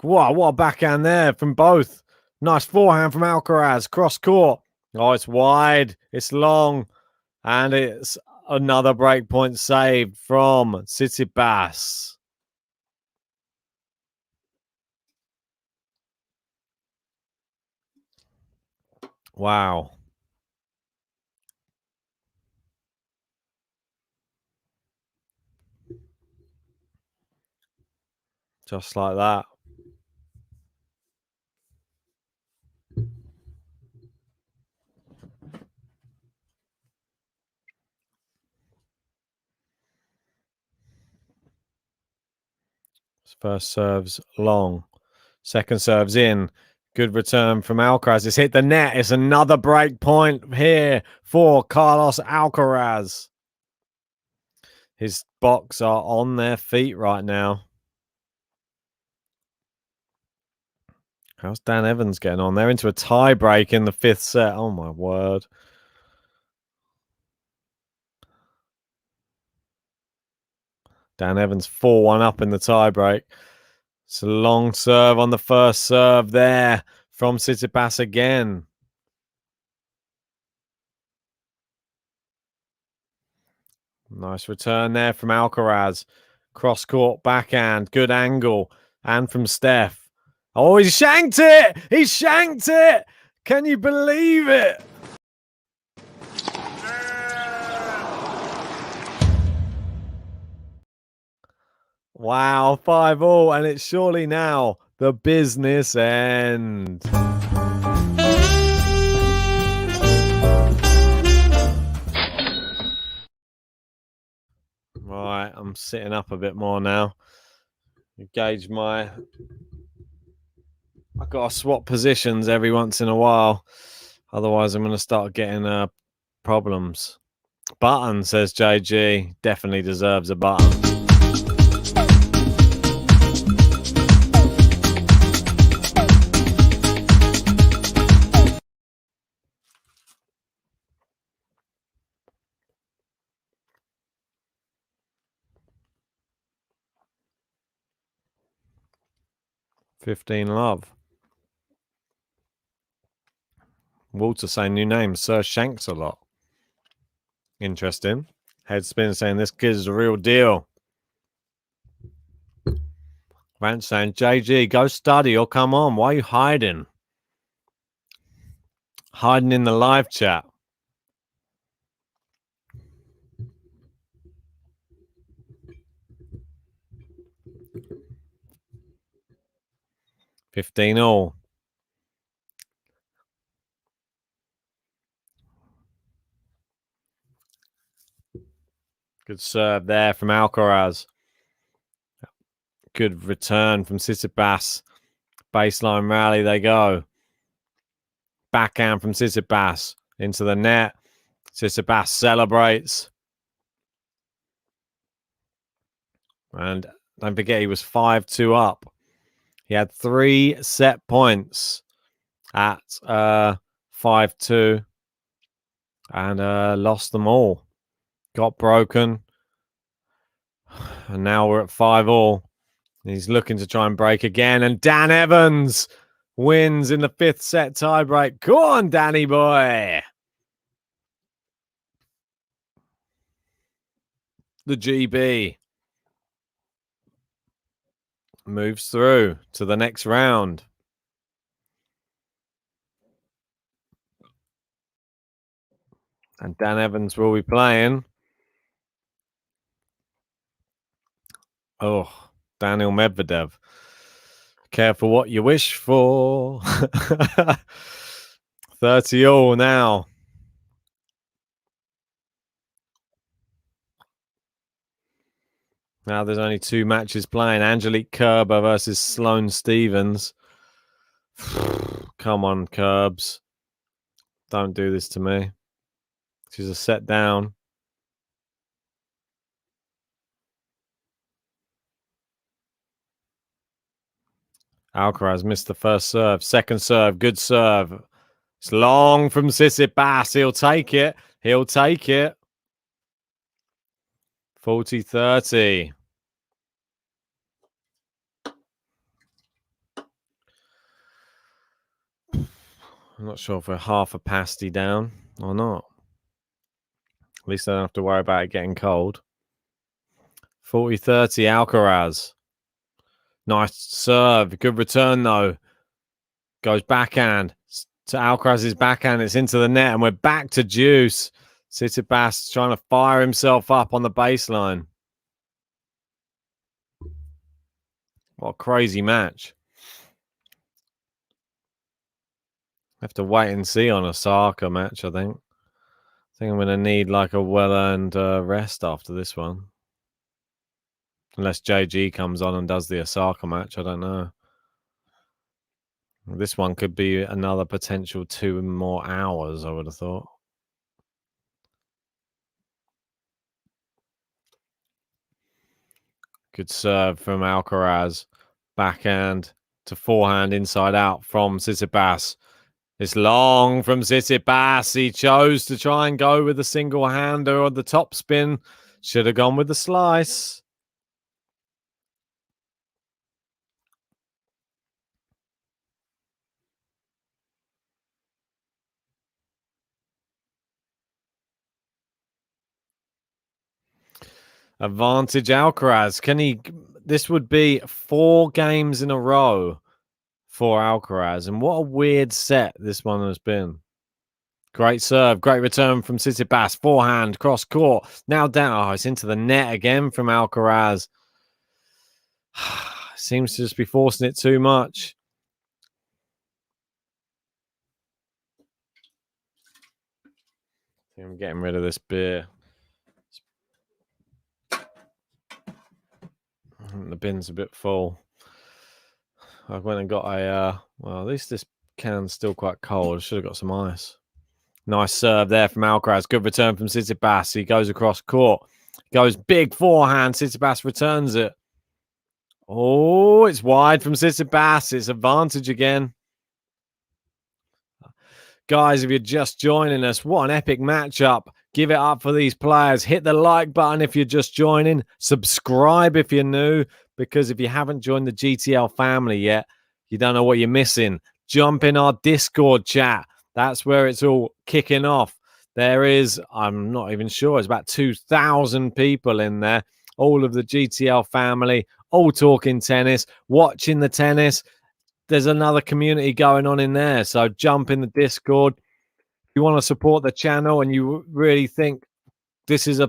Wow, what a backhand there from both. Nice forehand from Alcaraz. Cross court. Oh, it's wide. It's long. And it's another break point saved from Tsitsipas. Wow. Just like that. First serve's long. Second serve's in. Good return from Alcaraz. It's hit the net. It's another break point here for Carlos Alcaraz. His box are on their feet right now. How's Dan Evans getting on? They're into a tie break in the fifth set. Oh, my word. Dan Evans 4-1 up in the tie break. It's a long serve on the first serve there from Tsitsipas again. Nice return there from Alcaraz. Cross court backhand. Good angle. And from Steph. Oh, he shanked it! He shanked it! Can you believe it? Wow, 5-5, and it's surely now the business end. Right, I'm sitting up a bit more now. Gauge my... I've got to swap positions every once in a while. Otherwise, I'm going to start getting problems. Button, says JG. Definitely deserves a button. $15 love. Walter saying new name, Sir Shanks a lot. Interesting. Headspin saying this kid is a real deal. Vance saying, JG, go study or come on. Why are you hiding? Hiding in the live chat. $15 Good serve there from Alcaraz. Good return from Tsitsipas. Baseline rally they go. Backhand from Tsitsipas into the net. Tsitsipas celebrates. And don't forget, he was 5-2 up. He had 3 set points at 5-2 and lost them all. Got broken. And now we're at 5-5. He's looking to try and break again, and Dan Evans wins in the 5th set tiebreak. Go on, Danny boy. The GB moves through to the next round. And Dan Evans will be playing. Oh, Daniel Medvedev. Careful what you wish for. 30 all now. Now there's only 2 matches playing. Angelique Kerber versus Sloane Stephens. Come on, Kerbs. Don't do this to me. She's a set down. Alcaraz missed the first serve. Second serve, good serve. It's long from Tsitsipas. He'll take it. He'll take it. 40-30. I'm not sure if we're half a pasty down or not. At least I don't have to worry about it getting cold. 40-30, Alcaraz. Nice serve. Good return, though. Goes backhand to Alcaraz's backhand. It's into the net, and we're back to deuce. Tsitsipas trying to fire himself up on the baseline. What a crazy match. Have to wait and see on a Osaka match, I think. I think I'm going to need like a well-earned rest after this one. Unless JG comes on and does the Osaka match, I don't know. This one could be another potential 2 more hours, I would have thought. Good serve from Alcaraz. Backhand to forehand, inside out from Tsitsipas. It's long from Tsitsipas. He chose to try and go with the single-hander on the top spin. Should have gone with the slice. Advantage Alcaraz. Can he? This would be 4 games in a row for Alcaraz. And what a weird set this one has been. Great serve. Great return from Tsitsipas. Forehand, cross court. Now down. Oh, it's into the net again from Alcaraz. Seems to just be forcing it too much. I'm getting rid of this beer. The bin's a bit full. I went and got a, well, at least this can's still quite cold. I should have got some ice. Nice serve there from Alcaraz. Good return from Tsitsipas. He goes across court. Goes big forehand. Tsitsipas returns it. Oh, it's wide from Tsitsipas. It's advantage again. Guys, if you're just joining us, what an epic matchup. Give it up for these players. Hit the like button if you're just joining. Subscribe if you're new, because if you haven't joined the GTL family yet, you don't know what you're missing. Jump in our Discord chat. That's where it's all kicking off. There is, I'm not even sure, it's about 2,000 people in there. All of the GTL family, all talking tennis, watching the tennis. There's another community going on in there. So jump in the Discord. If you want to support the channel and you really think this is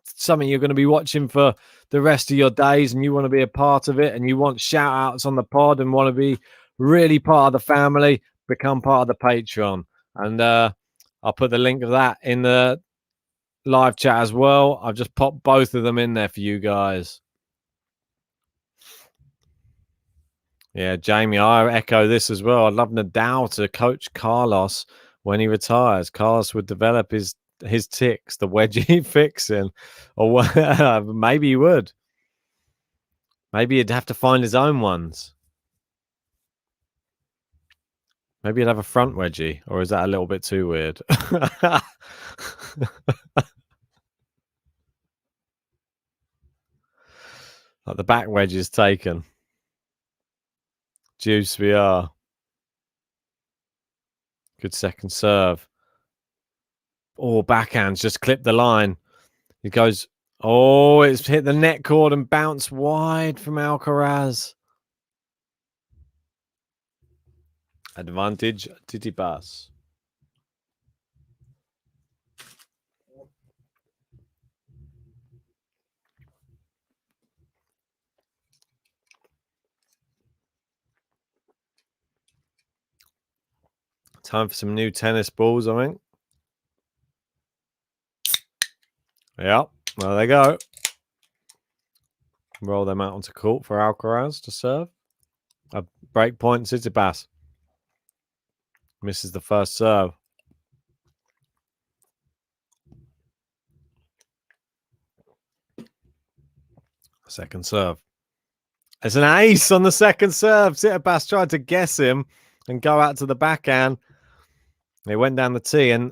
something you're going to be watching for the rest of your days and you want to be a part of it and you want shout outs on the pod and want to be really part of the family, become part of the Patreon. And I'll put the link of that in the live chat as well. I've just popped both of them in there for you guys. Yeah, Jamie, I echo this as well. I'd love Nadal to coach Carlos when he retires. Carlos would develop his ticks, the wedgie fixing, or maybe he would. Maybe he'd have to find his own ones. Maybe he'd have a front wedgie, or is that a little bit too weird? Like the back wedge is taken. Juice we are. Good second serve. Oh, backhands just clipped the line. He goes, oh, it's hit the net cord and bounced wide from Alcaraz. Advantage Tsitsipas. Time for some new tennis balls, I think. Yep, there they go. Roll them out onto court for Alcaraz to serve. A break point, Tsitsipas. Misses the first serve. Second serve. It's an ace on the second serve. Tsitsipas tried to guess him and go out to the backhand. They went down the tee, and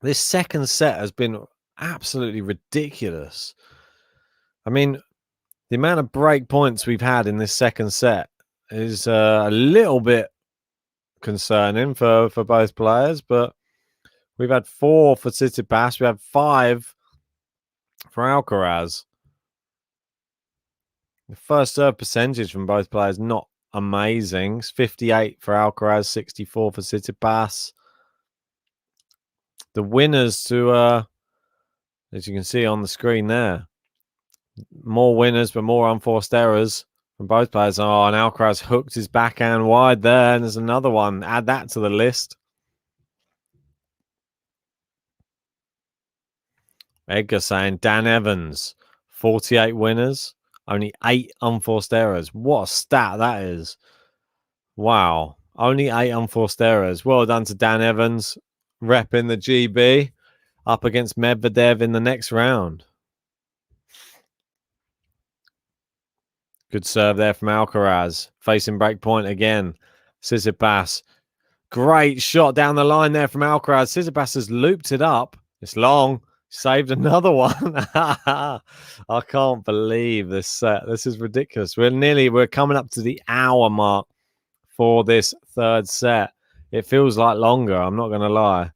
this second set has been absolutely ridiculous. I mean, the amount of break points we've had in this second set is a little bit concerning for both players, but we've had 4 for Tsitsipas. We had 5 for Alcaraz. The first serve percentage from both players not amazing. It's 58 for Alcaraz, 64 for Tsitsipas. The winners to, as you can see on the screen there, more winners but more unforced errors from both players. Oh, and Alcaraz hooked his backhand wide there, and there's another one. Add that to the list. Edgar saying Dan Evans, 48 winners, only 8 unforced errors. What a stat that is. Wow. Only 8 unforced errors. Well done to Dan Evans, repping the GB, up against Medvedev in the next round. Good serve there from Alcaraz. Facing break point again. Tsitsipas. Great shot down the line there from Alcaraz. Tsitsipas has looped it up. It's long. Saved another one. I can't believe this set. This is ridiculous. We're coming up to the hour mark for this third set. It feels like longer, I'm not going to lie.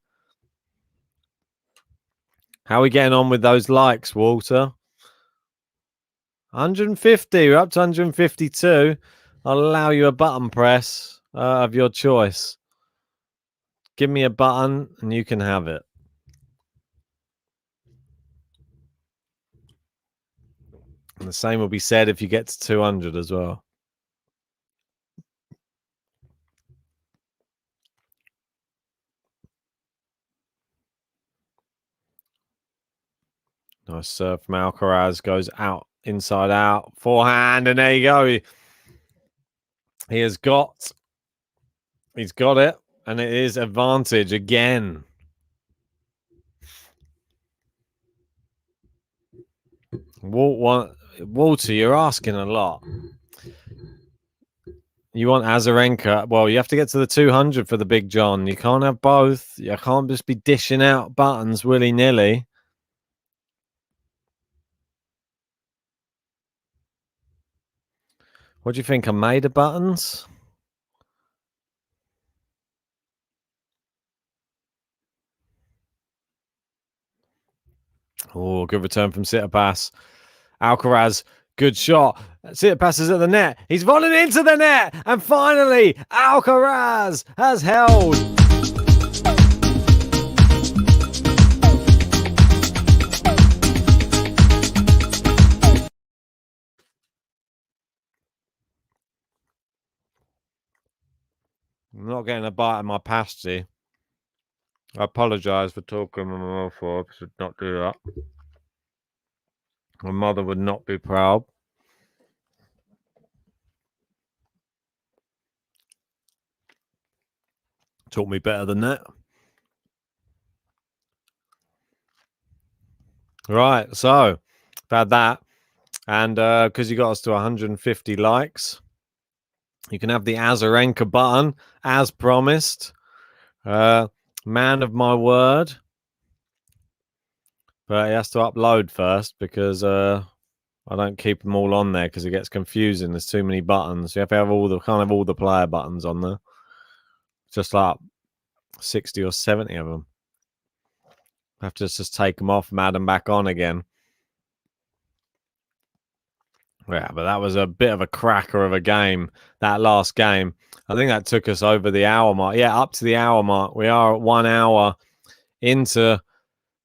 How are we getting on with those likes, Walter? 150. We're up to 152. I'll allow you a button press of your choice. Give me a button and you can have it. And the same will be said if you get to 200 as well. Nice serve from Alcaraz. Goes out, inside out, forehand, and there you go. He's got it, and it is advantage again. Walter, you're asking a lot. You want Azarenka? Well, you have to get to the 200 for the Big John. You can't have both. You can't just be dishing out buttons willy-nilly. What do you think? I made of buttons? Oh, good return from Tsitsipas. Alcaraz, good shot. Tsitsipas is at the net. He's volleyed into the net. And finally, Alcaraz has held. I'm not getting a bite of my pasty. I apologise for talking on my mouth. I should not do that. My mother would not be proud. Taught me better than that. Right, so I've had that. And because you got us to 150 likes, you can have the Azarenka button, as promised. Man of my word. But he has to upload first because I don't keep them all on there because it gets confusing. There's too many buttons. You have to have all the player buttons on there. Just like 60 or 70 of them. I have to just take them off and add them back on again. Yeah, but that was a bit of a cracker of a game, that last game. I think that took us over the hour mark. Yeah, up to the hour mark. We are at 1 hour into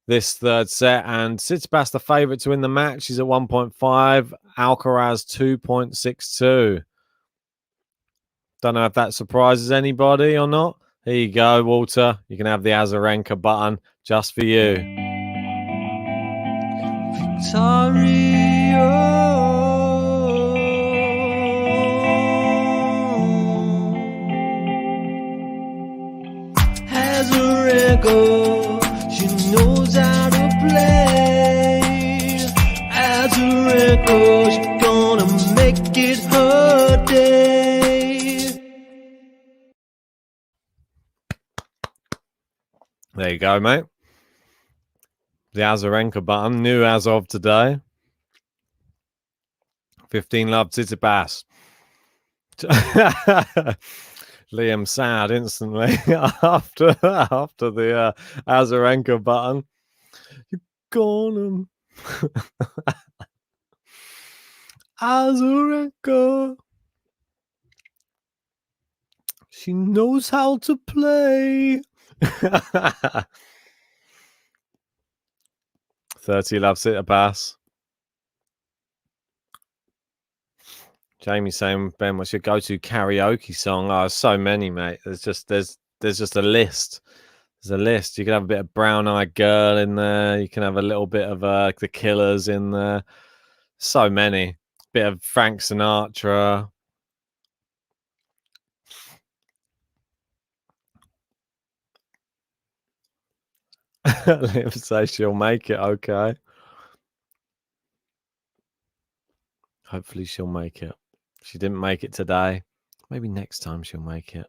this third set, and Tsitsipas the favourite to win the match. He's at 1.5. Alcaraz 2.62. Don't know if that surprises anybody or not. Here you go, Walter. You can have the Azarenka button just for you. Azarenka, she knows how to play. Azarenka, she's gonna make it her day. There you go, mate. The Azarenka button, new as of today. 15 love Tsitsipas. Liam sad instantly after the Azarenka button. You're gonna Azarenka. She knows how to play. 30 love Tsitsipas. Jamie saying, Ben, what's your go-to karaoke song? Oh, so many, mate. There's just a list. There's a list. You can have a bit of Brown Eyed Girl in there. You can have a little bit of The Killers in there. So many. Bit of Frank Sinatra. Liv says she'll make it. Okay. Hopefully she'll make it. She didn't make it today. Maybe next time she'll make it.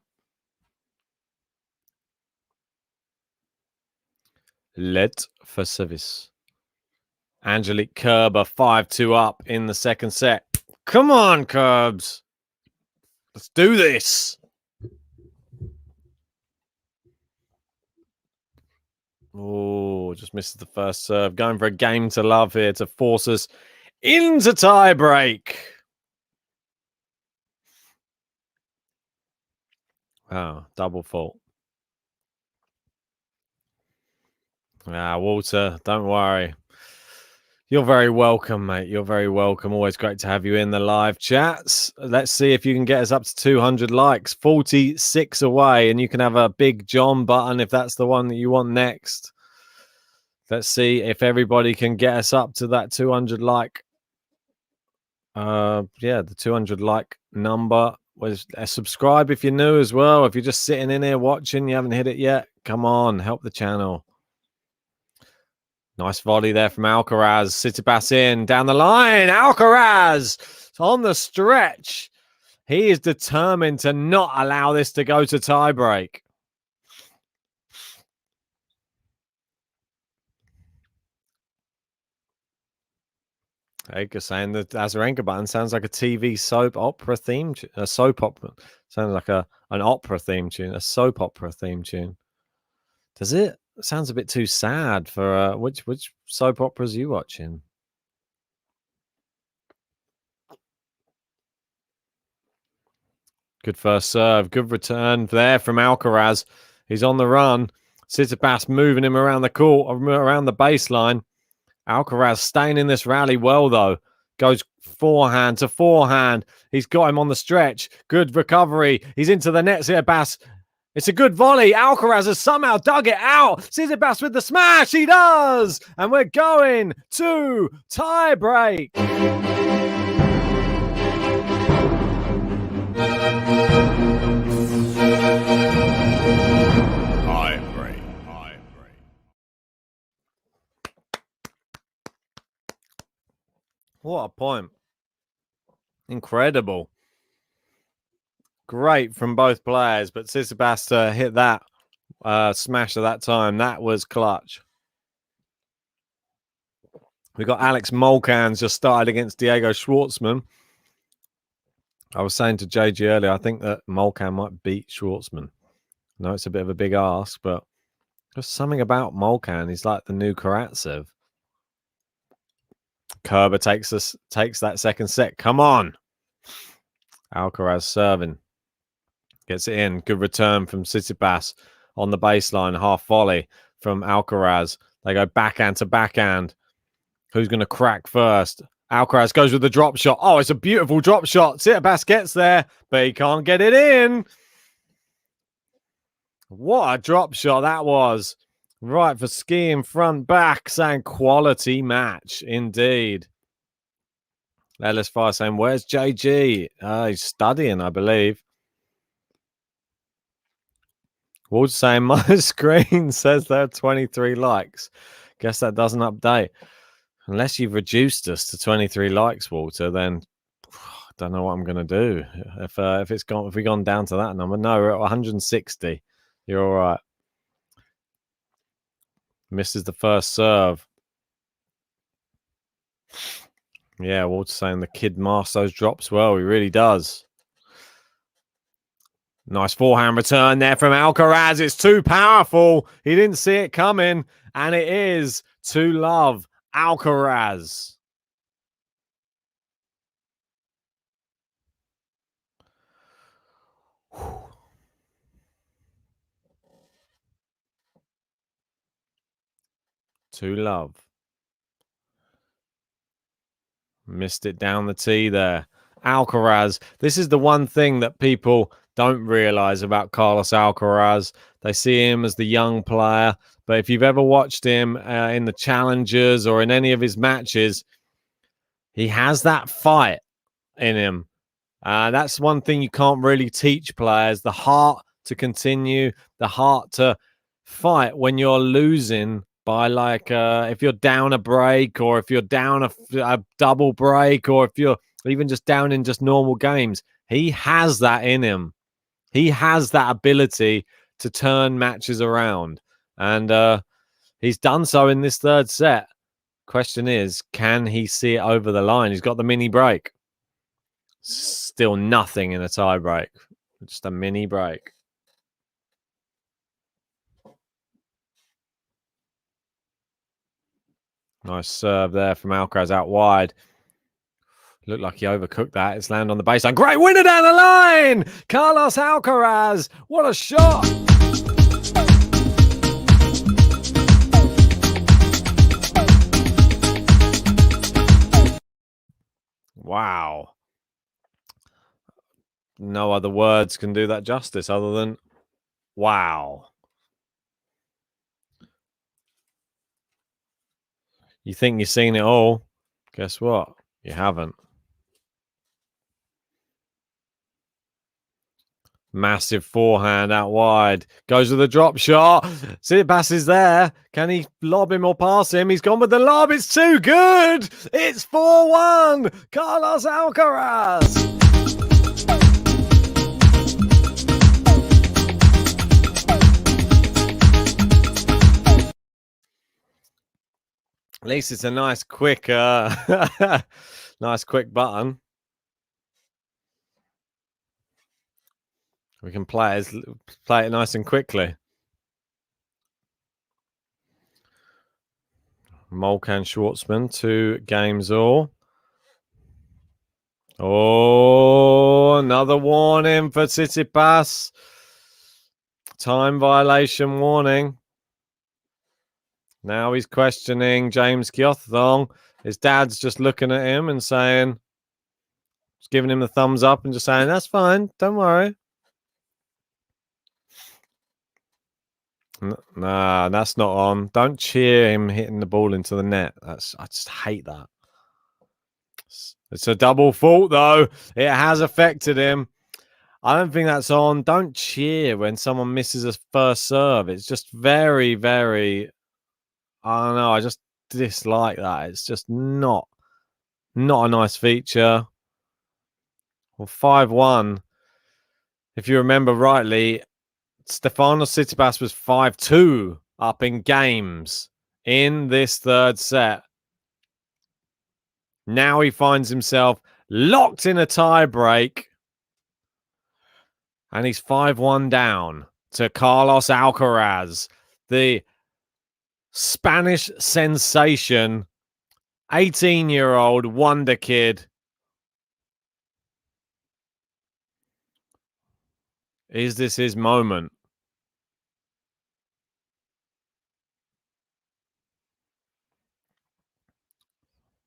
Let for service. Angelique Kerber 5-2 up in the second set. Come on, Kerbs. Let's do this. Oh, just misses the first serve. Going for a game to love here to force us into tie break. Oh, double fault. Walter, don't worry. You're very welcome, mate. You're very welcome. Always great to have you in the live chats. Let's see if you can get us up to 200 likes. 46 away, and you can have a Big John button if that's the one that you want next. Let's see if everybody can get us up to that 200 like. The 200 like number. Subscribe if you're new as well. If you're just sitting in here watching, you haven't hit it yet, come on, help the channel. Nice volley there from Alcaraz. Tsitsipas in, down the line. Alcaraz on the stretch. He is determined to not allow this to go to tiebreak. Edgar saying that Azarenka button sounds like a TV soap opera theme, a soap opera. Sounds like an opera theme tune, a soap opera theme tune. Does it? It sounds a bit too sad for which soap operas are you watching? Good first serve, good return there from Alcaraz. He's on the run. Tsitsipas moving him around the court, around the baseline. Alcaraz staying in this rally well, though. Goes forehand to forehand. He's got him on the stretch. Good recovery. He's into the net, Tsitsipas. It's a good volley. Alcaraz has somehow dug it out. Tsitsipas with the smash. He does. And we're going to tie break. What a point. Incredible. Great from both players, but Tsitsipas to hit that smash at that time, that was clutch. We got Alex Molcans just started against Diego Schwartzman. I was saying to JG earlier, I think that Molcan might beat Schwartzman. No, it's a bit of a big ask, but just something about Molcan. He's like the new Karatsev. Kerber takes that second set. Come on. Alcaraz serving. Gets it in. Good return from Tsitsipas on the baseline. Half volley from Alcaraz. They go backhand to backhand. Who's going to crack first? Alcaraz goes with the drop shot. Oh, it's a beautiful drop shot. Tsitsipas gets there, but he can't get it in. What a drop shot that was. Right for skiing front back, saying quality match indeed. Ellis Fire saying, where's JG? He's studying, I believe. Ward's saying, my screen says there are 23 likes. Guess that doesn't update. Unless you've reduced us to 23 likes, Walter, then I don't know what I'm going to do. If we've gone down to that number. No, we're at 160. You're all right. Misses the first serve. Yeah, Walter's saying the kid masks those drops well. He really does. Nice forehand return there from Alcaraz. It's too powerful. He didn't see it coming. And it is 2-love Alcaraz. Whew. 2-love. Missed it down the tee there. Alcaraz. This is the one thing that people don't realize about Carlos Alcaraz. They see him as the young player. But if you've ever watched him in the Challengers or in any of his matches, he has that fight in him. That's one thing you can't really teach players. The heart to continue, the heart to fight when you're losing by if you're down a break or if you're down a double break or if you're even just down in just normal games. He has that in him. He has that ability to turn matches around. And he's done so in this third set. Question is, can he see it over the line? He's got the mini break. Still nothing in a tie break. Just a mini break. Nice serve there from Alcaraz out wide. Looked like he overcooked that. It's landed on the baseline. Great winner down the line! Carlos Alcaraz. What a shot! Wow. No other words can do that justice other than wow. You think you've seen it all. Guess what? You haven't. Massive forehand out wide. Goes with a drop shot. Tsitsipas is there. Can he lob him or pass him? He's gone with the lob. It's too good. It's 4-1. Carlos Alcaraz. At least it's a nice quick nice quick button. We can play it nice and quickly. Molcan Schwartzman, 2 games all. Oh, another warning for Tsitsipas. Time violation warning. Now he's questioning James Kyothong. His dad's just looking at him and saying, just giving him the thumbs up and just saying, that's fine, don't worry. Nah, that's not on. Don't cheer him hitting the ball into the net. I just hate that. It's a double fault, though. It has affected him. I don't think that's on. Don't cheer when someone misses a first serve. It's just very, very... I don't know. I just dislike that. It's just not a nice feature. Well, 5-1. If you remember rightly, Stefanos TSITSIPAS was 5-2 up in games in this third set. Now he finds himself locked in a tie break. And he's 5-1 down to Carlos Alcaraz, the Spanish sensation, 18-year-old wonder kid. Is this his moment?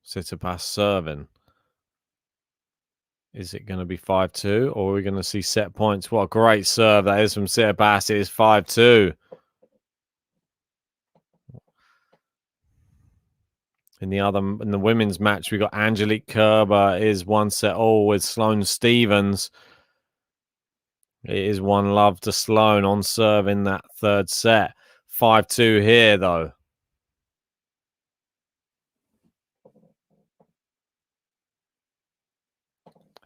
Tsitsipas serving. Is it going to be 5-2 or are we going to see set points? What a great serve that is from Tsitsipas. It is 5-2. In the women's match, we got Angelique Kerber is 1-all with Sloane Stephens. It is 1-love to Sloane on serve in that third set. 5-2 here, though.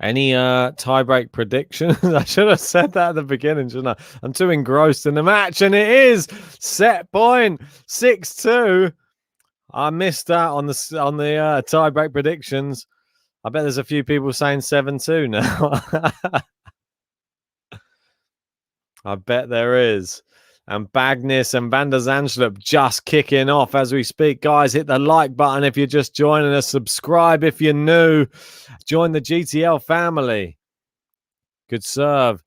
Any tiebreak predictions? I should have said that at the beginning, shouldn't I? I'm too engrossed in the match, and it is set point 6-2. I missed that on the tiebreak predictions. I bet there's a few people saying 7-2 now. I bet there is. And Bagnis and Van der Zandschulp just kicking off as we speak. Guys, hit the like button if you're just joining us. Subscribe if you're new. Join the GTL family. Good serve.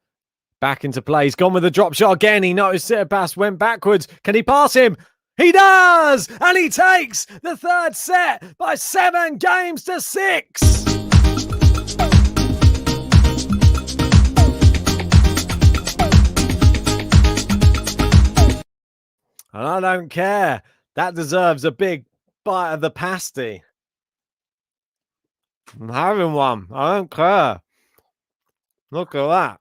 Back into play. He's gone with the drop shot again. He noticed Tsitsipas went backwards. Can he pass him? He does! And he takes the third set by 7-6. And I don't care. That deserves a big bite of the pasty. I'm having one. I don't care. Look at that.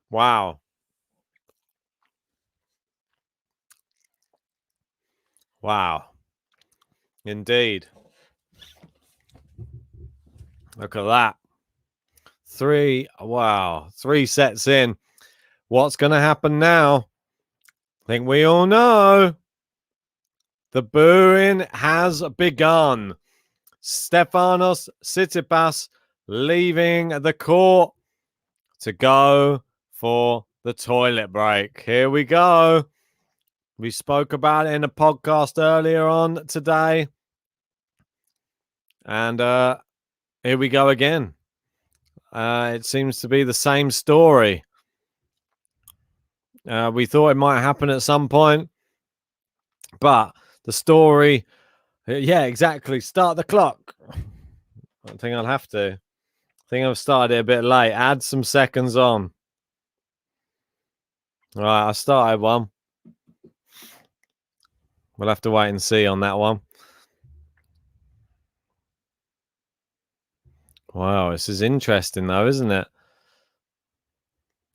Wow. Wow. Indeed. Look at that. 3 sets in. What's going to happen now? I think we all know. The booing has begun. Stefanos TSITSIPAS leaving the court to go for the toilet break. Here we go. We spoke about it in a podcast earlier on today. And here we go again. It seems to be the same story. We thought it might happen at some point. But the story... Yeah, exactly. Start the clock. I think I'll have to. I think I've started it a bit late. Add some seconds on. All right, I started one. We'll have to wait and see on that one. Wow, this is interesting though, isn't it?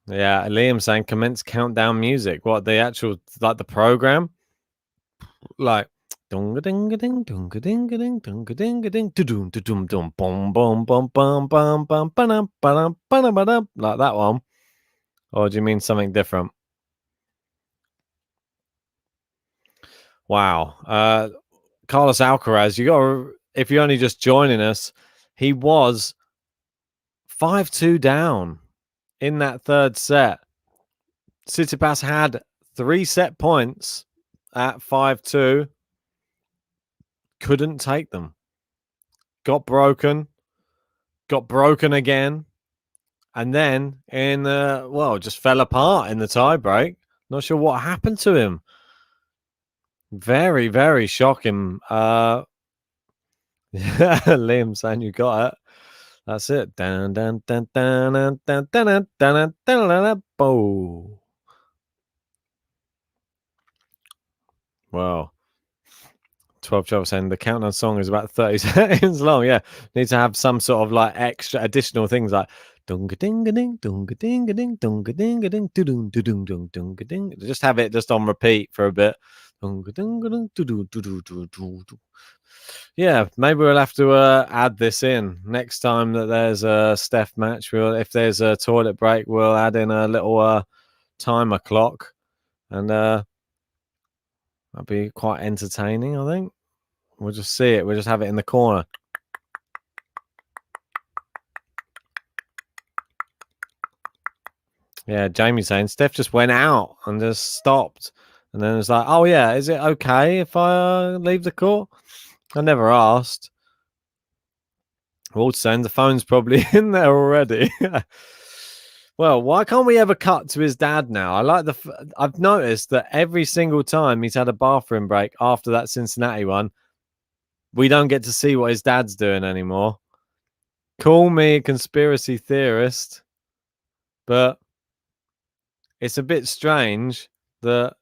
Yeah, Liam saying commence countdown music. What, the actual, like the program? Like, like that one? Or do you mean something different? Wow. Carlos Alcaraz, if you're only just joining us, he was 5-2 down in that third set. Tsitsipas had 3 set points at 5-2. Couldn't take them. Got broken again. And then just fell apart in the tiebreak. Not sure what happened to him. Very, very shocking. Liam saying you got it. That's it. Wow. 12 saying the countdown song is about 30 seconds long. Yeah. Need to have some sort of like extra additional things like dunga dinga ding, dunga dinga ding, dunga dinga ding, dudung dudung dung dunga ding. Just have it just on repeat for a bit. Yeah, maybe we'll have to add this in next time that there's a Steph match. If there's a toilet break, we'll add in a little timer clock, and that'd be quite entertaining, I think. We'll just see it. We'll just have it in the corner. Yeah, Jamie's saying Steph just went out and just stopped. And then it's like, oh, yeah, is it okay if I leave the court? I never asked. Walt's saying the phone's probably in there already. Well, why can't we ever cut to his dad now? I've noticed that every single time he's had a bathroom break after that Cincinnati one, we don't get to see what his dad's doing anymore. Call me a conspiracy theorist, but it's a bit strange that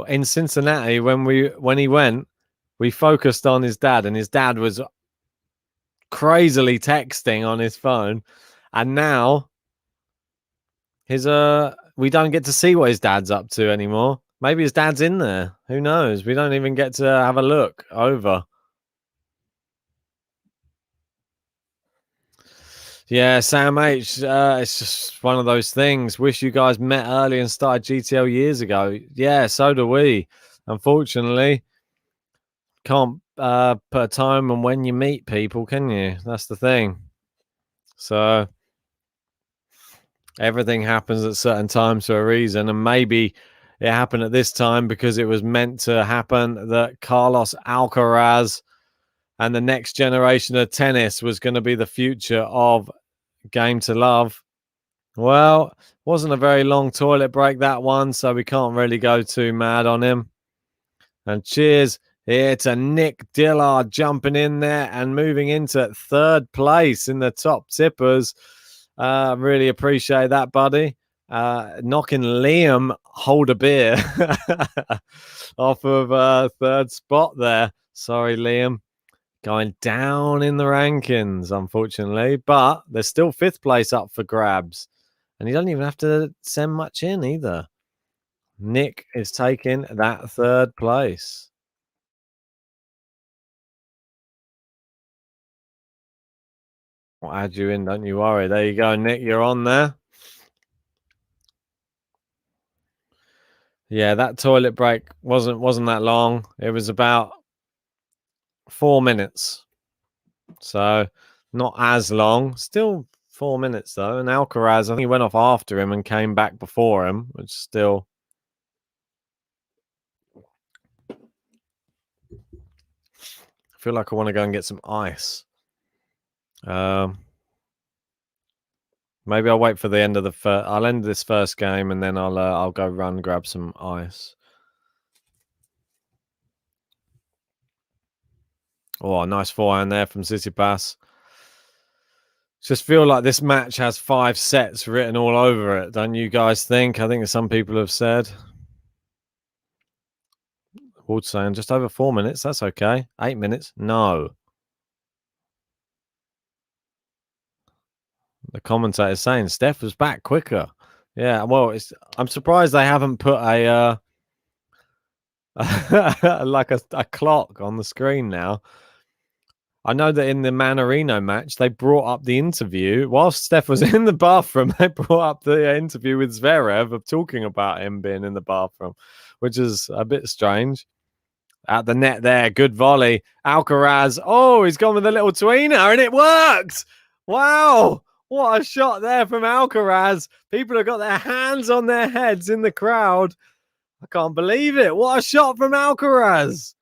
in Cincinnati when he went, we focused on his dad, and his dad was crazily texting on his phone, and now we don't get to see what his dad's up to anymore. Maybe his dad's in there. Who knows? We don't even get to have a look over. Yeah, Sam H. It's just one of those things. Wish you guys met early and started GTL years ago. Yeah, so do we. Unfortunately, can't put a time on when you meet people, can you? That's the thing. So everything happens at certain times for a reason, and maybe it happened at this time because it was meant to happen that Carlos Alcaraz and the next generation of tennis was going to be the future of Game to Love. Well, wasn't a very long toilet break, that one, so we can't really go too mad on him. And cheers here to Nick Dillard jumping in there and moving into third place in the top tippers. Really appreciate that, buddy. Knocking Liam hold a beer off of third spot there. Sorry, Liam. Going down in the rankings, unfortunately. But there's still fifth place up for grabs. And he doesn't even have to send much in either. Nick is taking that third place. I'll add you in, don't you worry. There you go, Nick. You're on there. Yeah, that toilet break wasn't that long. It was about 4 minutes. So not as long. Still 4 minutes though. And Alcaraz, I think he went off after him and came back before him, which still. I feel like I want to go and get some ice. Maybe I'll wait for the end of the first. I'll end this first game and then I'll go run grab some ice. Oh, nice forehand there from Tsitsipas. Just feel like this match has 5 sets written all over it. Don't you guys think? I think some people have said. Ward saying just over 4 minutes. That's okay. 8 minutes. No. The commentator is saying Steph was back quicker. Yeah, well, I'm surprised they haven't put a like a clock on the screen now. I know that in the Manarino match, they brought up the interview. Whilst Steph was in the bathroom, they brought up the interview with Zverev of talking about him being in the bathroom, which is a bit strange. At the net there, good volley. Alcaraz, oh, he's gone with a little tweener, and it worked! Wow! What a shot there from Alcaraz. People have got their hands on their heads in the crowd. I can't believe it. What a shot from Alcaraz.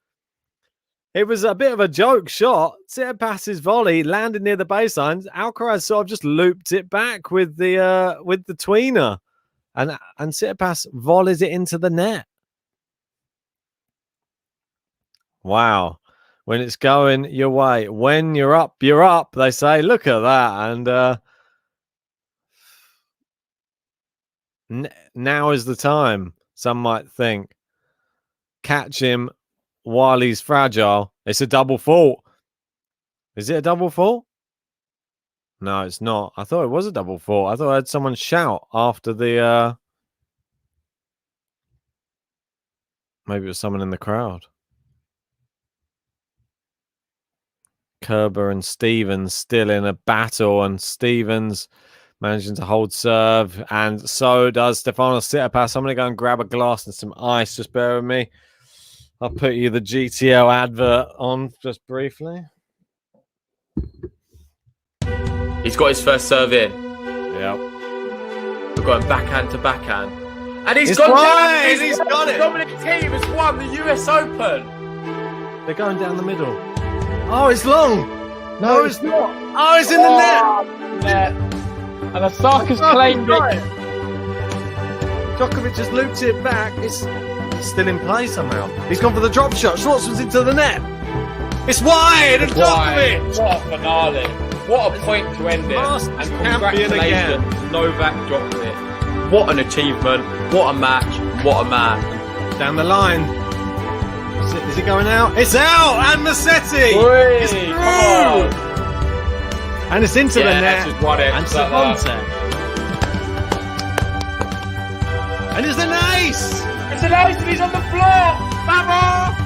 It was a bit of a joke shot. Tsitsipas's volley landed near the baseline. Alcaraz sort of just looped it back with the tweener. And Tsitsipas volleys it into the net. Wow. When it's going your way. When you're up, they say. Look at that. And now is the time, some might think. Catch him while he's fragile. It's a double fault. Is it a double fault? No, it's not. I thought it was a double fault. I thought I had someone shout after the... Maybe it was someone in the crowd. Kerber and Stevens still in a battle, and Stevens managing to hold serve, and so does Stefanos TSITSIPAS. I'm going to go and grab a glass and some ice. Just bear with me. I'll put you the GTL advert on just briefly. He's got his first serve in. Yep. We're going backhand to backhand. And he's It's gone right, down. he's got it. Dominic Thiem has won the US Open. They're going down the middle. Oh, it's long. No, it's not. Oh, it's in the net. net. And Osaka's claimed it. Djokovic just looped it back. It's still in play somehow. He's gone for the drop shot. Schwartzman's into the net. It's wide. And Wide. Djokovic. What a finale. What a point to end it. Masters And champion again. congratulations, Novak Djokovic. What an achievement. What a match. What a man. Down the line. Is it going out? It's out. And Massetti. Oi, It's come on. through. And it's into the Yeah, net. that's just won it. And Like that. Savante. And it's an ace. It's an ace and he's on the floor. Vamos!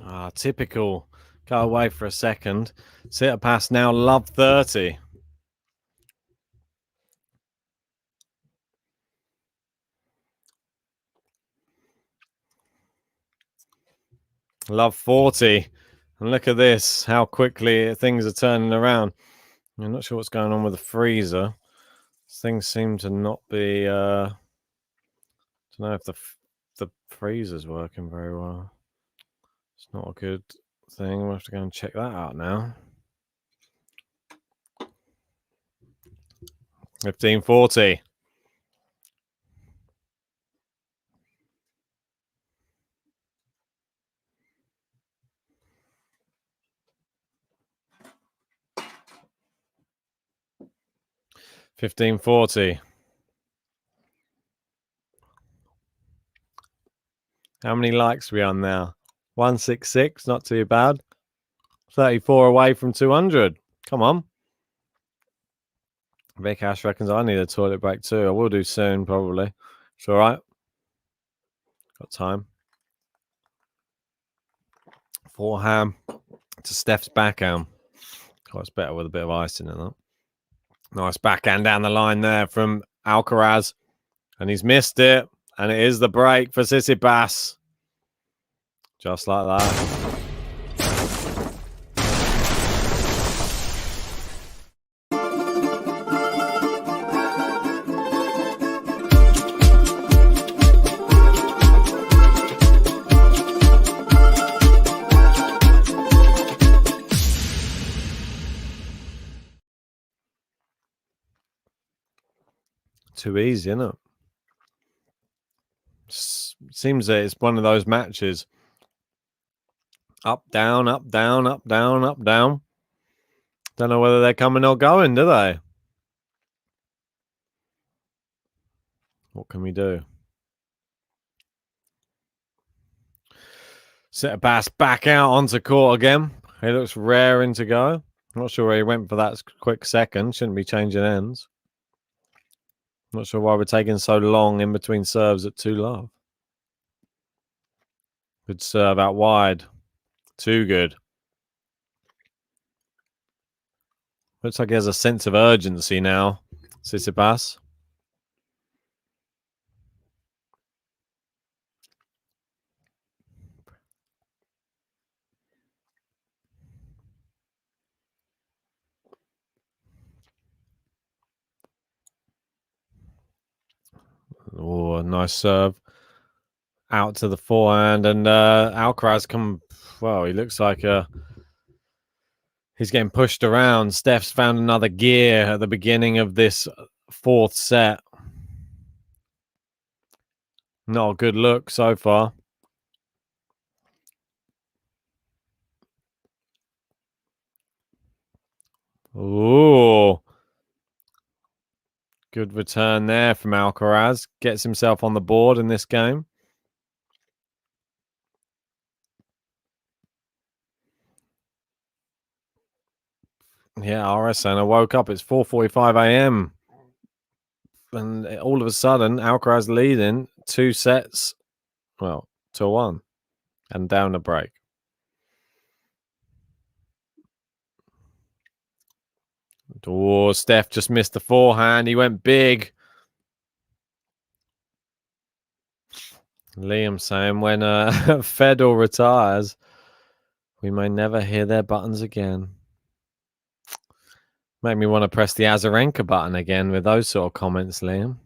Ah, typical. Go away for a second. Tsitsipas now love 30. Love 40. And look at this, how quickly things are turning around. I'm not sure what's going on with the freezer. Things seem to not be... I don't know if the freezer's working very well. It's not a good thing. We'll have to go and check that out now. 1540. $15.40. How many likes are we on now? 166, not too bad. 34 away from 200. Come on. Vic Ash reckons I need a toilet break too. I will do soon, probably. It's all right. Got time. Forehand to Steph's backhand. Oh, it's better with a bit of ice in it, though. Nice backhand down the line there from Alcaraz. And he's missed it. And it is the break for Tsitsipas. Just like that. Too easy, isn't it? Seems that it's one of those matches. Up, down, up, down, up, down, up, down. Don't know whether they're coming or going, do they? What can we do? Tsitsipas back out onto court again. He looks raring to go. Not sure where he went for that quick second. Shouldn't be changing ends. Not sure why we're taking so long in between serves at 2-love. Good serve out wide. Too good. Looks like he has a sense of urgency now, Tsitsipas. Oh, nice serve. Out to the forehand, and Alcaraz come. Well, he looks like he's getting pushed around. Steph's found another gear at the beginning of this fourth set. Not a good look so far. Ooh. Good return there from Alcaraz. Gets himself on the board in this game. Yeah, RSN. I woke up. It's 4:45 a.m. And all of a sudden, Alcaraz leading 2 sets. Well, to 1. And down the break. Oh, Steph just missed the forehand. He went big. Liam saying when Fedor retires, we may never hear their buttons again. Make me want to press the Azarenka button again with those sort of comments, Liam.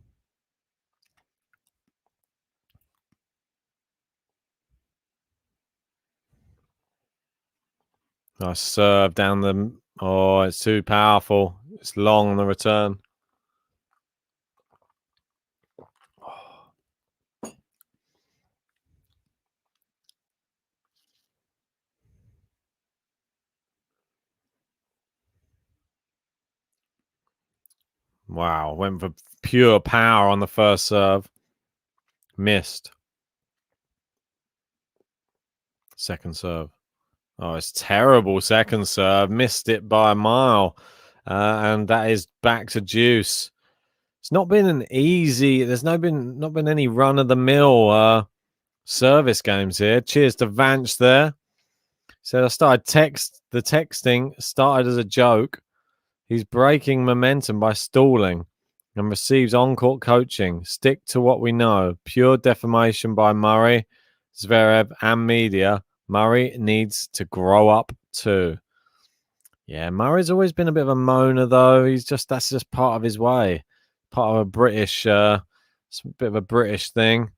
Nice serve down the... Oh, it's too powerful. It's long on the return. Wow, went for pure power on the first serve. Missed. Second serve. Oh, it's terrible second serve. Missed it by a mile. And that is back to deuce. It's not been an easy... There's not been any run-of-the-mill service games here. Cheers to Vance there. Said I started the texting started as a joke. He's breaking momentum by stalling and receives on-court coaching. Stick to what we know. Pure defamation by Murray, Zverev, and media. Murray needs to grow up too. Yeah, Murray's always been a bit of a moaner, though. That's just part of his way. Part of a British, it's a bit of a British thing.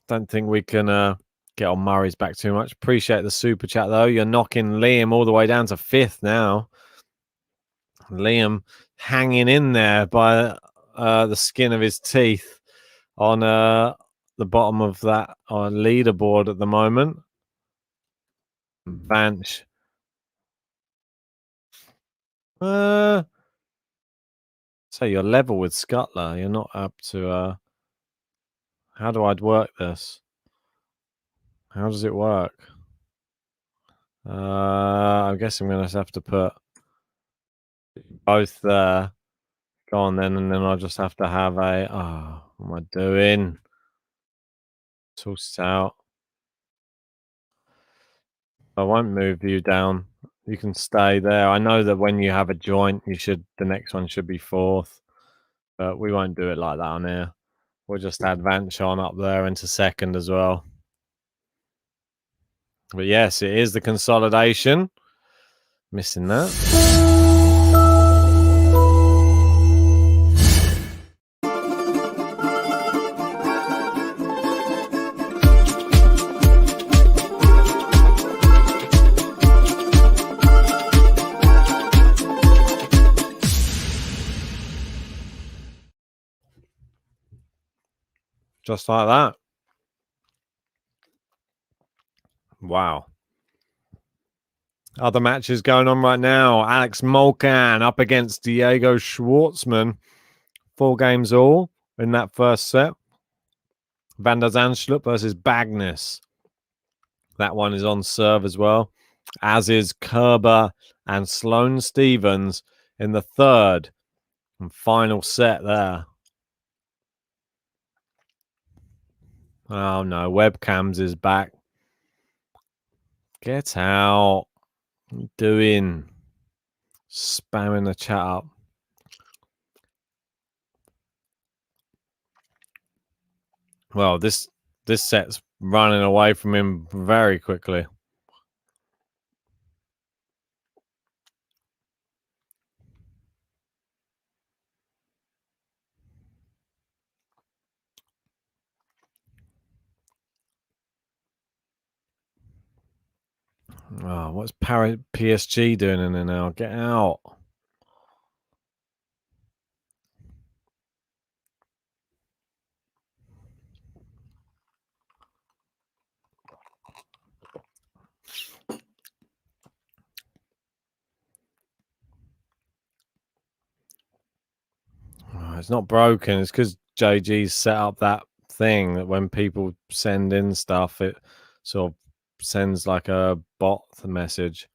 Don't think we can get on Murray's back too much. Appreciate the super chat, though. You're knocking Liam all the way down to 5th now. Liam hanging in there by the skin of his teeth on the bottom of that leaderboard at the moment. Vance. So you're level with Scuttler. You're not up to... how do I work this? How does it work? I guess I'm going to have to put both there. Go on then, and then I'll just have to have a... Oh, what am I doing? Toss out. I won't move you down. You can stay there. I know that when you have a joint, the next one should be 4th. But we won't do it like that on here. We'll just add Vance on up there into 2nd as well. But yes, it is the consolidation. Missing that. Just like that. Wow. Other matches going on right now. Alex Molcan up against Diego Schwartzman. 4 games all in that first set. Van der Zandschulp versus Bagnes. That one is on serve as well. As is Kerber and Sloane Stephens in the 3rd and final set there. Oh no, webcams is back. Get out. What are you doing? Spamming the chat up. Well, this set's running away from him very quickly. Oh, what's PSG doing in there now? Get out. It's not broken. It's because JG's set up that thing that when people send in stuff, it sort of sends like a bot message.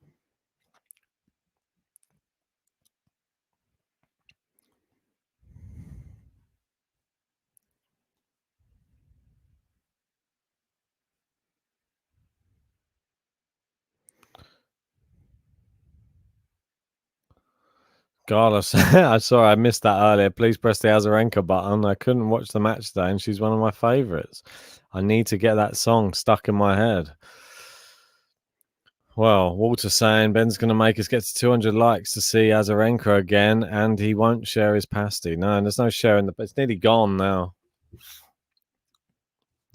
Carlos, sorry, I missed that earlier. Please press the Azarenka button. I couldn't watch the match today, and she's one of my favorites. I need to get that song stuck in my head. Well, Walter's saying Ben's going to make us get to 200 likes to see Azarenka again, and he won't share his pasty. No, there's no sharing. It's nearly gone now.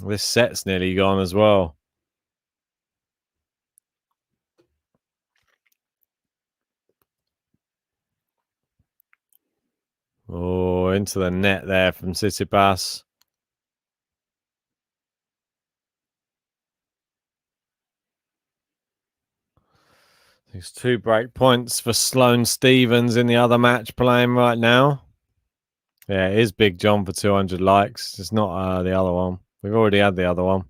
This set's nearly gone as well. Oh, into the net there from Tsitsipas. There's 2 break points for Sloane Stephens in the other match playing right now. Yeah, it is Big John for 200 likes. It's not the other one. We've already had the other one.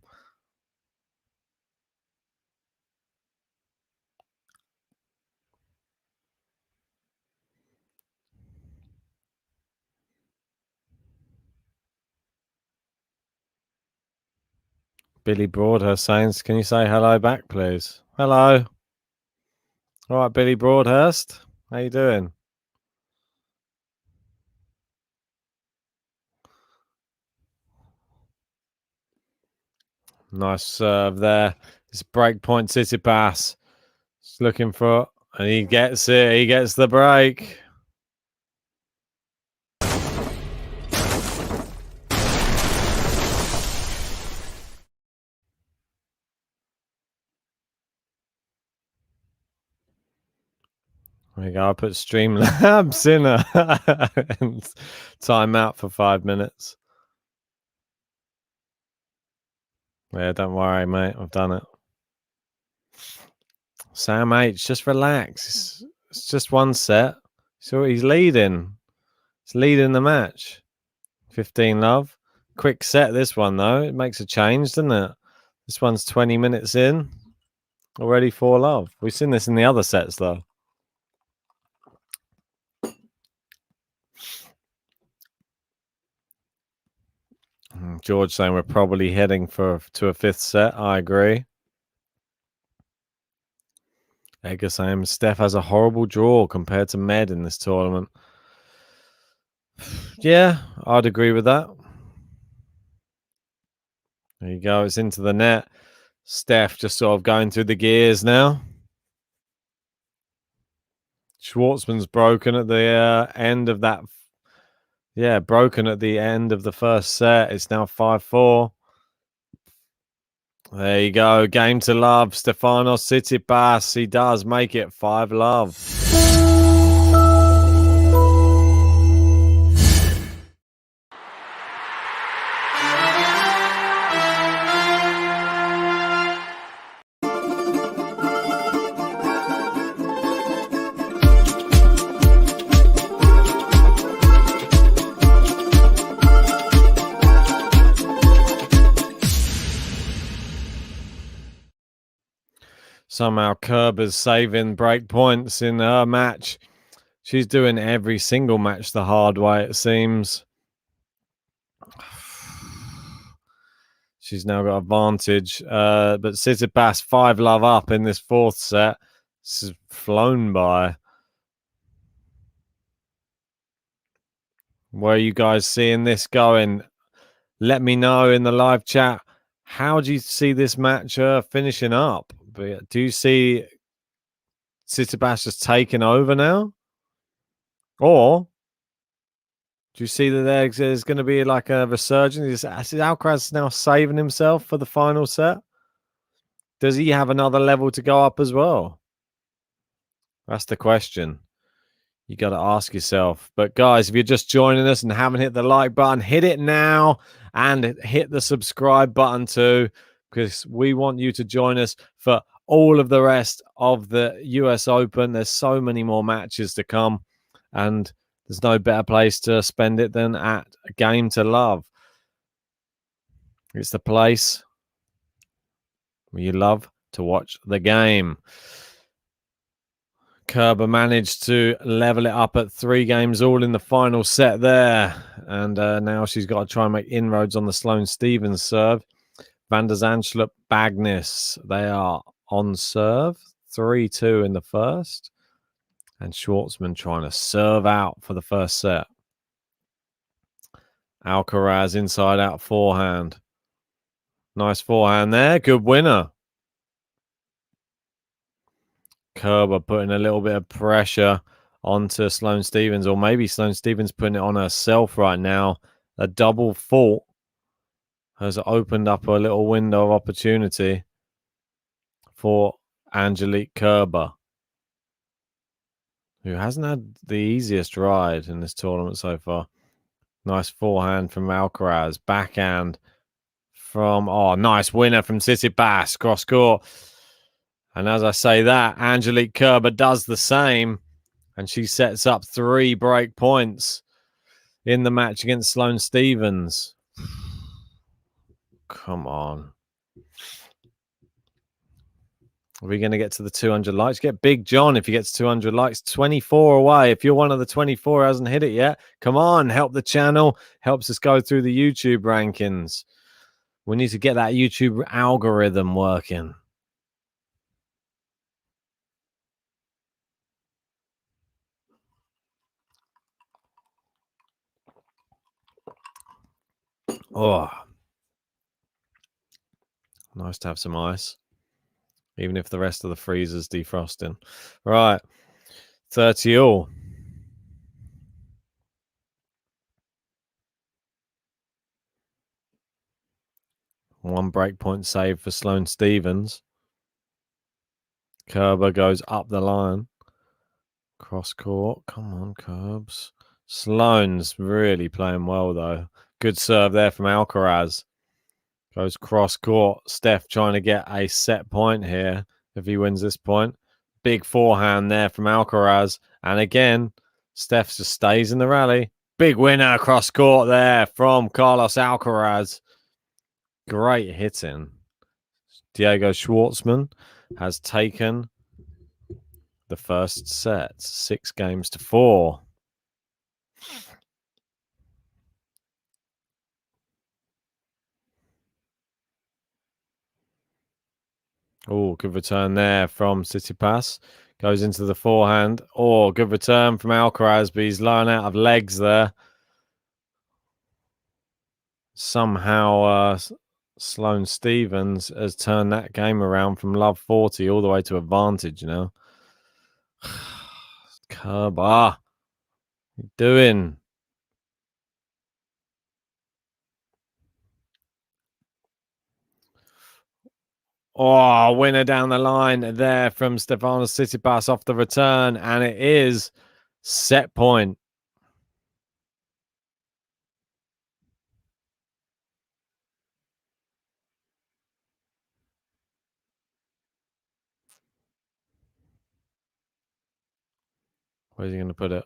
Billy Broadhurst saying, can you say hello back, please? Hello. All right, Billy Broadhurst. How you doing? Nice serve there. It's break point Tsitsipas. Just looking for it, and he gets it. He gets the break. There you go. I put Streamlabs in and time out for 5 minutes. Yeah, don't worry, mate. I've done it. Sam H, just relax. It's just one set. So he's leading. He's leading the match. 15 love. Quick set, this one, though. It makes a change, doesn't it? This one's 20 minutes in. Already 4 love. We've seen this in the other sets, though. George saying we're probably heading to a 5th set. I agree. Edgar saying Steph has a horrible draw compared to Med in this tournament. Yeah, I'd agree with that. There you go. It's into the net. Steph just sort of going through the gears now. Schwartzman's broken at the end of that. Yeah, broken at the end of the first set. It's now 5-4. There you go. Game to love. Stefanos TSITSIPAS. He does make it 5 love. Somehow Kerber's saving break points in her match. She's doing every single match the hard way, it seems. She's now got advantage. But Tsitsipas 5 love up in this 4th set. This is flown by. Where are you guys seeing this going? Let me know in the live chat. How do you see this match finishing up? Do you see Tsitsipas just taking over now? Or do you see that there's going to be like a resurgence? Is Alcaraz now saving himself for the final set? Does he have another level to go up as well? That's the question. You got to ask yourself. But guys, if you're just joining us and haven't hit the like button, hit it now and hit the subscribe button too, because we want you to join us for all of the rest of the US Open. There's so many more matches to come, and There's no better place to spend it than at a Game to Love. It's the place where you love to watch the game. Kerber managed to level it up at 3 games all in the final set there. And now she's got to try and make inroads on the Sloane Stephens serve. Van der Zandschulp, Bagnis, they are on serve. 3-2 in the first. And Schwartzman trying to serve out for the first set. Alcaraz inside out forehand. Nice forehand there. Good winner. Kerber putting a little bit of pressure onto Sloane Stephens, or maybe Sloane Stephens putting it on herself right now. A double fault has opened up a little window of opportunity for Angelique Kerber, who hasn't had the easiest ride in this tournament so far. Nice forehand from Alcaraz. Backhand from, nice winner from Tsitsipas, cross court. And as I say that, Angelique Kerber does the same. And she sets up 3 break points in the match against Sloane Stephens. Come on. Are we going to get to the 200 likes? Get Big John if he gets 200 likes. 24 away. If you're one of the 24 who hasn't hit it yet, come on, help the channel. Helps us go through the YouTube rankings. We need to get that YouTube algorithm working. Oh, nice to have some ice, even if the rest of the freezer's defrosting. Right, 30 all. One breakpoint save for Sloane Stephens. Kerber goes up the line. Cross court. Come on, Kerbs. Sloane's really playing well, though. Good serve there from Alcaraz. Goes cross court. Steph trying to get a set point here if he wins this point. Big forehand there from Alcaraz. And again, Steph just stays in the rally. Big winner cross court there from Carlos Alcaraz. Great hitting. Diego Schwartzman has taken the first set, 6 games to 4. Oh, good return there from Tsitsipas. Goes into the forehand. Oh, good return from Alcaraz, but he's lying out of legs there. Somehow Sloane Stephens has turned that game around from love 40 all the way to advantage now. Kerber, what are you doing? Oh, winner down the line there from Stefanos TSITSIPAS off the return, and it is set point. Where's he going to put it?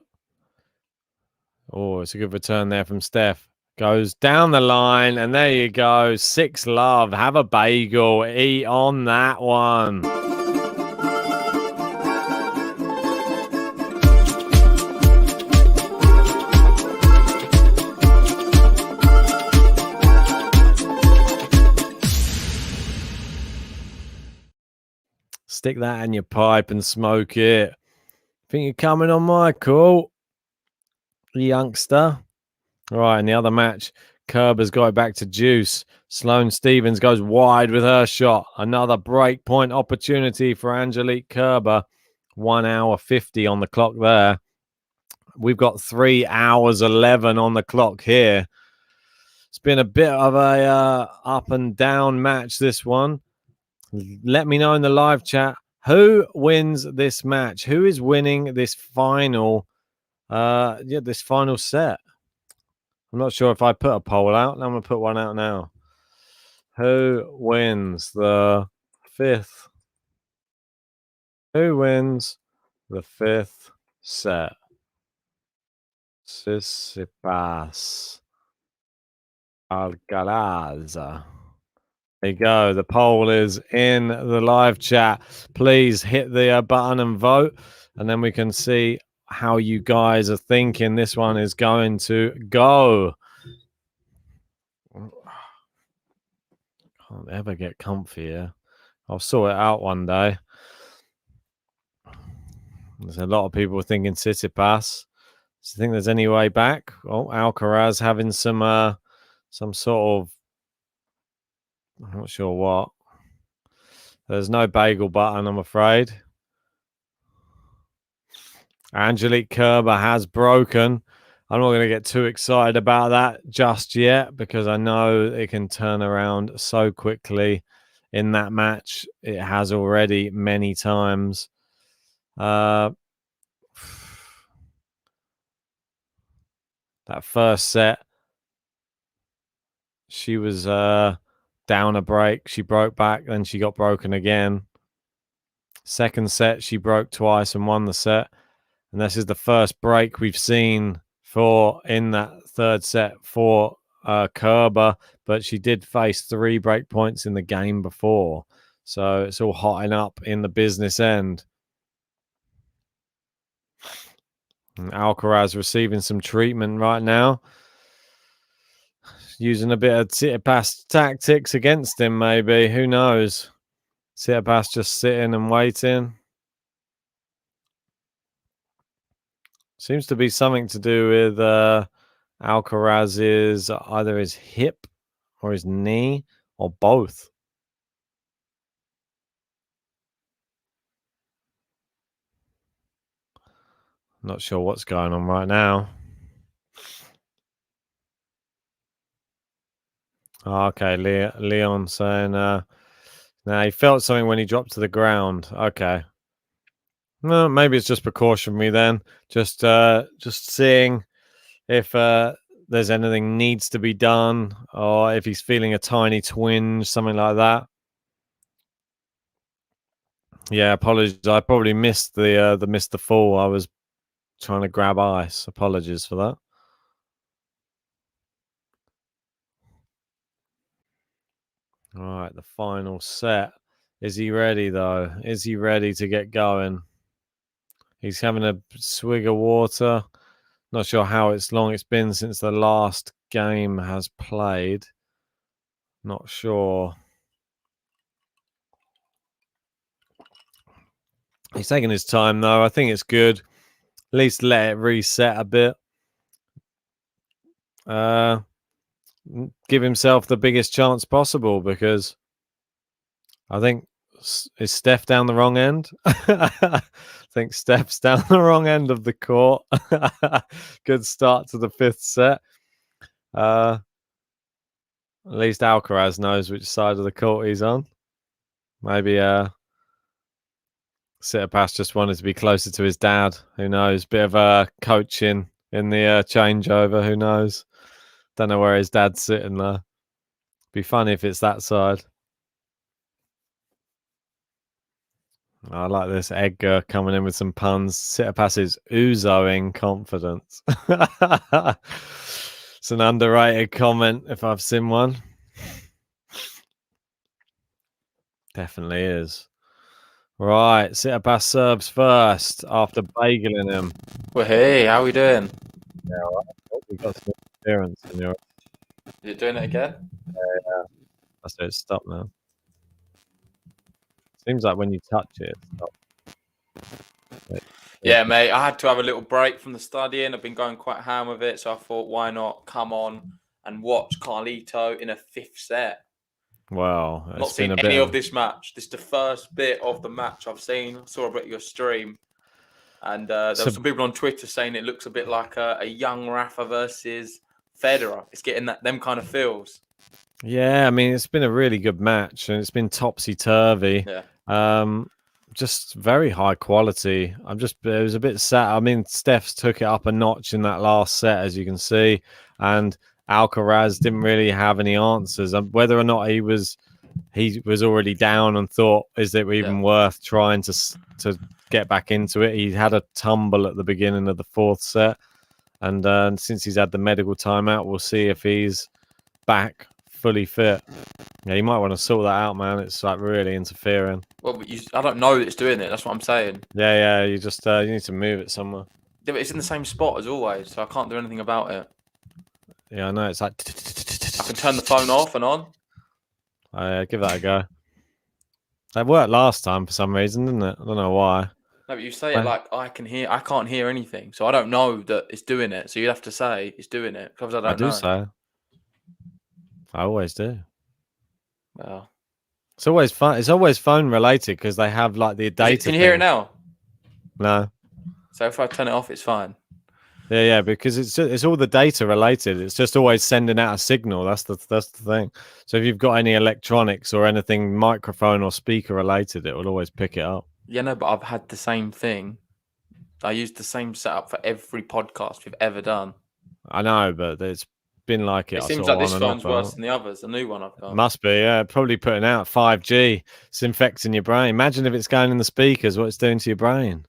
Oh, it's a good return there from Steph. Goes down the line, and there you go. 6-love. Have a bagel. Eat on that one. Stick that in your pipe and smoke it. Think you're coming on my call, youngster? All right, in the other match, Kerber's got it back to deuce. Sloane Stephens goes wide with her shot. Another break point opportunity for Angelique Kerber. 1 hour 50 on the clock there. We've got 3 hours 11 on the clock here. It's been a bit of a up and down match, this one. Let me know in the live chat who wins this match. Who is winning this final this final set? I'm not sure if I put a poll out. I'm going to put one out now. Who wins the 5th? Who wins the 5th set? Tsitsipas. Alcaraz. There you go. The poll is in the live chat. Please hit the button and vote, and then we can see how you guys are thinking this one is going to go. Can't ever get comfy here. I'll sort it out one day. There's a lot of people thinking Tsitsipas. Do you think there's any way back? Oh, Alcaraz having some sort of, I'm not sure what. There's no bagel button, I'm afraid. Angelique Kerber has broken. I'm not going to get too excited about that just yet because I know it can turn around so quickly in that match. It has already many times. That first set, she was down a break. She broke back, then she got broken again. Second set, she broke twice and won the set. And this is the first break we've seen in that third set for Kerber, but she did face 3 break points in the game before. So it's all hotting up in the business end. And Alcaraz receiving some treatment right now. Using a bit of Tsitsipas tactics against him, maybe. Who knows? Tsitsipas just sitting and waiting. Seems to be something to do with Alcaraz's either his hip or his knee or both. Not sure what's going on right now. Oh, okay, Leon saying now he felt something when he dropped to the ground. Okay. No, maybe it's just precautionary then. Just seeing if there's anything needs to be done or if he's feeling a tiny twinge, something like that. Yeah, apologies. I probably missed the fall. I was trying to grab ice. Apologies for that. All right, the final set. Is he ready though? Is he ready to get going? He's having a swig of water. Not sure how long it's been since the last game has played. Not sure. He's taking his time though. I think it's good. At least let it reset a bit. Give himself the biggest chance possible because I think is Steph down the wrong end. I think Steph's down the wrong end of the court. Good start to the 5th set. At least Alcaraz knows which side of the court he's on. Maybe Tsitsipas just wanted to be closer to his dad. Who knows? Bit of coaching in the changeover. Who knows? Don't know where his dad's sitting there. Be funny if it's that side. I like this. Edgar coming in with some puns. Tsitsipas is ouzoing confidence. It's an underrated comment if I've seen one. Definitely is. Right, Tsitsipas serves first after bageling him. Well, hey, how we doing? Yeah, right. We got some interference in your. You doing it again? Yeah. I said it's stopped now. Seems like when you touch it, it stops. Yeah, mate. I had to have a little break from the studying. I've been going quite ham with it, so I thought, why not come on and watch Carlito in a 5th set? Wow, I've not seen any of this match. This is the first bit of the match I've seen. I saw a bit of your stream, and there were some people on Twitter saying it looks a bit like a young Rafa versus Federer. It's getting them kind of feels. Yeah, I mean, it's been a really good match, and it's been topsy-turvy. Yeah. Just very high quality. It was a bit sad. I mean, Steph's took it up a notch in that last set, as you can see, and Alcaraz didn't really have any answers. Whether or not he was already down and thought, is it even worth trying to get back into it? He had a tumble at the beginning of the 4th set, And since he's had the medical timeout, we'll see if he's back fully fit. Yeah, you might want to sort that out, man. It's like really interfering. Well, but I don't know that it's doing it. That's what I'm saying. Yeah. You just you need to move it somewhere. Yeah, but it's in the same spot as always, so I can't do anything about it. Yeah, I know. It's like I can turn the phone off and on. Give that a go. That worked last time for some reason, didn't it? I don't know why. No, but you say it like I can't hear anything, so I don't know that it's doing it. So you have to say it's doing it because I don't know. So. I always do. Well, it's always fun. It's always phone related because they have like the data. Can you hear it now? No. So if I turn it off, it's fine. Yeah, because it's all the data related. It's just always sending out a signal. That's the thing. So if you've got any electronics or anything microphone or speaker related, it will always pick it up. Yeah, no, but I've had the same thing. I used the same setup for every podcast we've ever done. I know, but it's been like it. It seems like this phone's worse than the others. The new one I've got. Must be, yeah. Probably putting out 5G. It's infecting your brain. Imagine if it's going in the speakers, what it's doing to your brain.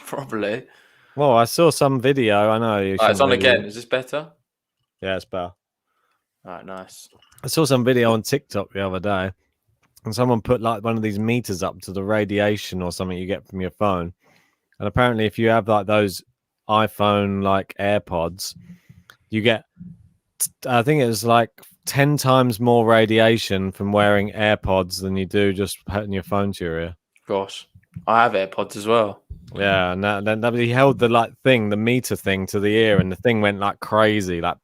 Probably. Well, I saw some video. I know. It's on again. Is this better? Yeah, it's better. All right, nice. I saw some video on TikTok the other day, and someone put like one of these meters up to the radiation or something you get from your phone. And apparently, if you have like those iPhone like AirPods, you get, I think it was like 10 times more radiation from wearing AirPods than you do just putting your phone to your ear. Gosh, I have AirPods as well. Yeah, and then he held the like thing, the meter thing to the ear, and the thing went like crazy, like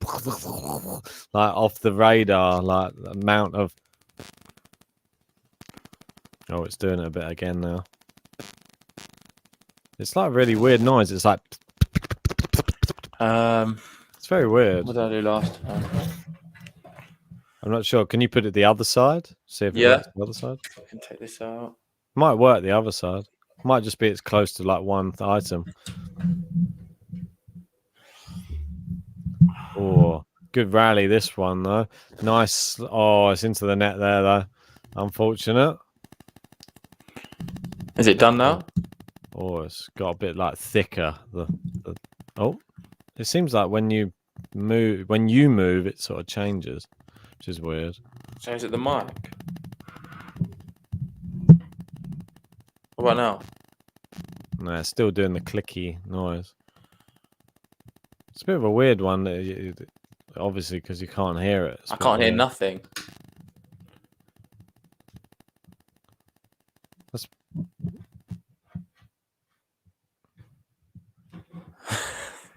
off the radar, like the amount of. Oh, it's doing it a bit again now. It's like a really weird noise. It's like. It's very weird. What did I do last time? I'm not sure. Can you put it the other side? See if it works the other side. I can take this out. Might work the other side. Might just be it's close to like one item. Oh, good rally this one though. Nice. Oh, it's into the net there though. Unfortunate. Is it done now? Oh, it's got a bit like thicker. Oh, it seems like when you move, it sort of changes, which is weird. So is it the mic? What about now? No, it's still doing the clicky noise. It's a bit of a weird one, obviously, because you can't hear it. I can't hear nothing.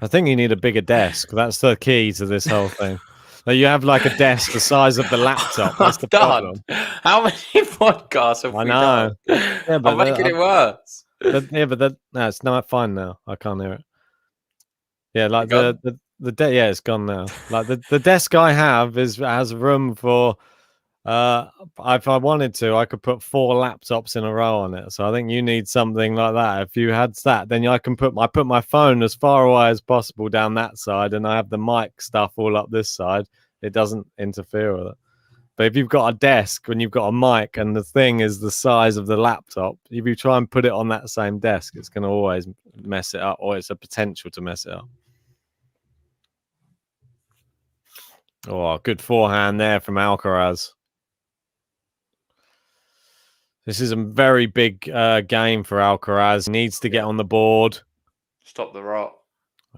I think you need a bigger desk. That's the key to this whole thing. Like you have like a desk the size of the laptop. That's the problem. How many podcasts have we done? Yeah, but I'm making it worse. No, it's not fine now. I can't hear it. Yeah, like yeah, it's gone now. Like the desk I have has room for. If I wanted to, I could put 4 laptops in a row on it. So I think you need something like that. If you had that, then I can put my phone as far away as possible down that side, and I have the mic stuff all up this side. It doesn't interfere with it. But if you've got a desk and you've got a mic and the thing is the size of the laptop, if you try and put it on that same desk, it's going to always mess it up, or it's a potential to mess it up. Oh, good forehand there from Alcaraz. This is a very big game for Alcaraz. He needs to get on the board. Stop the rot.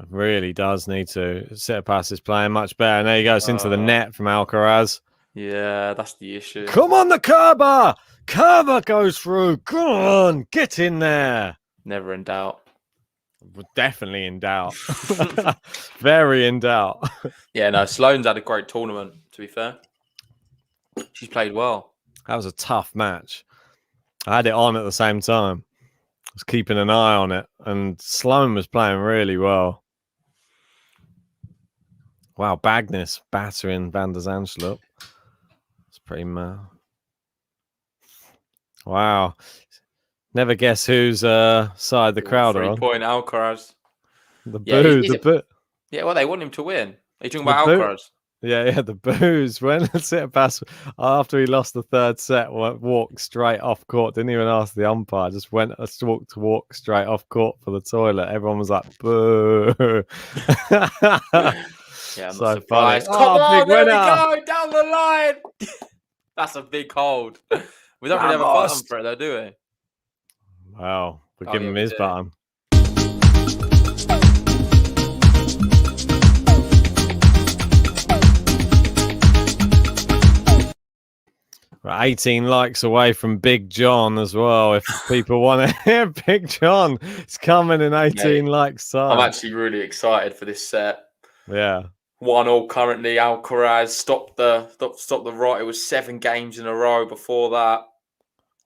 It really does need to. Tsitsipas is playing much better. And there you go. It's into the net from Alcaraz. Yeah, that's the issue. Come on, the Kerber! Kerber goes through. Come on, get in there. Never in doubt. We're definitely in doubt. Very in doubt. Yeah, no, Sloane's had a great tournament, to be fair. She's played well. That was a tough match. I had it on at the same time. I was keeping an eye on it, and Sloane was playing really well. Wow, Bagnis battering Van der Zandschulp. It's pretty mad. Wow. Never guess whose side the crowd are on. 3-point Alcaraz. The boo. Yeah, well, they want him to win. Are you talking about Alcaraz? Yeah, the booze. When Tsitsipas, after he lost the third set, walked straight off court. Didn't even ask the umpire. Just walk straight off court for the toilet. Everyone was like, "Boo!" Yeah, I'm So not surprised. funny. Come Oh, on, big there we winner! go, down the line. That's a big hold. We don't really have a button for it, though, do we? Wow, we're Oh, giving yeah, him we his do. button. We're 18 likes away from Big John as well. If people want to hear Big John, it's coming in 18 likes time. I'm actually really excited for this set. Yeah. 1-1 currently. Alcaraz stopped the rot. It was 7 games in a row before that.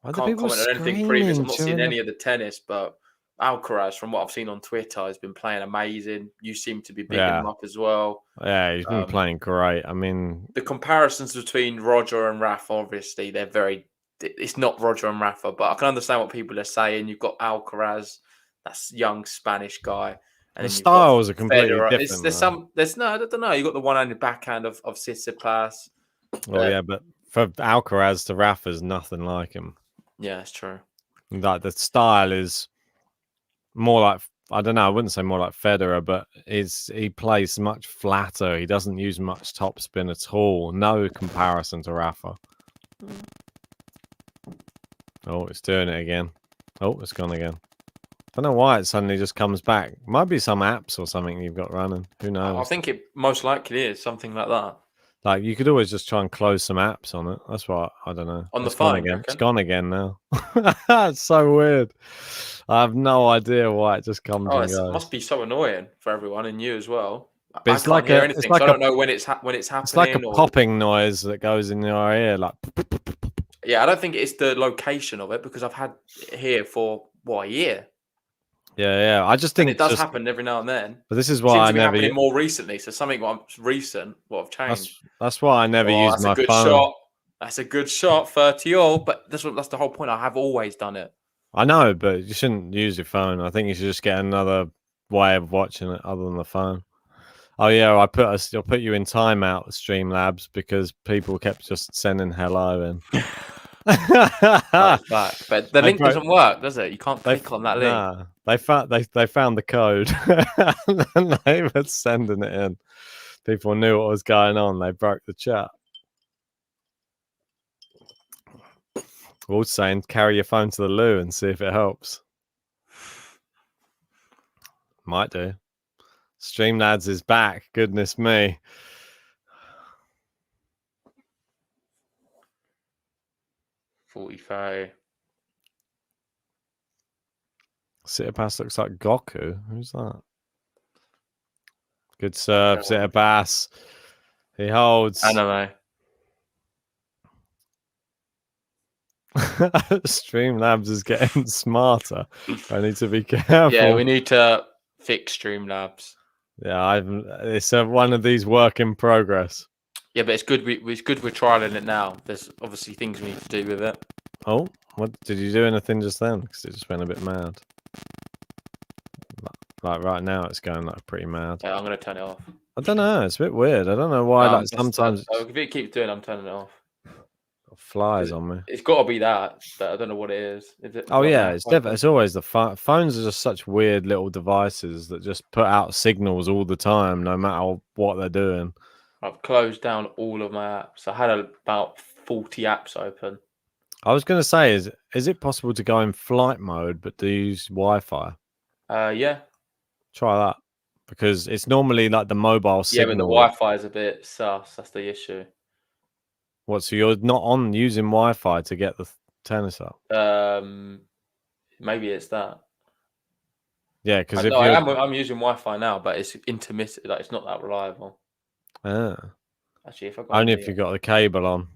I can't comment on anything previous. I'm not seeing any of the tennis, but Alcaraz, from what I've seen on Twitter, has been playing amazing. You seem to be bigging him up as well. Yeah, he's been playing great. I mean, the comparisons between Roger and Rafa, obviously, they're very. It's not Roger and Rafa, but I can understand what people are saying. You've got Alcaraz, that's young Spanish guy, and the styles are completely Federer. different. There's I don't know. You got the one-handed backhand of Oh Tsitsipas. yeah, but for Alcaraz to Rafa's nothing like him. Yeah, that's true. Like the style is more like, I don't know, I wouldn't say more like Federer, but he plays much flatter. He doesn't use much topspin at all. No comparison to Rafa. Oh, it's doing it again. Oh, it's gone again. I don't know why it suddenly just comes back. Might be some apps or something you've got running. Who knows? I think it most likely is something like that. Like you could always just try and close some apps on it. That's what I don't know. On the phone, again. It's gone again now. It's so weird. I have no idea why it just comes. Oh, it must be so annoying for everyone and you as well. But it's like anything, so I don't know when it's happening. It's like a popping noise that goes in your ear, like. Yeah, I don't think it's the location of it because I've had it here for a year. Yeah. I just think it does happen every now and then. But this is why I never happening more recently. So something recent, what have changed. That's why I never use my phone. Shot. That's a good shot, 30-all. But that's the whole point. I have always done it. I know, but you shouldn't use your phone. I think you should just get another way of watching it other than the phone. Oh yeah, I'll put you in timeout with Streamlabs because people kept just sending hello in. But the link doesn't work, does it? You can't click on that link. Nah, they found the code and they were sending it in. People knew what was going on. They broke the chat. We're all saying carry your phone to the loo and see if it helps. Might do. Streamlads is back. Goodness me. $45. Tsitsipas looks like Goku. Who's that? Good serve, Tsitsipas. He holds. Anime. Streamlabs is getting smarter. I need to be careful. Yeah, we need to fix Streamlabs. Yeah, it's one of these work in progress. Yeah, but it's good. It's good we're trialing it now. There's obviously things we need to do with it. Oh, what did you do anything just then? Because it just went a bit mad. Like right now, it's going like pretty mad. Yeah, I'm gonna turn it off. I don't know. It's a bit weird. I don't know why. No, like sometimes if it keeps doing, I'm turning it off. Flies on me. It's got to be that, but I don't know what it is. Oh yeah, it's always the phones are just such weird little devices that just put out signals all the time, no matter what they're doing. I've closed down all of my apps. I had about 40 apps open. I was going to say, is it possible to go in flight mode but do use Wi-Fi? Yeah. Try that because it's normally like the mobile signal. Yeah, but the Wi-Fi is a bit sus. That's the issue. What? So you're not on using Wi-Fi to get the tennis up? Maybe it's that. Yeah, because I'm using Wi-Fi now, but it's intermittent. Like it's not that reliable. Actually, if if you got the cable on.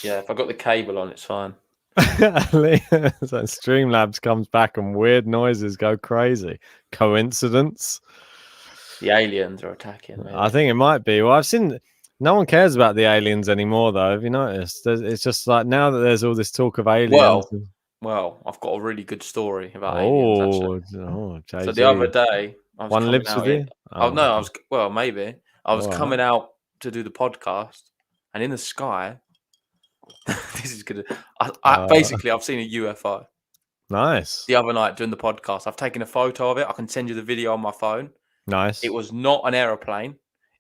Yeah, if I got the cable on, it's fine. So Streamlabs comes back and weird noises go crazy. Coincidence? The aliens are attacking. Maybe. I think it might be. Well, I've seen. No one cares about the aliens anymore, though. Have you noticed? It's just like now that there's all this talk of aliens. Well, I've got a really good story about aliens. Actually. So the other day, I was one lives with you. no, maybe I was Wow. coming out to do the podcast, and in the sky, this is gonna. Basically, I've seen a UFO Nice. the other night doing the podcast. I've taken a photo of it. I can send you the video on my phone. Nice. It was not an aeroplane.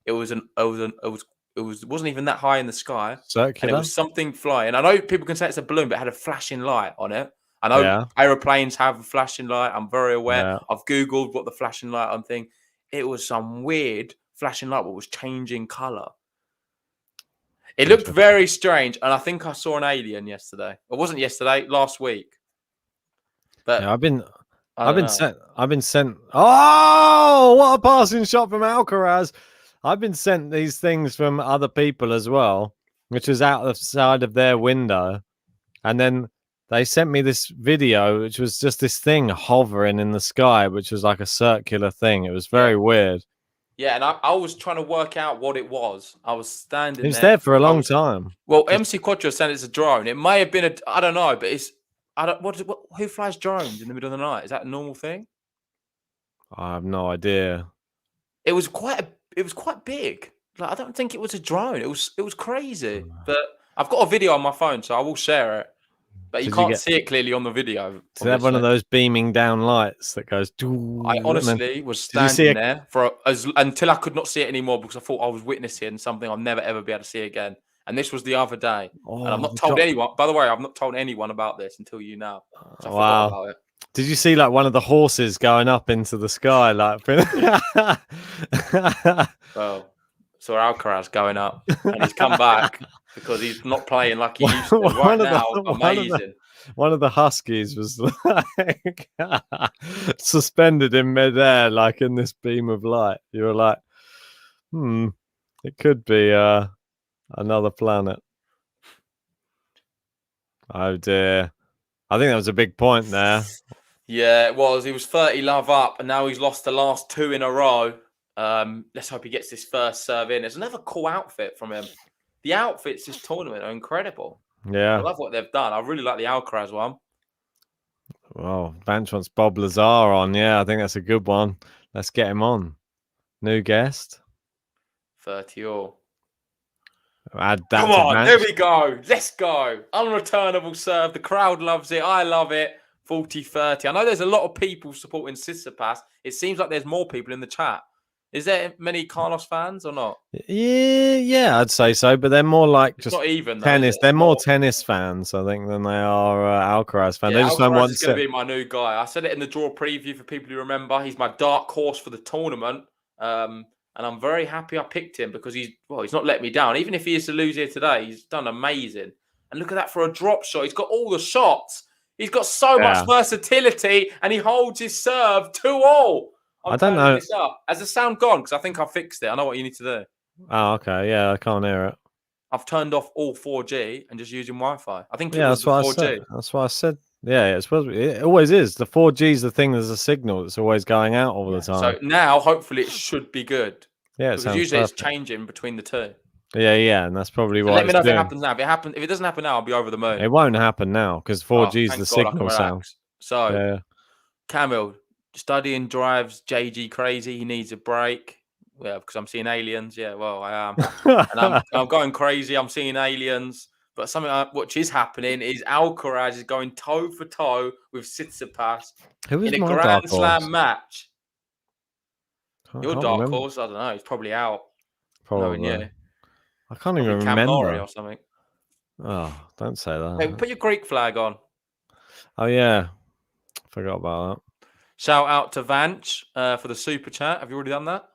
It wasn't even that high in the sky. And circular. it was something flying. I know people can say it's a balloon, but it had a flashing light on it. I know Yeah. aeroplanes have a flashing light. I'm very aware. Yeah. I've Googled what the flashing light on thing. It was some weird flashing light, but was changing color. It looked very strange, and I think I saw an alien yesterday. It wasn't yesterday, last week. But Yeah, I've been sent. sent. Oh, what a passing shot from Alcaraz! I've been sent these things from other people as well, which was out the side of their window, and then they sent me this video, which was just this thing hovering in the sky, which was like a circular thing. It was very weird. Yeah, and I was trying to work out what it was. I was standing. It was there for a long time. Well, MC Quattro said it's a drone. It may have been I don't know, but it's. I don't. Who flies drones in the middle of the night? Is that a normal thing? I have no idea. It was quite big. Like, I don't think it was a drone. It was crazy. But I've got a video on my phone, so I will share it. But you can't see it clearly on the video. Did they have one of those beaming down lights that goes? I honestly was standing there until I could not see it anymore because I thought I was witnessing something I'll never ever be able to see again. And this was the other day. And I've not told anyone. By the way, I've not told anyone about this until you now. So I forgot about it. Did you see like one of the horses going up into the sky? Like, well, saw Alcaraz going up, and he's come back because he's not playing like he used to. Right now, amazing. One of the Huskies was like suspended in midair, like in this beam of light. You were like, it could be another planet. Oh dear. I think that was a big point there. Yeah, it was. He was 30 love up, and now he's lost the last 2 in a row. Let's hope he gets this first serve in. There's another cool outfit from him. The outfits this tournament are incredible. Yeah. I love what they've done. I really like the Alcaraz one. Well, Vance wants Bob Lazar on. Yeah, I think that's a good one. Let's get him on. New guest. 30 all. Add that. Come on, there we go. Let's go. Unreturnable serve. The crowd loves it. I love it. 40-30. I know there's a lot of people supporting Tsitsipas. It seems like there's more people in the chat. Is there many Carlos fans or not? Yeah, I'd say so. But they're more like It's just not even tennis. They're more tennis fans, I think, than they are Alcaraz fans. Yeah, they just don't want is going to be my new guy. I said it in the draw preview for people who remember. He's my dark horse for the tournament. And I'm very happy I picked him because he's not let me down. Even if he is to lose here today, he's done amazing. And look at that for a drop shot. He's got all the shots. He's got so much versatility, and he holds his serve 2-all. I don't know. This up. Has the sound gone? Because I think I fixed it. I know what you need to do. Oh, okay. Yeah, I can't hear it. I've turned off all 4G and just using Wi-Fi. I think that's what 4G. I said. That's what I said. Yeah, it always is. The 4G is the thing. There's a signal that's always going out all the time. So now, hopefully, it should be good. Yeah, because usually it's changing between the two. Yeah, and that's probably why. Let me know if it happens now. If it doesn't happen now, I'll be over the moon. It won't happen now because 4G is the signal sound. So, Camille, studying drives JG crazy. He needs a break. Yeah, because I'm seeing aliens. Yeah, well, I am, and I'm going crazy. I'm seeing aliens. But something which is happening is Alcaraz is going toe for toe with Tsitsipas in a Grand Slam match. Your dark horse? I don't know. He's probably out. Probably. Yeah. I can't even remember. Or something. Oh, don't say that. Hey, put your Greek flag on. Oh, yeah. Forgot about that. Shout out to Vance for the super chat. Have you already done that?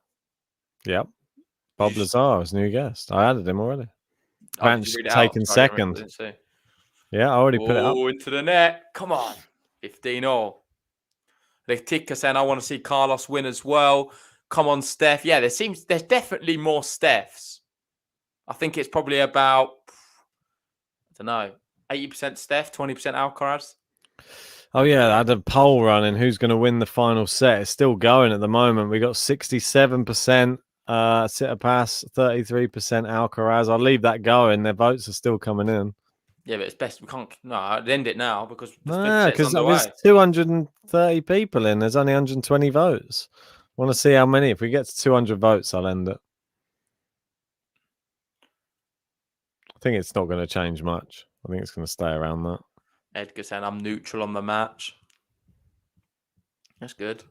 Yep. Bob Lazar is new guest. I added him already. Vance taken second. Yeah, I already put it up. Into the net. Come on. 15-all. Letica saying, I want to see Carlos win as well. Come on, Steph. Yeah, there's definitely more Stephs. I think it's probably about, I don't know, 80% Steph, 20% Alcaraz. Oh, yeah, I had a poll running. Who's going to win the final set? It's still going at the moment. We got 67% Tsitsipas, 33% Alcaraz. I'll leave that going. Their votes are still coming in. Yeah, but it's best we can't. No, I'd end it now because there's 230 people in. There's only 120 votes. Want to see how many? If we get to 200 votes, I'll end it. think it's not going to change much. I think it's going to stay around that. Edgar saying I'm neutral on the match. That's good.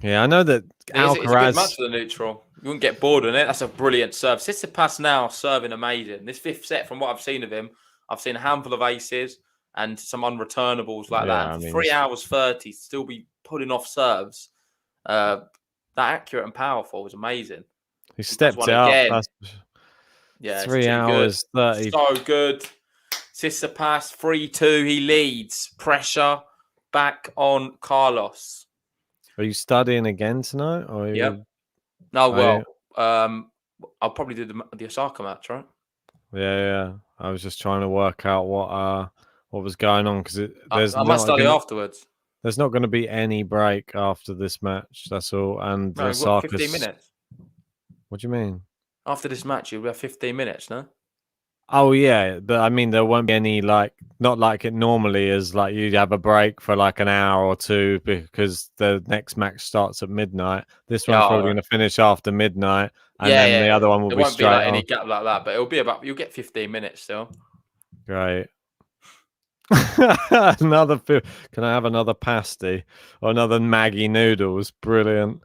Yeah, I know that It's a good Alcaraz. match for the neutral. You wouldn't get bored on it. That's a brilliant serve. Tsitsipas now serving amazing. This fifth set, from what I've seen of him, I've seen a handful of aces and some unreturnables like that. Yeah, And for 3 hours 30, still be pulling off serves. That accurate and powerful was amazing. He stepped one it up. again. That's Yeah, 3 hours 30. So good. Tsitsipas 3-2. He leads. Pressure back on Carlos. Are you studying again tonight? Or are Yep. you... No, well, I'll probably do the Osaka match, right? Yeah. I was just trying to work out what was going on because I might study afterwards. There's not going to be any break after this match. That's all. And No, we've got 15 minutes. What do you mean? After this match, you'll have 15 minutes, no? Oh yeah, but I mean there won't be any not like it normally is. Like you have a break for like an hour or two because the next match starts at midnight. This one's probably going to finish after midnight, and then the other one will be straight won't be on. any gap like that, but it'll be you'll get 15 minutes still. Great. Can I have another pasty or another Maggie noodles? Brilliant.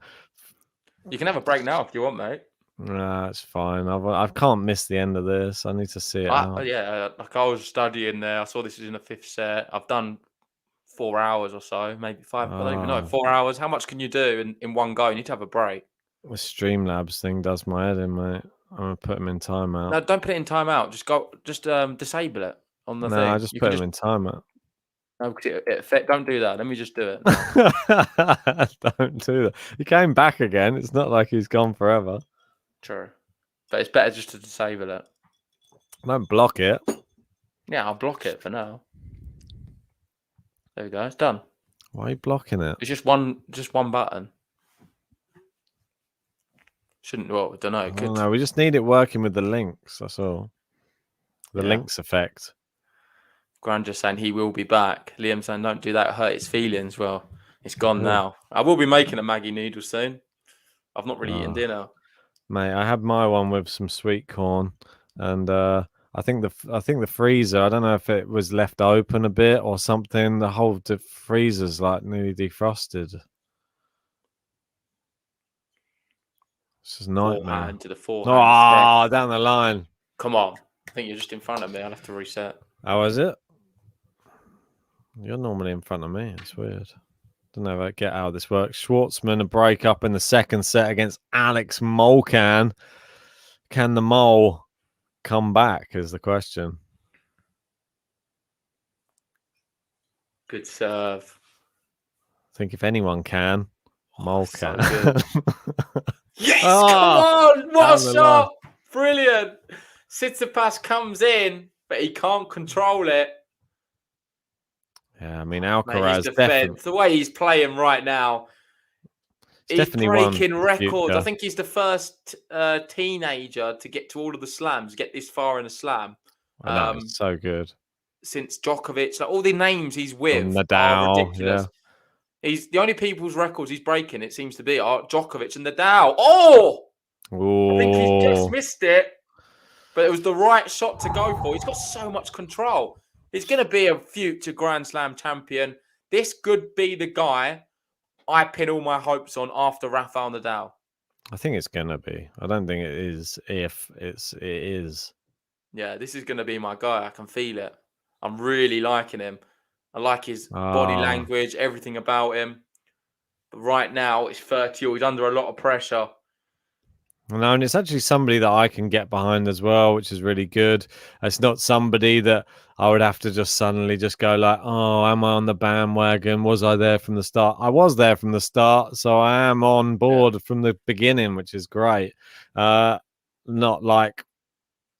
You can have a break now if you want, mate. Nah, it's fine. I can't miss the end of this. I need to see it out. Yeah, like I was studying there. I saw this is in the fifth set. I've done 4 hours or so, maybe 5. I don't even know. 4 hours. How much can you do in one go? You need to have a break. The Streamlabs thing does my head in, mate. I'm gonna put him in timeout. No, don't put it in timeout. Just disable it on the thing. No, I just put him in timeout. No, because don't do that. Let me just do it. Don't do that. He came back again. It's not like he's gone forever. True. But it's better just to disable it. Don't block it. Yeah, I'll block it for now. There we go. It's done. Why are you blocking it? It's just one button. Shouldn't. Well, I don't know. It could. No, we just need it working with the links. That's all. The links effect. Grand just saying he will be back. Liam saying don't do that. It hurt his feelings. Well, it's gone now. I will be making a Maggie noodle soon. I've not really eaten dinner. Mate, I had my one with some sweet corn, and I think the freezer. I don't know if it was left open a bit or something. The whole freezer's like nearly defrosted. This is a nightmare. Into the forehand. Oh, down the line. Come on. I think you're just in front of me. I'll have to reset. How is it? You're normally in front of me. It's weird. Don't know how to get out of this work. Schwartzman a break up in the second set against Alex Molcan. Can the Mole come back is the question. Good serve. I think if anyone can, Mole can. So yes, come on! What a shot! Brilliant. Tsitsipas comes in, but he can't control it. Yeah, I mean Alcaraz definitely. The way he's playing right now, he's breaking records. I think he's the first teenager to get to all of the slams, get this far in a slam. I know, it's so good. Since Djokovic, like all the names he's with Nadal, are ridiculous. Yeah. He's the only people's records he's breaking. It seems to be are Djokovic and Nadal. Oh, I think he's just missed it, but it was the right shot to go for. He's got so much control. He's going to be a future Grand Slam champion. This could be the guy I pin all my hopes on after Rafael Nadal. I think it's going to be. I don't think it is if it is. Yeah, this is going to be my guy. I can feel it. I'm really liking him. I like his body language, everything about him. But right now, it's 30. He's under a lot of pressure. No, and it's actually somebody that I can get behind as well, which is really good. It's not somebody that I would have to just suddenly just go like, oh, am I on the bandwagon? Was I there from the start? I was there from the start, so I am on board from the beginning, which is great. Not like,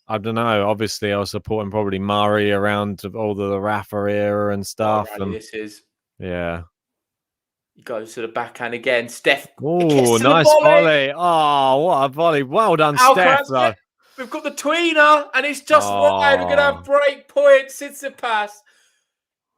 I don't know, obviously I was supporting probably Murray around all the Rafa era and stuff. Oh, this is. Yeah. He goes to the backhand again. Steph. Oh, nice volley. Oh, what a volley. Well done, Steph, though. We've got the tweener, and it's just wide. We're going to have break point. Tsitsipas.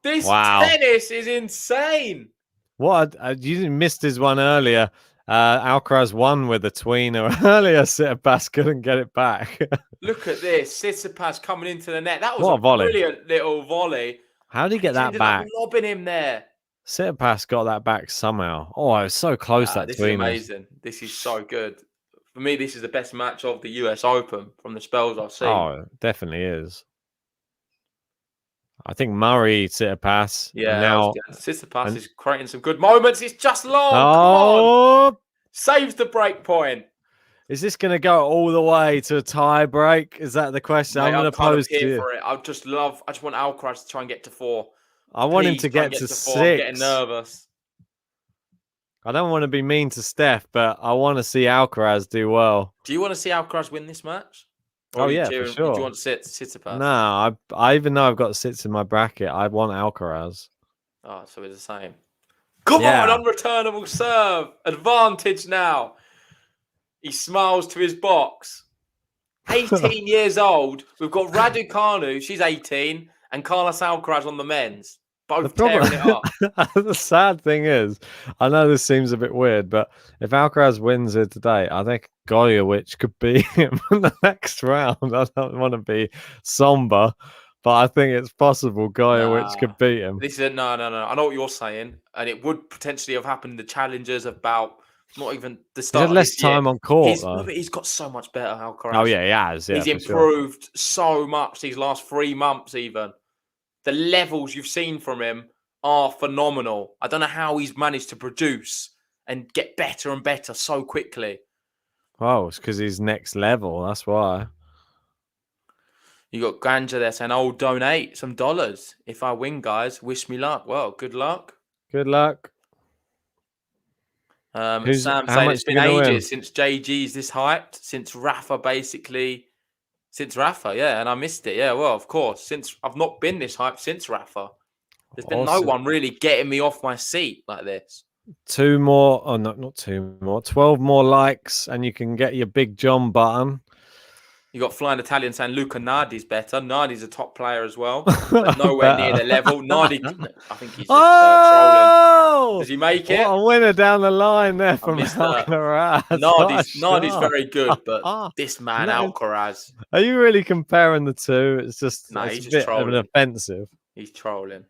This tennis is insane. What? You missed his one earlier. Alcaraz won with a tweener earlier. Tsitsipas couldn't get it back. Look at this. Tsitsipas coming into the net. That was What a a volley. brilliant little volley. How did he get He's that ended up back? lobbing him there. Tsitsipas got that back somehow. Oh, it was so close, that This is tweener. amazing. This is so good. For me, this is the best match of the US Open from the spells I've seen. Oh, it definitely is. I think Murray, Tsitsipas. Yeah, Now, Tsitsipas is creating some good moments. It's just long. Come on. oh, Saves the break point. is this going to go all the way to a tie break? Is that the question? Mate, I'm going to kind of pose to here you. for it. I just want Alcaraz to try and get to 4. I want him Please to try and get to 4. I'm getting 6. nervous. I don't want to be mean to Steph, but I want to see Alcaraz do well. Do you want to see Alcaraz win this match? Or Oh, are you yeah, for cheering- sure. Do you want to Tsitsipas? No, I even though I've got sits in my bracket, I want Alcaraz. Oh, so we're the same. Come Yeah. on, unreturnable serve. Advantage now. He smiles to his box. 18 years old. We've got Raducanu, she's 18, and Carlos Alcaraz on the men's. Both tearing it up. The sad thing is, I know this seems a bit weird, but if Alcaraz wins it today, I think Goyowicz could beat him in the next round. I don't want to be somber, but I think it's possible Goyowicz could beat him. This is no. I know what you're saying, and it would potentially have happened in the challenges about not even the He's start. had of less this year. time on court, He's, though. but he's got so much better, Alcaraz. Oh, yeah, he has. Yeah, he's for sure. improved so much these last 3 months, even. The levels you've seen from him are phenomenal. I don't know how he's managed to produce and get better and better so quickly. Oh, it's because he's next level. That's why. You got Granja there saying, "Oh, donate some dollars if I win, guys. Wish me luck." Well, good luck. Good luck. Sam how saying much it's been you gonna win? ages since JG's this hyped, since Rafa yeah, and I missed it. Yeah, well, of course, since I've not been this hyped since Rafa. There's been no Awesome. one really getting me off my seat like this. 2 more. Oh, no, not 2 more. 12 more likes, and you can get your Big John button. You got Flying Italian saying Luca Nardi's better. Nardi's a top player as well, but nowhere near the level. Nardi, I think he's just trolling. Does he make it? What a winner down the line there from missed that. Alcaraz. Nardi's very good, but this man, No. Alcaraz, Are you really comparing the two? It's just, No, it's he's a just bit of trolling. an offensive. he's trolling.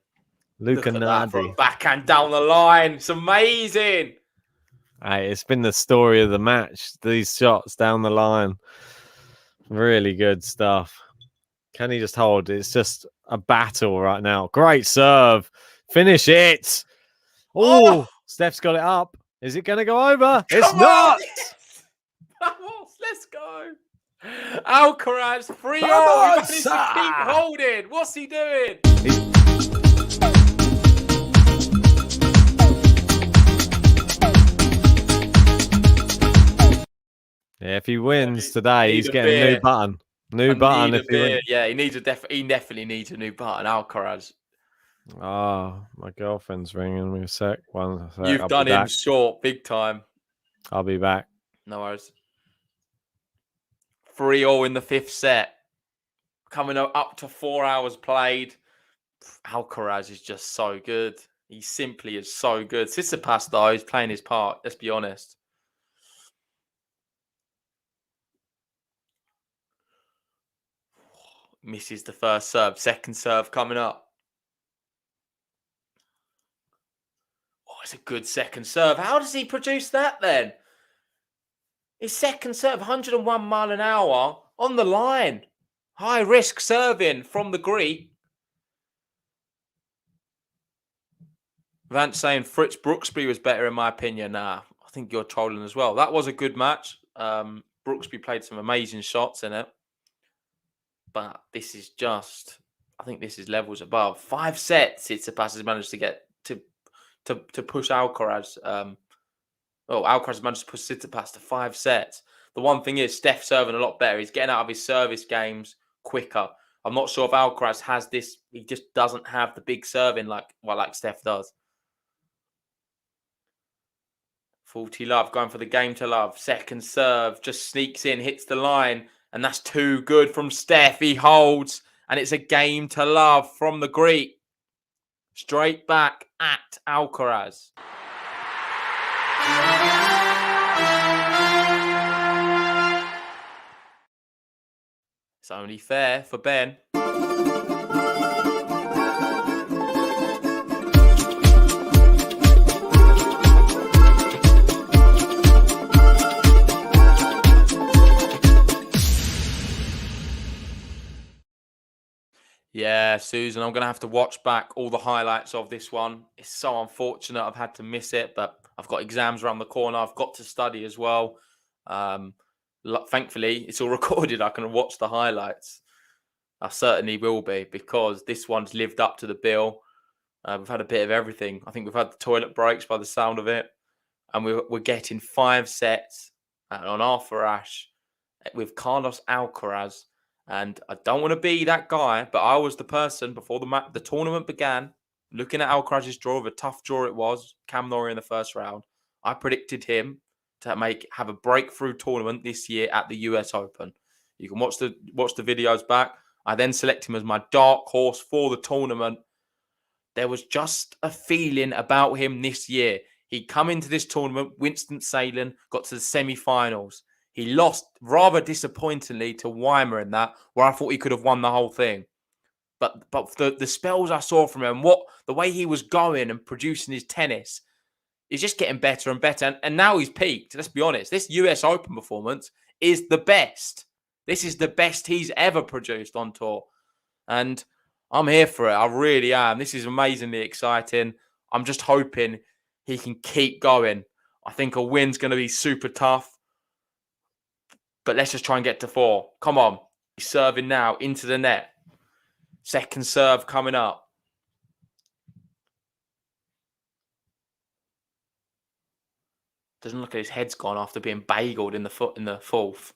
Luca Look at that for a Nardi. backhand down the line. It's amazing. Hey, it's been the story of the match. These shots down the line. Really good stuff. Can he just hold? It's just a battle right now. Great serve. Finish it. Oh, Steph's got it up. Is it going to go over? It's Come not. on! Yes! Vamos, let's go. Alcaraz, 3-0. He Vamos! managed to keep holding. What's he doing? Yeah, if he wins today, need he's a getting a new beer. button. New button if he wins. Yeah, he definitely needs a new button. Alcaraz. Oh, my girlfriend's ringing me a sec. One sec. You've I'll done be him back. short, big time. I'll be back. No worries. 3-0 in the 5th set. Coming up to 4 hours played. Alcaraz is just so good. He simply is so good. Tsitsipas, though, is playing his part. Let's be honest. Misses the first serve. Second serve coming up. Oh, it's a good second serve. How does he produce that then? His second serve, 101 mile an hour on the line. High risk serving from the Greek. Vance saying Fritz Brooksby was better in my opinion. Nah, I think you're trolling as well. That was a good match. Brooksby played some amazing shots in it. But this is just, I think this is levels above. 5 sets Tsitsipas has managed to get to push Alcaraz. Alcaraz has managed to push Tsitsipas to 5 sets. The one thing is, Steph's serving a lot better. He's getting out of his service games quicker. I'm not sure if Alcaraz has this. He just doesn't have the big serving like Steph does. 40 love, going for the game to love. Second serve, just sneaks in, hits the line. And that's too good from Steph. He holds. And it's a game to love from the Greek. Straight back at Alcaraz. It's only fair for Ben. Yeah, Susan, I'm going to have to watch back all the highlights of this one. It's so unfortunate I've had to miss it, but I've got exams around the corner. I've got to study as well. Thankfully, it's all recorded. I can watch the highlights. I certainly will be, because this one's lived up to the bill. We've had a bit of everything. I think we've had the toilet breaks by the sound of it. And we're getting 5 sets on Arthur Ashe with Carlos Alcaraz. And I don't want to be that guy, but I was the person before the tournament began, looking at Alcaraz's draw, the tough draw it was, Cam Norrie in the first round. I predicted him to have a breakthrough tournament this year at the US Open. You can watch the videos back. I then select him as my dark horse for the tournament. There was just a feeling about him this year. He'd come into this tournament, Winston-Salem, got to the semi-finals. He lost rather disappointingly to Weimer in that, where I thought he could have won the whole thing. But the spells I saw from him, the way he was going and producing his tennis, is just getting better and better. And now he's peaked. Let's be honest. This US Open performance is the best. This is the best he's ever produced on tour. And I'm here for it. I really am. This is amazingly exciting. I'm just hoping he can keep going. I think a win's going to be super tough. But let's just try and get to 4. Come on. He's serving now into the net. Second serve coming up. Doesn't look like his head's gone after being bageled in the fourth.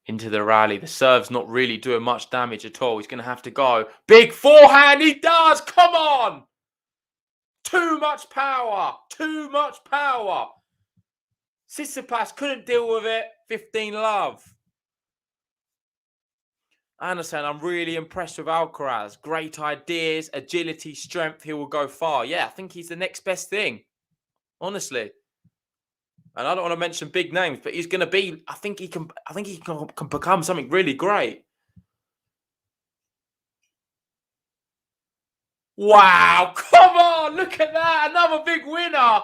Into the rally. The serve's not really doing much damage at all. He's going to have to go. Big forehand. He does. Come on. Too much power. Too much power. Tsitsipas couldn't deal with it. 15 love. I understand. I'm really impressed with Alcaraz. Great ideas, agility, strength. He will go far. Yeah, I think he's the next best thing. Honestly. And I don't want to mention big names, but he's going to be. I think he can become something really great. Wow! Come on! Look at that! Another big winner.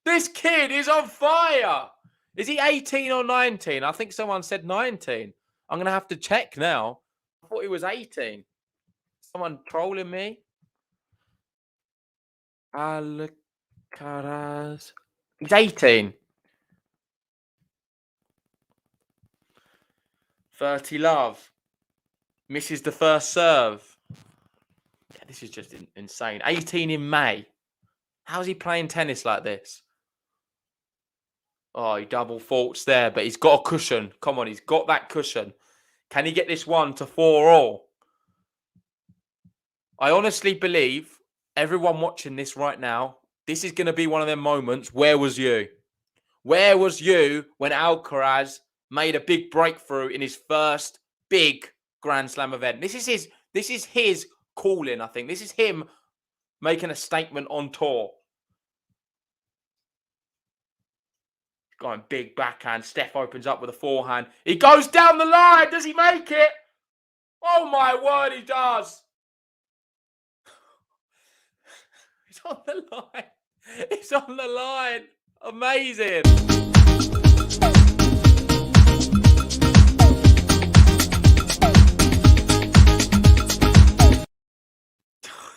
This kid is on fire. Is he 18 or 19? I think someone said 19. I'm going to have to check now. I thought he was 18. Someone trolling me. Alcaraz. He's 18. 30 love. Misses the first serve. Yeah, this is just insane. 18 in May. How's he playing tennis like this? Oh, he double faults there, but he's got a cushion. Come on, he's got that cushion. Can he get this one to 4-all? I honestly believe everyone watching this right now, this is going to be one of them moments. Where was you? Where was you when Alcaraz made a big breakthrough in his first big Grand Slam event? This is his calling, I think. This is him making a statement on tour. Going big backhand. Steph opens up with a forehand. He goes down the line. Does he make it? Oh my word, he does. He's on the line. It's on the line. Amazing.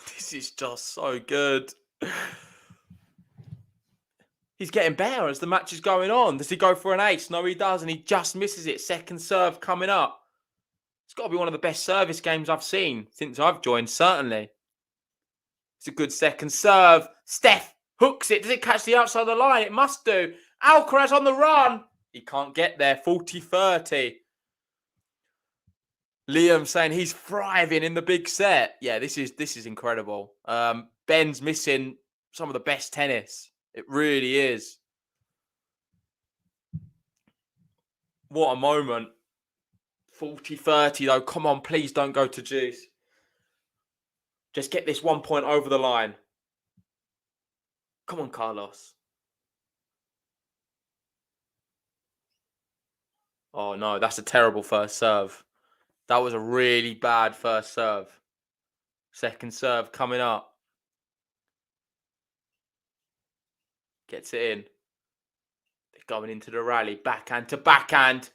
This is just so good. He's getting better as the match is going on. Does he go for an ace? No, he does, and he just misses it. Second serve coming up. It's got to be one of the best service games I've seen since I've joined, certainly. It's a good second serve. Steph hooks it. Does it catch the outside of the line? It must do. Alcaraz on the run. He can't get there. 40-30. Liam saying he's thriving in the big set. Yeah, this is incredible. Ben's missing some of the best tennis. It really is. What a moment. 40-30 though. Come on, please don't go to juice. Just get this 1 point over the line. Come on, Carlos. Oh no, that's a terrible first serve. That was a really bad first serve. Second serve coming up. Gets it in. They're going into the rally. Backhand to backhand.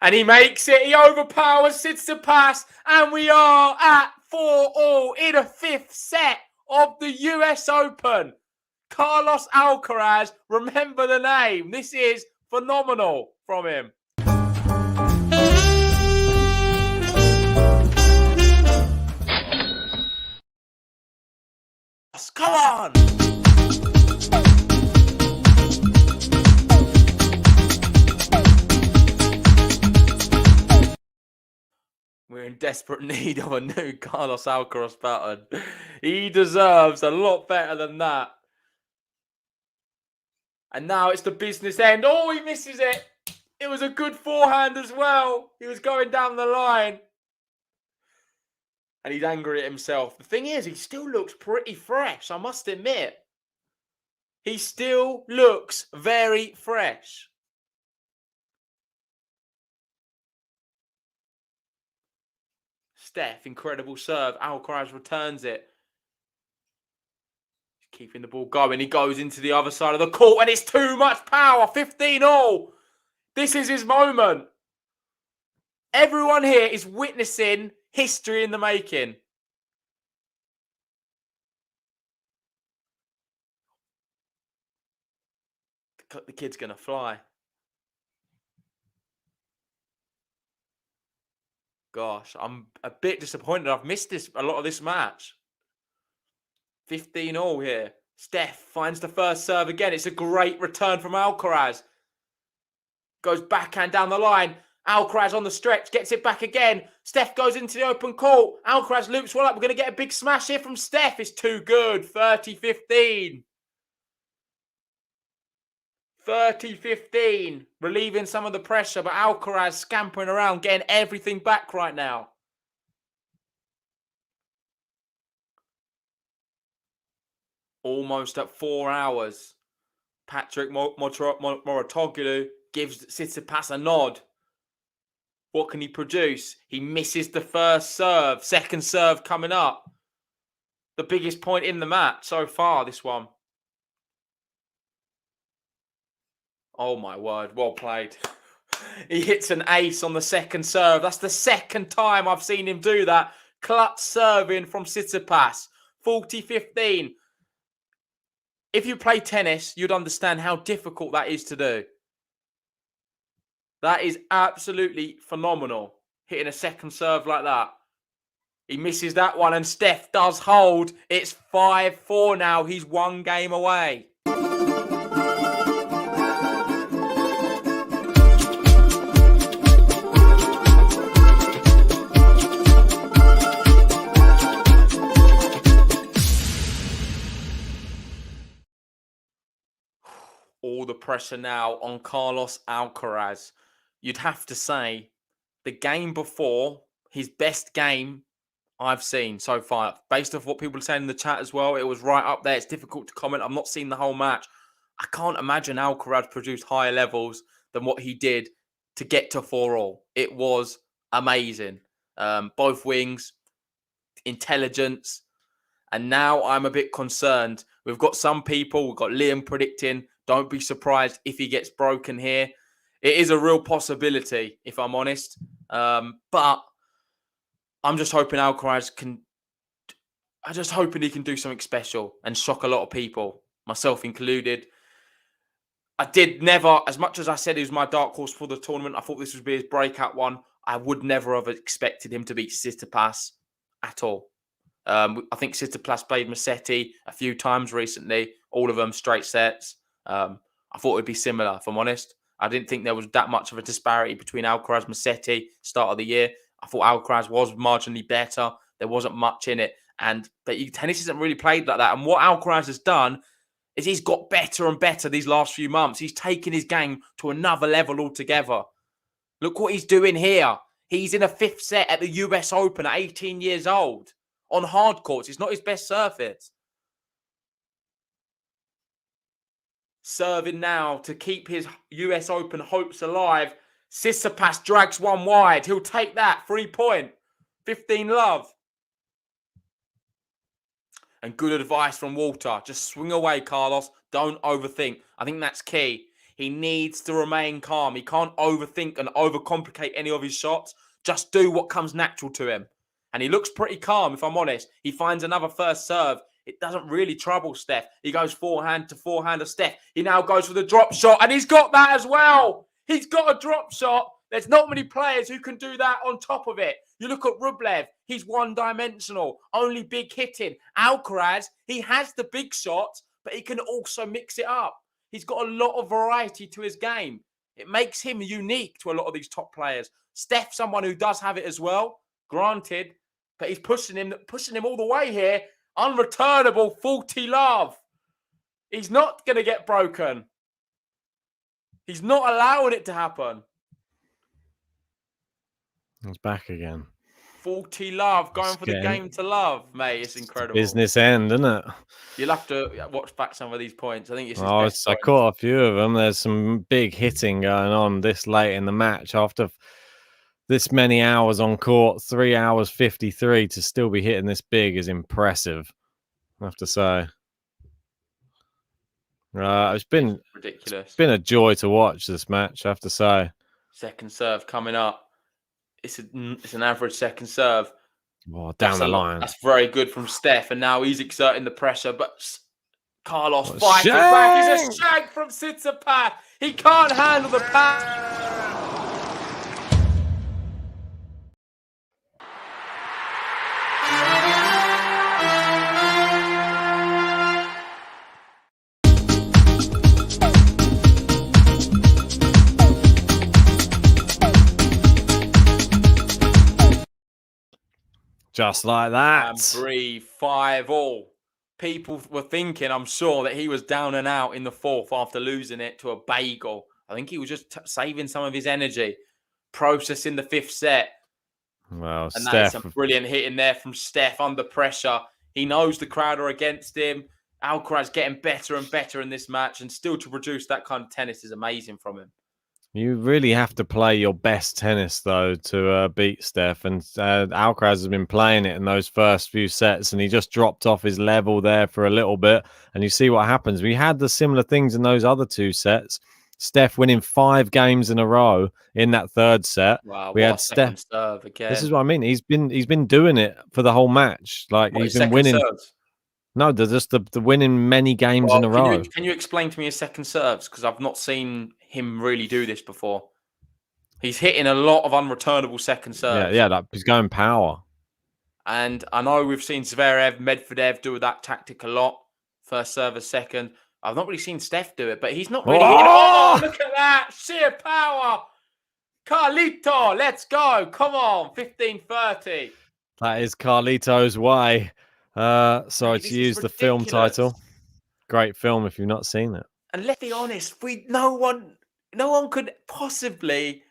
And he makes it. He overpowers Tsitsipas. And we are at 4-4 in a fifth set of the US Open. Carlos Alcaraz, remember the name. This is phenomenal from him. Come on! We're in desperate need of a new Carlos Alcaraz pattern. He deserves a lot better than that. And now it's the business end. Oh, he misses it. It was a good forehand as well. He was going down the line. And he's angry at himself. The thing is, he still looks pretty fresh, I must admit. He still looks very fresh. Steph, incredible serve. Alcaraz returns it. Keeping the ball going. He goes into the other side of the court and it's too much power. 15-all. This is his moment. Everyone here is witnessing history in the making. The kid's going to fly. Gosh, I'm a bit disappointed. I've missed a lot of this match. 15-all here. Steph finds the first serve again. It's a great return from Alcaraz. Goes backhand down the line. Alcaraz on the stretch. Gets it back again. Steph goes into the open court. Alcaraz loops well up. We're going to get a big smash here from Steph. It's too good. 30-15. 30-15. Relieving some of the pressure, but Alcaraz scampering around, getting everything back right now. Almost at 4 hours. Patrick Mouratoglou gives Tsitsipas a nod. What can he produce? He misses the first serve. Second serve coming up. The biggest point in the match so far, this one. Oh my word, well played. He hits an ace on the second serve. That's the second time I've seen him do that. Clutch serving from Tsitsipas. 40-15. If you play tennis, you'd understand how difficult that is to do. That is absolutely phenomenal. Hitting a second serve like that. He misses that one and Steph does hold. It's 5-4 now. He's one game away. All the pressure now on Carlos Alcaraz. You'd have to say the game before, his best game I've seen so far. Based off what people are saying in the chat as well, it was right up there. It's difficult to comment. I've not seen the whole match. I can't imagine Alcaraz produced higher levels than what he did to get to 4-all. It was amazing. Both wings, intelligence. And now I'm a bit concerned. We've got some people, we've got Liam predicting, don't be surprised if he gets broken here. It is a real possibility, if I'm honest. But I'm just hoping Alcaraz can... I'm just hoping he can do something special and shock a lot of people, myself included. I did never, as much as I said he was my dark horse for the tournament, I thought this would be his breakout one. I would never have expected him to beat Tsitsipas at all. I think Tsitsipas played Musetti a few times recently, all of them straight sets. I thought it would be similar, if I'm honest. I didn't think there was that much of a disparity between Alcaraz and Musetti start of the year. I thought Alcaraz was marginally better. There wasn't much in it. But tennis isn't really played like that. And what Alcaraz has done is he's got better and better these last few months. He's taken his game to another level altogether. Look what he's doing here. He's in a fifth set at the US Open at 18 years old. On hard courts, it's not his best surface. Serving now to keep his US Open hopes alive. Tsitsipas drags one wide. He'll take that. 3 point. 15 love. And good advice from Walter. Just swing away, Carlos. Don't overthink. I think that's key. He needs to remain calm. He can't overthink and overcomplicate any of his shots. Just do what comes natural to him. And he looks pretty calm, if I'm honest. He finds another first serve. It doesn't really trouble Steph. He goes forehand to forehand of Steph. He now goes for the drop shot, and he's got that as well. He's got a drop shot. There's not many players who can do that on top of it. You look at Rublev. He's one-dimensional, only big hitting. Alcaraz, he has the big shots, but he can also mix it up. He's got a lot of variety to his game. It makes him unique to a lot of these top players. Steph, someone who does have it as well, granted, but he's pushing him all the way here. Unreturnable 40 love. He's not going to get broken. He's not allowing it to happen. He's back again. 40 love, going for the game to love, mate. It's incredible. Business end, isn't it? You'll have to watch back some of these points. I think it's I caught a few of them. There's some big hitting going on this late in the match. After this many hours on court, 3 hours 53, to still be hitting this big is impressive, I have to say. It's been ridiculous. It's been a joy to watch this match, I have to say. Second serve coming up. It's an average second serve. Oh, down the line. That's very good from Steph, and now he's exerting the pressure. But Carlos fighting back. He's a shag from Tsitsipas. He can't handle the power. Just like that. And breathe. 5-all. People were thinking, I'm sure, that he was down and out in the fourth after losing it to a bagel. I think he was just saving some of his energy, processing the fifth set. Well, and Steph, that's some brilliant hitting there from Steph under pressure. He knows the crowd are against him. Alcaraz getting better and better in this match, and still to produce that kind of tennis is amazing from him. You really have to play your best tennis, though, to beat Steph. And Alcaraz has been playing it in those first few sets, and he just dropped off his level there for a little bit. And you see what happens. We had the similar things in those other two sets. Steph winning 5 games in a row in that third set. Wow, we had Steph serve again. This is what I mean. He's been doing it for the whole match. Like he's been winning. Serves? No, just the winning many games in a row. Can you explain to me his second serves? Because I've not seen him really do this before. He's hitting a lot of unreturnable second serves. Yeah, like he's going power. And I know we've seen Zverev, Medvedev do that tactic a lot. First serve, second. I've not really seen Steph do it, but he's not really. Oh, look at that. Sheer power. Carlito, let's go. Come on. 15-30. That is Carlito's way. Sorry to use the film title. Great film if you've not seen it. And let's be honest, no one could possibly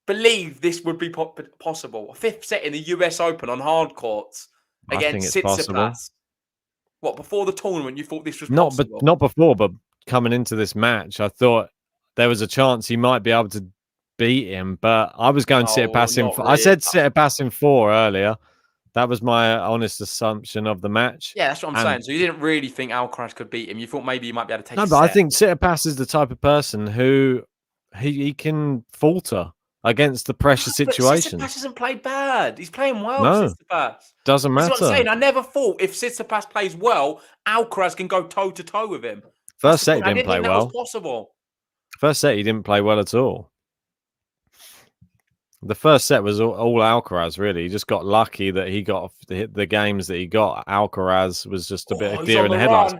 believe this would be possible. A fifth set in the US Open on hard courts against Tsitsipas. What, before the tournament you thought this was possible? Not before, but coming into this match, I thought there was a chance he might be able to beat him, but I was going Tsitsipas in 4. Really. I said Tsitsipas in 4 earlier. That was my honest assumption of the match. Yeah, that's what I'm saying. So you didn't really think Alcaraz could beat him. You thought maybe he might be able to take No, but I think Tsitsipas is the type of person who he can falter against the pressure situation. Tsitsipas hasn't played bad. He's playing well, Tsitsipas. Doesn't matter. That's what I'm saying. I never thought if Tsitsipas plays well, Alcaraz can go toe-to-toe with him. First set he didn't play well. That was possible. First set he didn't play well at all. The first set was all Alcaraz, really. He just got lucky that he got the games that he got. Alcaraz was just a bit of deer in the headlights.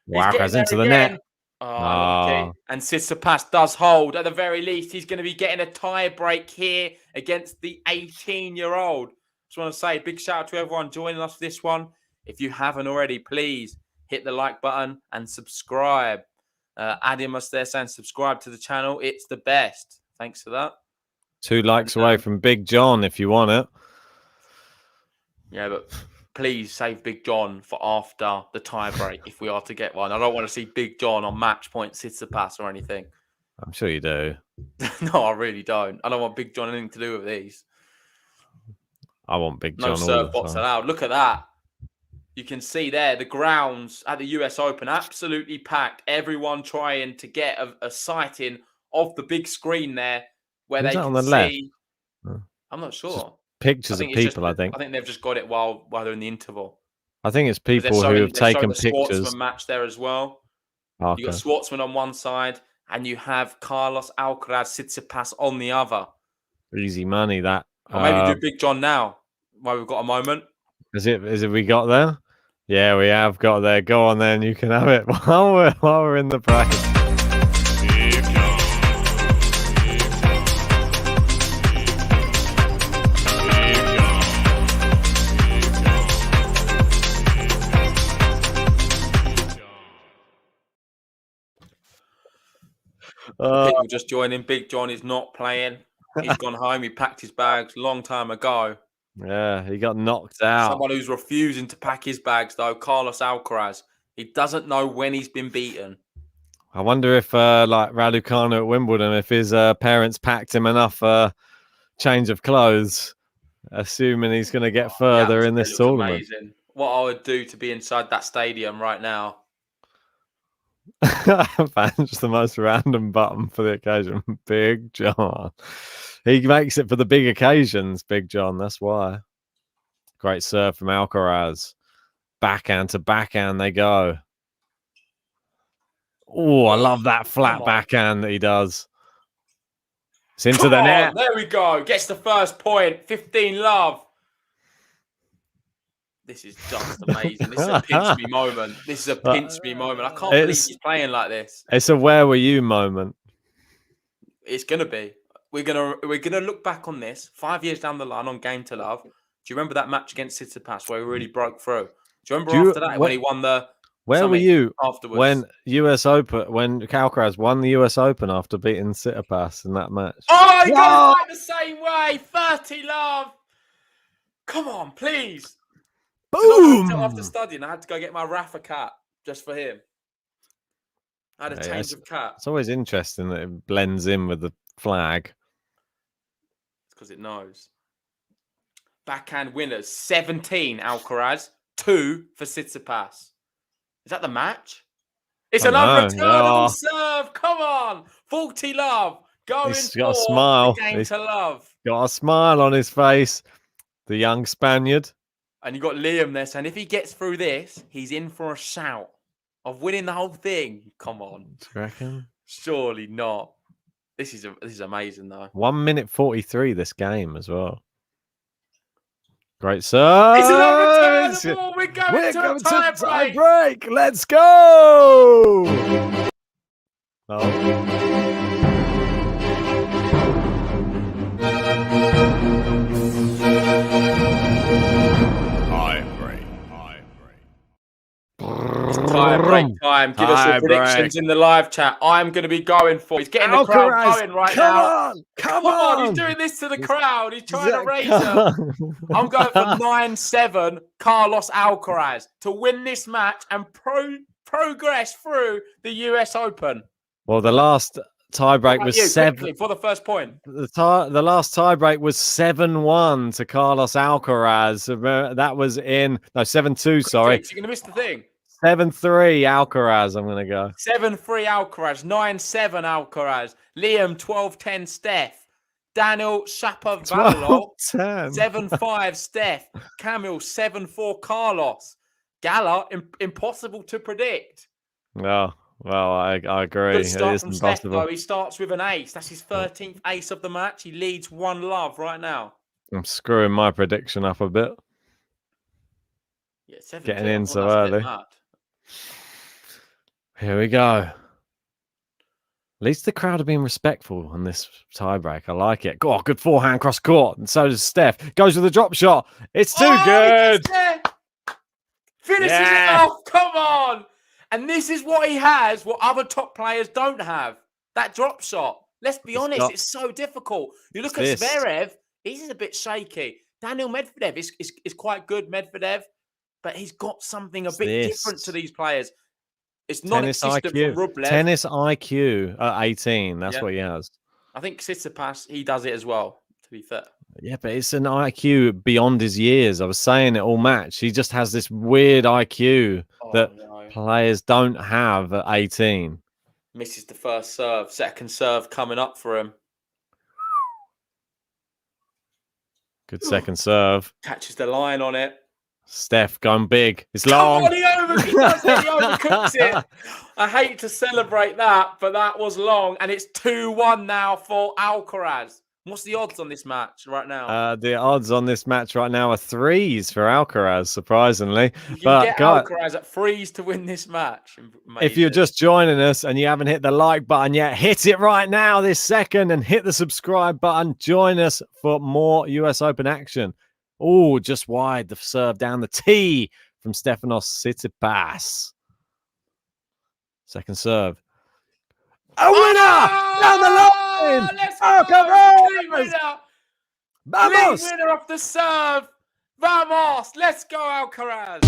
Alcaraz into the net. Oh. And Tsitsipas does hold. At the very least, he's going to be getting a tie break here against the 18-year-old. Just want to say a big shout out to everyone joining us for this one. If you haven't already, please hit the like button and subscribe. Adding us there saying subscribe to the channel. It's the best. Thanks for that. 2 likes away from Big John if you want it. Yeah, but please save Big John for after the tie break if we are to get one. I don't want to see Big John on match point Tsitsipas or anything. I'm sure you do. No, I really don't. I don't want Big John anything to do with these. I want Big No John all serve the bots time. allowed. Look at that. You can see there the grounds at the US Open absolutely packed. Everyone trying to get a sighting of the big screen there where Who's they that on can the left? see. Oh. I'm not sure. Pictures of It's just. people, I think. I think they've just got it while they're in the interval. I think it's Because people who have they're showing taken the pictures. Schwartzman match there as well. You got Okay. Schwartzman on one side, and you have Carlos Alcaraz Tsitsipas on the other. Easy money, that. Or maybe do Big John now, while we've got a moment. Is it we got there? Yeah, we have got there. Go on then, you can have it while we're in the break. People just joining. Big John is not playing. He's gone home. He packed his bags a long time ago. Yeah, he got knocked out. Someone who's refusing to pack his bags, though, Carlos Alcaraz. He doesn't know when he's been beaten. I wonder if, like Raducanu at Wimbledon, if his parents packed him enough change of clothes, assuming he's going to get further in this tournament. Amazing. What I would do to be inside that stadium right now. Banch the most random button for the occasion. Big John. He makes it for the big occasions, Big John. That's why. Great serve from Alcaraz. Backhand to backhand they go. Oh, I love that flat backhand that he does. It's into the net. There we go. Gets the first point. 15 love. This is just amazing. This is a pinch me moment. This is a pinch me moment. I can't believe he's playing like this. It's a where were you moment. It's gonna be. We're gonna look back on this 5 years down the line on Game to Love. Do you remember that match against Tsitsipas where he really broke through? Do you remember after that when he won the? Where were you afterwards when US Open when Alcaraz won the US Open after beating Tsitsipas in that match? Oh, he goes back the same way. 30 love. Come on, please. Boom! After studying, I had to go get my Rafa cap just for him. I had a change of cap. It's always interesting that it blends in with the flag. It's because it knows. Backhand winners, 17 Alcaraz, 2 for Tsitsipas. Is that the match? It's an unreturnable serve. Come on. 40 love. Going He's got a smile. Game to Love. Got a smile on his face. The young Spaniard. And you got Liam there saying if he gets through this, he's in for a shout of winning the whole thing. Come on. Do you reckon? Surely not. This is amazing though. 1 minute 43 this game as well. Great serve. It's an unreturnable. We're going to a tie break. Let's go. Oh. Tie break time. Give us your predictions in the live chat. I'm going to be going for. He's getting the crowd going right now. Come on. He's doing this to the crowd. He's trying to raise them. I'm going for 9-7 Carlos Alcaraz to win this match and progress through the US Open. Well, the last tiebreak was 7 for the first point. The last tiebreak was 7-1 to Carlos Alcaraz. That was in 7-2. Sorry, you're going to miss the thing. 7-3 Alcaraz. I'm going to go 7-3 Alcaraz, 9-7 Alcaraz. Liam 12-10 Steph. Daniel Shapovalov 7-5 Steph. Camille 7-4 Carlos. Gala impossible to predict. No. Well, I agree. Good start it is from impossible. Steph, though. He starts with an ace. That's his 13th ace of the match. He leads 1 love right now. I'm screwing my prediction up a bit. Yeah, 7-2. Getting in so early. Here we go. At least the crowd have been respectful on this tiebreak. I like it. Oh, good forehand cross court. And so does Steph. Goes with a drop shot. It's too good. Finishes it off. Come on. And this is what he has, what other top players don't have. That drop shot. Let's be honest, it's so difficult. You look at Zverev, he's a bit shaky. Daniel Medvedev is quite good, Medvedev, but he's got something a bit different to these players. It's Tennis non-existent IQ. from Rublev. Tennis IQ at 18. That's Yeah. what he has. I think Tsitsipas, he does it as well, to be fair. Yeah, but it's an IQ beyond his years. I was saying it all match. He just has this weird IQ that No. players don't have at 18. Misses the first serve. Second serve coming up for him. Good second serve. Catches the line on it. Steph going big. It's Come long. on, he does it. He overcooks it. I hate to celebrate that, but that was long. And it's 2-1 now for Alcaraz. What's the odds on this match right now? The odds on this match right now are 3s for Alcaraz, surprisingly. You can But get Alcaraz at 3s to win this match. if you're just joining us and you haven't hit the like button yet, hit it right now this second and hit the subscribe button. Join us for more US Open action. Oh, just wide the serve down the tee from Stefanos TSITSIPAS. Second serve. A winner down the line. Let's go! Alcaraz! Clean winner! Vamos! Clean winner off the serve! Vamos! Let's go, Alcaraz!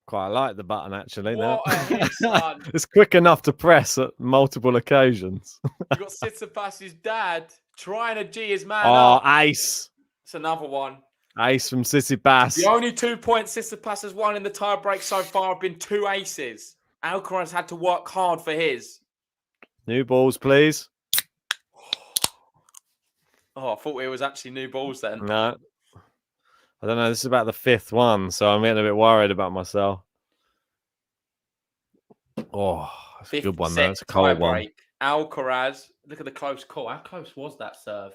Quite like the button actually. What a hit, son. It's quick enough to press at multiple occasions. You got Tsitsipas's dad trying to G his man Oh, up. ace. It's another one. Ace from TSITSIPAS. The only 2 points Tsitsipas has won in the tiebreak so far have been 2 aces. Alcaraz had to work hard for his. New balls, please. Oh, I thought it was actually new balls then. No. I don't know. This is about the 5th one, so I'm getting a bit worried about myself. Oh, that's a good one, though. It's a cold one. Alcaraz, look at the close call. How close was that serve?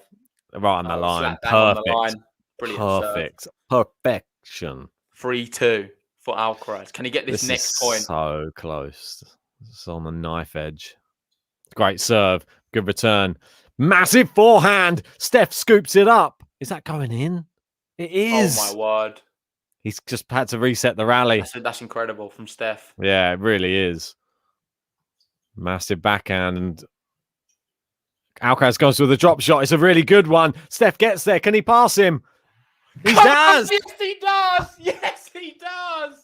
Right on the line. Slap bang on the Perfect. line. Brilliant Perfect. Perfection. 3-2 for Alcaraz. Can he get this next point? So close. It's on the knife edge. Great serve. Good return. Massive forehand. Steph scoops it up. Is that going in? It is. Oh, my word. He's just had to reset the rally. That's incredible from Steph. Yeah, it really is. Massive backhand. And Alcaraz goes with a drop shot. It's a really good one. Steph gets there. Can he pass him? He does. Yes, he does. Yes, he does.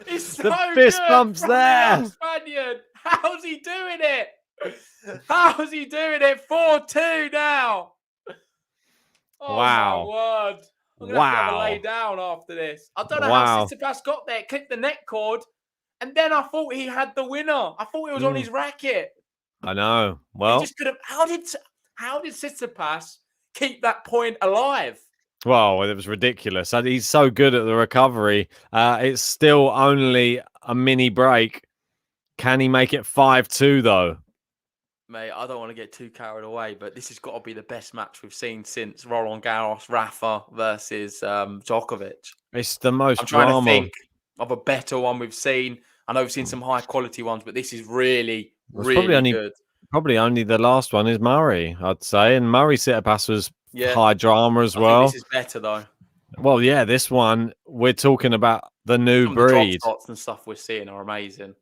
It's so The fist good bumps from there. the Spaniard. How's he doing it? How's he doing it? 4-2 now. Oh, Wow. my word. I'm going to have to lay down after this. I don't know how Tsitsipas got there. Clicked the net cord. And then I thought he had the winner. I thought it was on his racket. I know. Well, He just could have. How did Tsitsipas keep that point alive? well, it was ridiculous. He's so good at the recovery. It's still only a mini break. Can he make it 5-2 though? Mate, I don't want to get too carried away, but this has got to be the best match we've seen since Roland Garros, Rafa versus Djokovic. It's the most I'm trying drama. to think of a better one we've seen. I know we've seen some high quality ones, but this is really, really good. Probably only the last one is Murray, I'd say. And Murray Tsitsipas was Yeah. high drama as I well. think this is better though. Well, yeah, this one, we're talking about the new Some of the drop breed. shots and stuff we're seeing are amazing.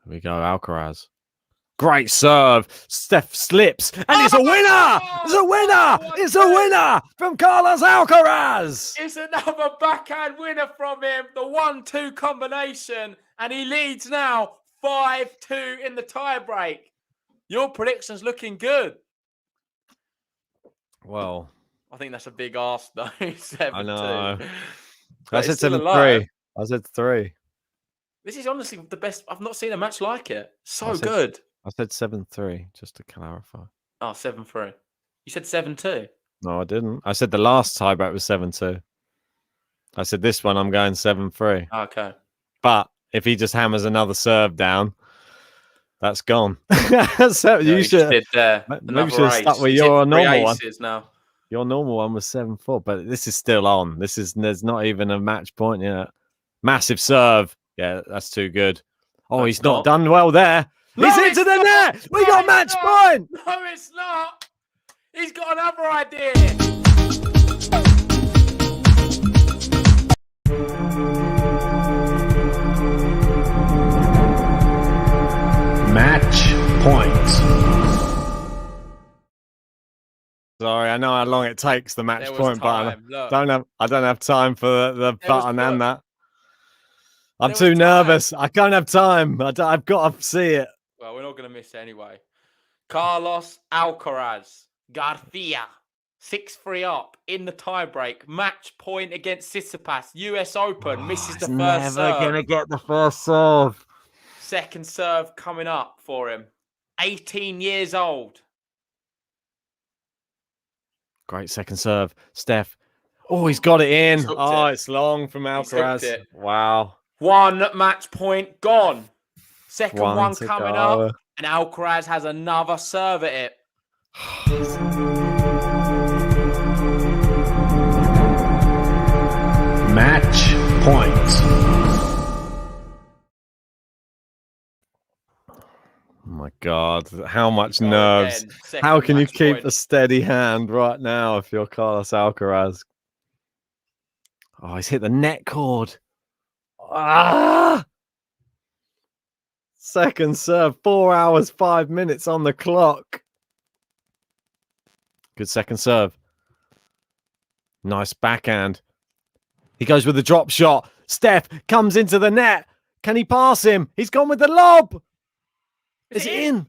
Here we go, Alcaraz. Great serve. Steph slips, and it's a winner! It's a winner! It's a winner from Carlos Alcaraz! It's another backhand winner from him. The 1-2 combination, and he leads now 5-2 in the tiebreak. Your prediction's looking good. Well, I think that's a big ask, though. 7-2. I know. But I said it's still 7-3. alive. I said 3. This is honestly the best. I've not seen a match like it. So I said- good. I said 7-3, just to clarify. Oh, 7-3. You said 7-2. No, I didn't. I said the last tiebreak was 7-2. I said this one, I'm going 7-3. Okay. But if he just hammers another serve down, that's gone. So Yeah, you he should. did there. Maybe you should have stuck with He's hit your 3 normal one. aces now. Your normal one was 7-4, but this is still on. There's not even a match point yet. Massive serve. Yeah, that's too good. Oh, That's he's not not. done well there. No, He's it's into the not. net. We No, got it's match not. point. No, it's not. He's got another idea. Match point. Sorry, I know how long it takes the match There was point button. time. Look. I don't have time for the There was button and that. I'm There too was time. nervous. I can't have time. I've got to see it. Well, we're not going to miss it anyway. Carlos Alcaraz Garcia, 6-3 up in the tiebreak. Match point against Tsitsipas. US Open. Misses the first serve. Never gonna get the first serve. Second serve coming up for him. 18 years old. Great second serve, Steph. Oh, he's got it in. Hooked Oh, it. it's long from hooked Alcaraz. it. Wow. One match point gone. Second One one to coming go. up. And Alcaraz has another serve at it. Match point. Oh my God, how much Go nerves. again. How Second can you match keep point. a steady hand right now if you're Carlos Alcaraz? Oh, he's hit the net cord. Ah! Second serve, 4 hours, 5 minutes on the clock. Good second serve. Nice backhand. He goes with the drop shot. Steph comes into the net. Can he pass him? He's gone with the lob. Is it in?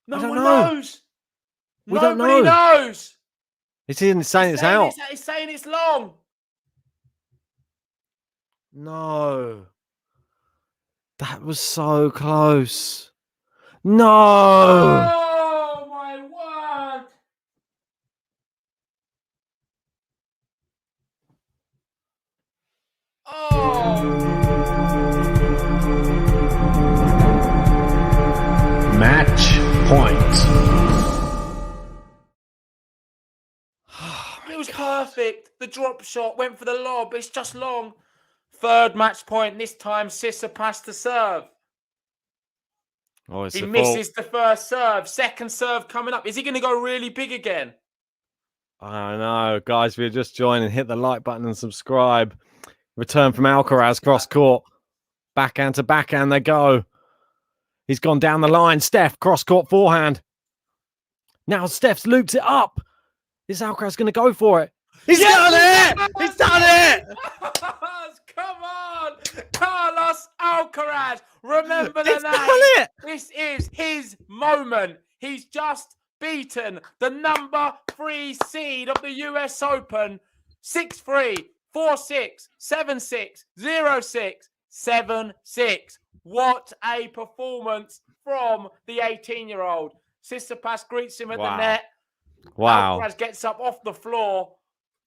No I don't one know. knows. We don't Nobody know. knows. It's in, saying it's out. It's saying it's long. No. That was so close. No. Oh my word. Oh. Match point. It was perfect. The drop shot went for the lob. It's just long. Third match point. This time, Tsitsipas to serve. Oh, it's He the misses the first serve. Second serve coming up. Is he going to go really big again? I know, guys. If you're just joining, hit the like button and subscribe. Return from Alcaraz cross court. Backhand to backhand they go. He's gone down the line. Steph, cross court forehand. Now Steph's looped it up. Is Alcaraz going to go for it? He's done it! He's done it! Come on! Carlos Alcaraz. Remember the He's name. done it! This is his moment. He's just beaten the number 3 seed of the US Open. 6-3, 4-6, 7-6, 0-6, 7-6. What a performance from the 18-year-old. Tsitsipas greets him at the net. Wow. Alcaraz gets up off the floor.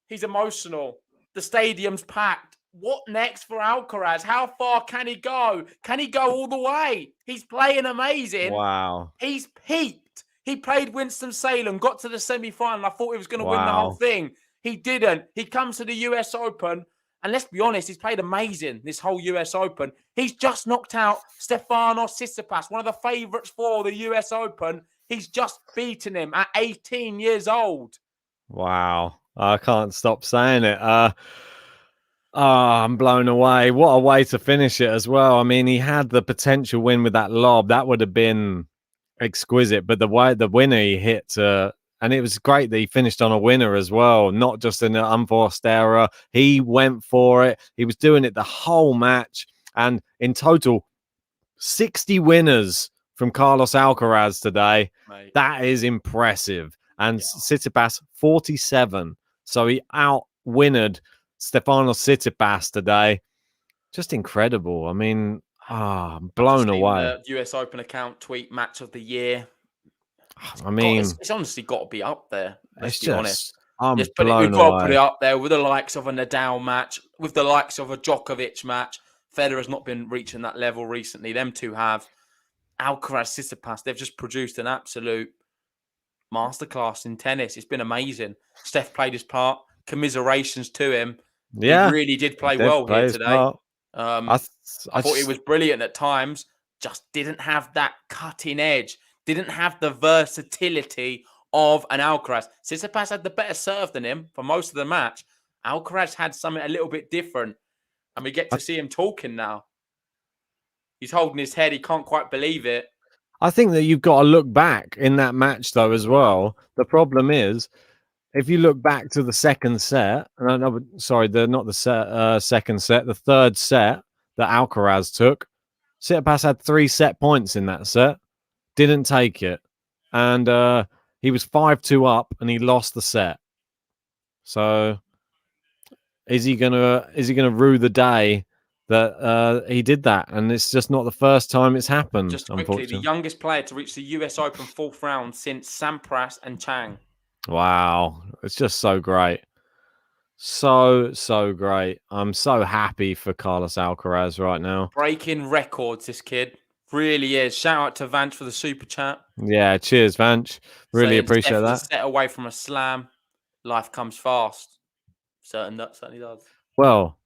He's emotional. The stadium's packed. What next for Alcaraz? How far can he go? Can he go all the way? He's playing amazing. Wow. He's peaked. He played Winston-Salem, got to the semi-final. I thought he was going to win the whole thing. He didn't. He comes to the US Open, and let's be honest, he's played amazing this whole US Open. He's just knocked out Stefanos TSITSIPAS, one of the favourites for the US Open. He's just beaten him at 18 years old. Wow. I can't stop saying it. I'm blown away. What a way to finish it as well. I mean, he had the potential win with that lob. That would have been exquisite. But the way the winner he hit, and it was great that he finished on a winner as well, not just an unforced error. He went for it. He was doing it the whole match. And in total, 60 winners from Carlos Alcaraz today. Mate. That is impressive. And Tsitsipas, 47. So he out-winned Stefanos TSITSIPAS today. Just incredible. I mean, I'm blown away. The US Open account tweet match of the year. I mean, it's honestly got to be up there. Let's it's be honest. I'm We've blown got to put away. it up there with the likes of a Nadal match, with the likes of a Djokovic match. Federer's not been reaching that level recently. Them two have. Alcaraz, Tsitsipas, they've just produced an absolute masterclass in tennis. It's been amazing. Steph played his part. Commiserations to him. Yeah, He really did play well here today. I thought he was brilliant at times. Just didn't have that cutting edge. Didn't have the versatility of an Alcaraz. Tsitsipas had the better serve than him for most of the match. Alcaraz had something a little bit different. And we get to see him talking now. He's holding his head. He can't quite believe it. I think that you've got to look back in that match though as well. The problem is, if you look back to the second set, sorry, not the second set, the third set that Alcaraz took, Tsitsipas had 3 set points in that set, didn't take it, and he was 5-2 up, and he lost the set. So, is he gonna rue the day that he did that? And it's just not the first time it's happened. Just quickly, the youngest player to reach the US Open 4th round since Sampras and Chang. Wow, it's just so great. So great. I'm so happy for Carlos Alcaraz right now. Breaking records, this kid. Really is. Shout out to Vance for the super chat. Yeah, cheers, Vance. Really appreciate that. Set away from a slam. Life comes fast. Certainly does. Well,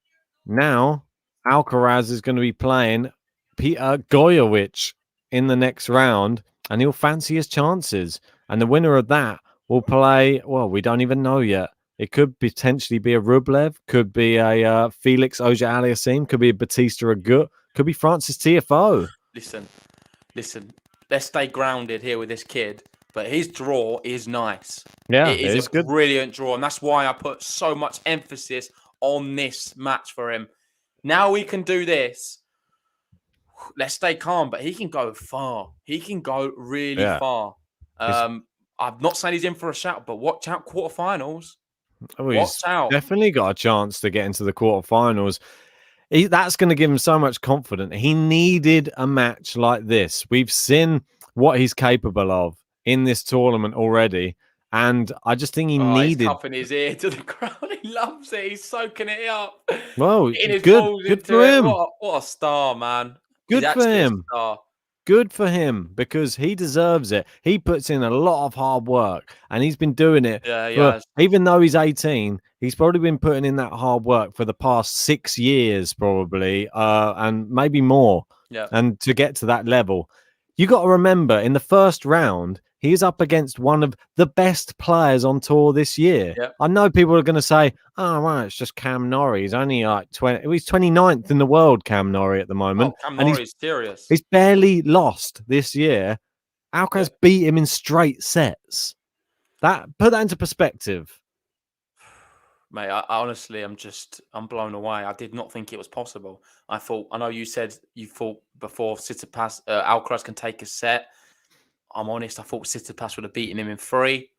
now Alcaraz is going to be playing Peter Goyevich in the next round, and he'll fancy his chances. And the winner of that will play, well, we don't even know yet. It could potentially be a Rublev, could be a Felix Auger-Aliassime, could be a Batista Agut, could be Francis Tiafoe. Listen. Let's stay grounded here with this kid. But his draw is nice. Yeah, it is a good, brilliant draw. And that's why I put so much emphasis on this match for him. Now we can do this. Let's stay calm, but he can go far. He can go really far. I'm not saying he's in for a shout, but watch out quarterfinals. Oh, he's definitely got a chance to get into the quarterfinals. That's going to give him so much confidence. He needed a match like this. We've seen what he's capable of in this tournament already, and I just think he needed. He's cupping his ear to the crowd. He loves it. He's soaking it up. Well, good for him. What a star, man. Good for him. Good for him, because he deserves it. He puts in a lot of hard work, and he's been doing it. Even though he's 18, he's probably been putting in that hard work for the past 6 years, probably, and maybe more. Yeah. And to get to that level, you got to remember, in the first round, he's up against one of the best players on tour this year. Yep. I know people are going to say, "Oh, right, it's just Cam Norrie. He's only like 20. He's 29th in the world, Cam Norrie, at the moment. Oh, Cam Norrie's serious. He's barely lost this year. Alcaraz beat him in straight sets. Put that into perspective, mate. I honestly, I'm blown away. I did not think it was possible. I know you said you thought before Tsitsipas, Alcaraz can take a set. I'm honest, I thought Tsitsipas would have beaten him in 3.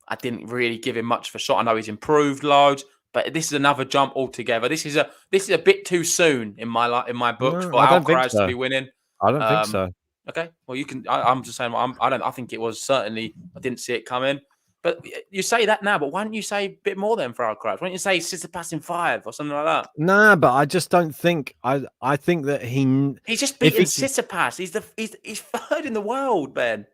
I didn't really give him much of a shot. I know he's improved loads, but this is another jump altogether. This is a bit too soon in my books for Alcaraz to be winning. I don't think so. Okay, well you can. I'm just saying. I think it was certainly. I didn't see it coming. But you say that now. But why don't you say a bit more then for Alcaraz? Why don't you say Tsitsipas in 5 or something like that? Nah, but I just don't think. I think that he's just beaten Tsitsipas. He's 3rd in the world, Ben.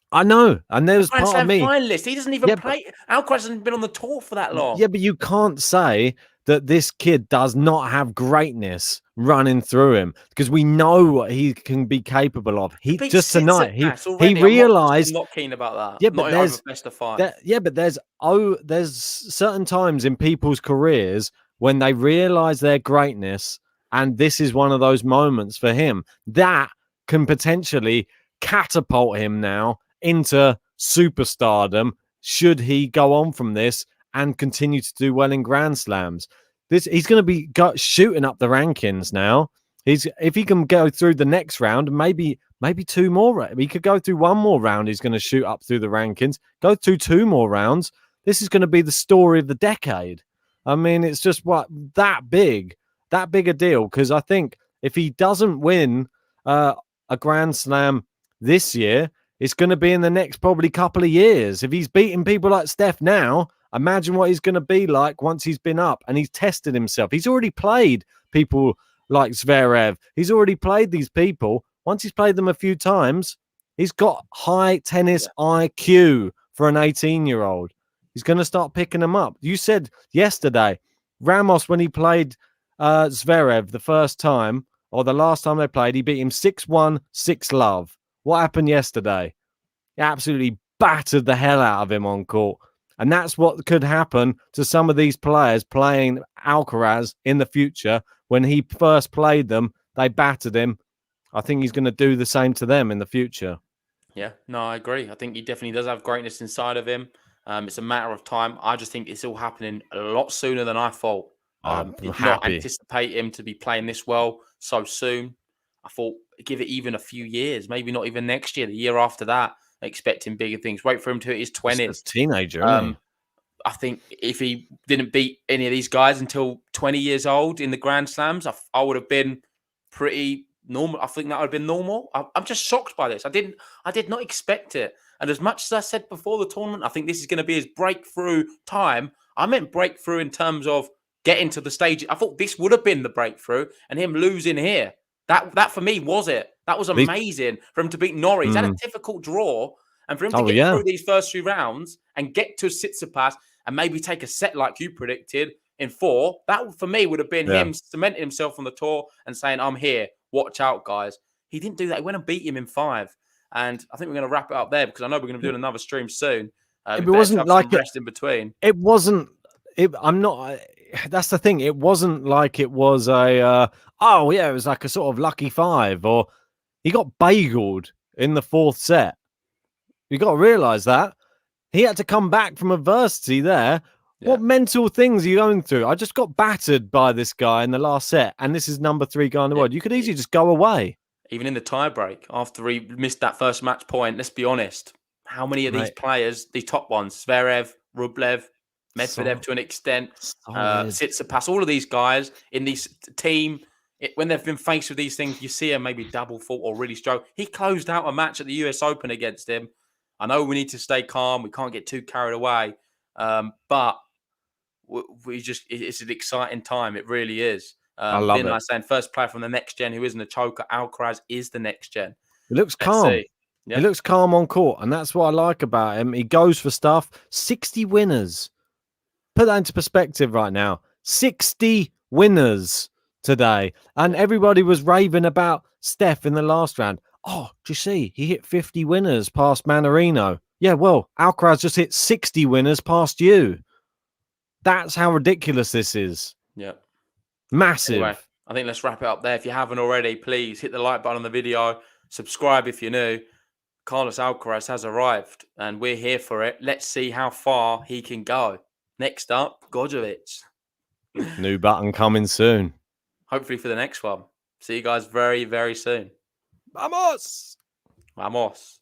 I know, and there's part of me. Finalist. He doesn't even play. Alcaraz hasn't been on the tour for that long. Yeah, but you can't say that this kid does not have greatness running through him, because we know what he can be capable of. He just tonight he realized. I'm not keen about that. Yeah, but there's best of 5. But there's certain times in people's careers when they realize their greatness, and this is one of those moments for him that can potentially catapult him now into superstardom, should he go on from this and continue to do well in Grand Slams. He's going to be shooting up the rankings now. If he can go through the next round, maybe 2 more. He could go through 1 more round. He's going to shoot up through the rankings. Go through 2 more rounds. This is going to be the story of the decade. I mean, it's just that big a deal. Because I think if he doesn't win a Grand Slam this year, it's going to be in the next probably couple of years. If he's beating people like Steph now, imagine what he's going to be like once he's been up and he's tested himself. He's already played people like Zverev. He's already played these people. Once he's played them a few times, he's got high tennis IQ for an 18-year-old. He's going to start picking them up. You said yesterday, Ramos, when he played Zverev the first time, or the last time they played, he beat him 6-1, 6-love. What happened yesterday? He absolutely battered the hell out of him on court. And that's what could happen to some of these players playing Alcaraz in the future. When he first played them, they battered him. I think he's going to do the same to them in the future. Yeah, no, I agree. I think he definitely does have greatness inside of him. It's a matter of time. I just think it's all happening a lot sooner than I thought. I'm Did not happy. anticipate him to be playing this well so soon. I thought give it even a few years, maybe not even next year, the year after that. Expecting bigger things. Wait for him to hit his He's a 20s. teenager, isn't he? I think if he didn't beat any of these guys until 20 years old in the Grand Slams, I would have been pretty normal. I think that would have been normal. I'm just shocked by this. I did not expect it. And as much as I said before the tournament, I think this is going to be his breakthrough time. I meant breakthrough in terms of getting to the stage. I thought this would have been the breakthrough, and him losing here. That for me was it. That was amazing for him to beat Norrie. He's had a difficult draw, and for him to get through these first 3 rounds and get to Tsitsipas and maybe take a set like you predicted in 4, that for me would have been him cementing himself on the tour and saying, I'm here. Watch out, guys. He didn't do that. He went and beat him in 5. And I think we're going to wrap it up there because I know we're going to be doing another stream soon. It wasn't like rest in between. It wasn't. I'm not. That's the thing. It wasn't like it was a. Oh yeah, it was like a sort of lucky 5, or he got bageled in the 4th set. You got to realize that he had to come back from adversity there. Yeah. What mental things are you going through? I just got battered by this guy in the last set, and this is number 3 guy in the world. You could easily just go away. Even in the tiebreak, after he missed that first match point, let's be honest. How many of these players, the top ones, Zverev, Rublev, Medvedev to an extent, Tsitsipas, all of these guys in this team, when they've been faced with these things, you see them maybe double fault or really struggle. He closed out a match at the US Open against him. I know we need to stay calm. We can't get too carried away. But it's an exciting time. It really is. I love it. Like saying first player from the next gen who isn't a choker. Alcaraz is the next gen. He looks calm. He looks calm on court, and that's what I like about him. He goes for stuff. 60 winners. Put that into perspective right now. 60 winners today. And everybody was raving about Steph in the last round. Oh, do you see? He hit 50 winners past Manarino. Yeah, well, Alcaraz just hit 60 winners past you. That's how ridiculous this is. Yeah. Massive. Anyway, I think let's wrap it up there. If you haven't already, please hit the like button on the video. Subscribe if you're new. Carlos Alcaraz has arrived, and we're here for it. Let's see how far he can go. Next up, Godjovic. New button coming soon. Hopefully for the next one. See you guys very, very soon. Vamos! Vamos.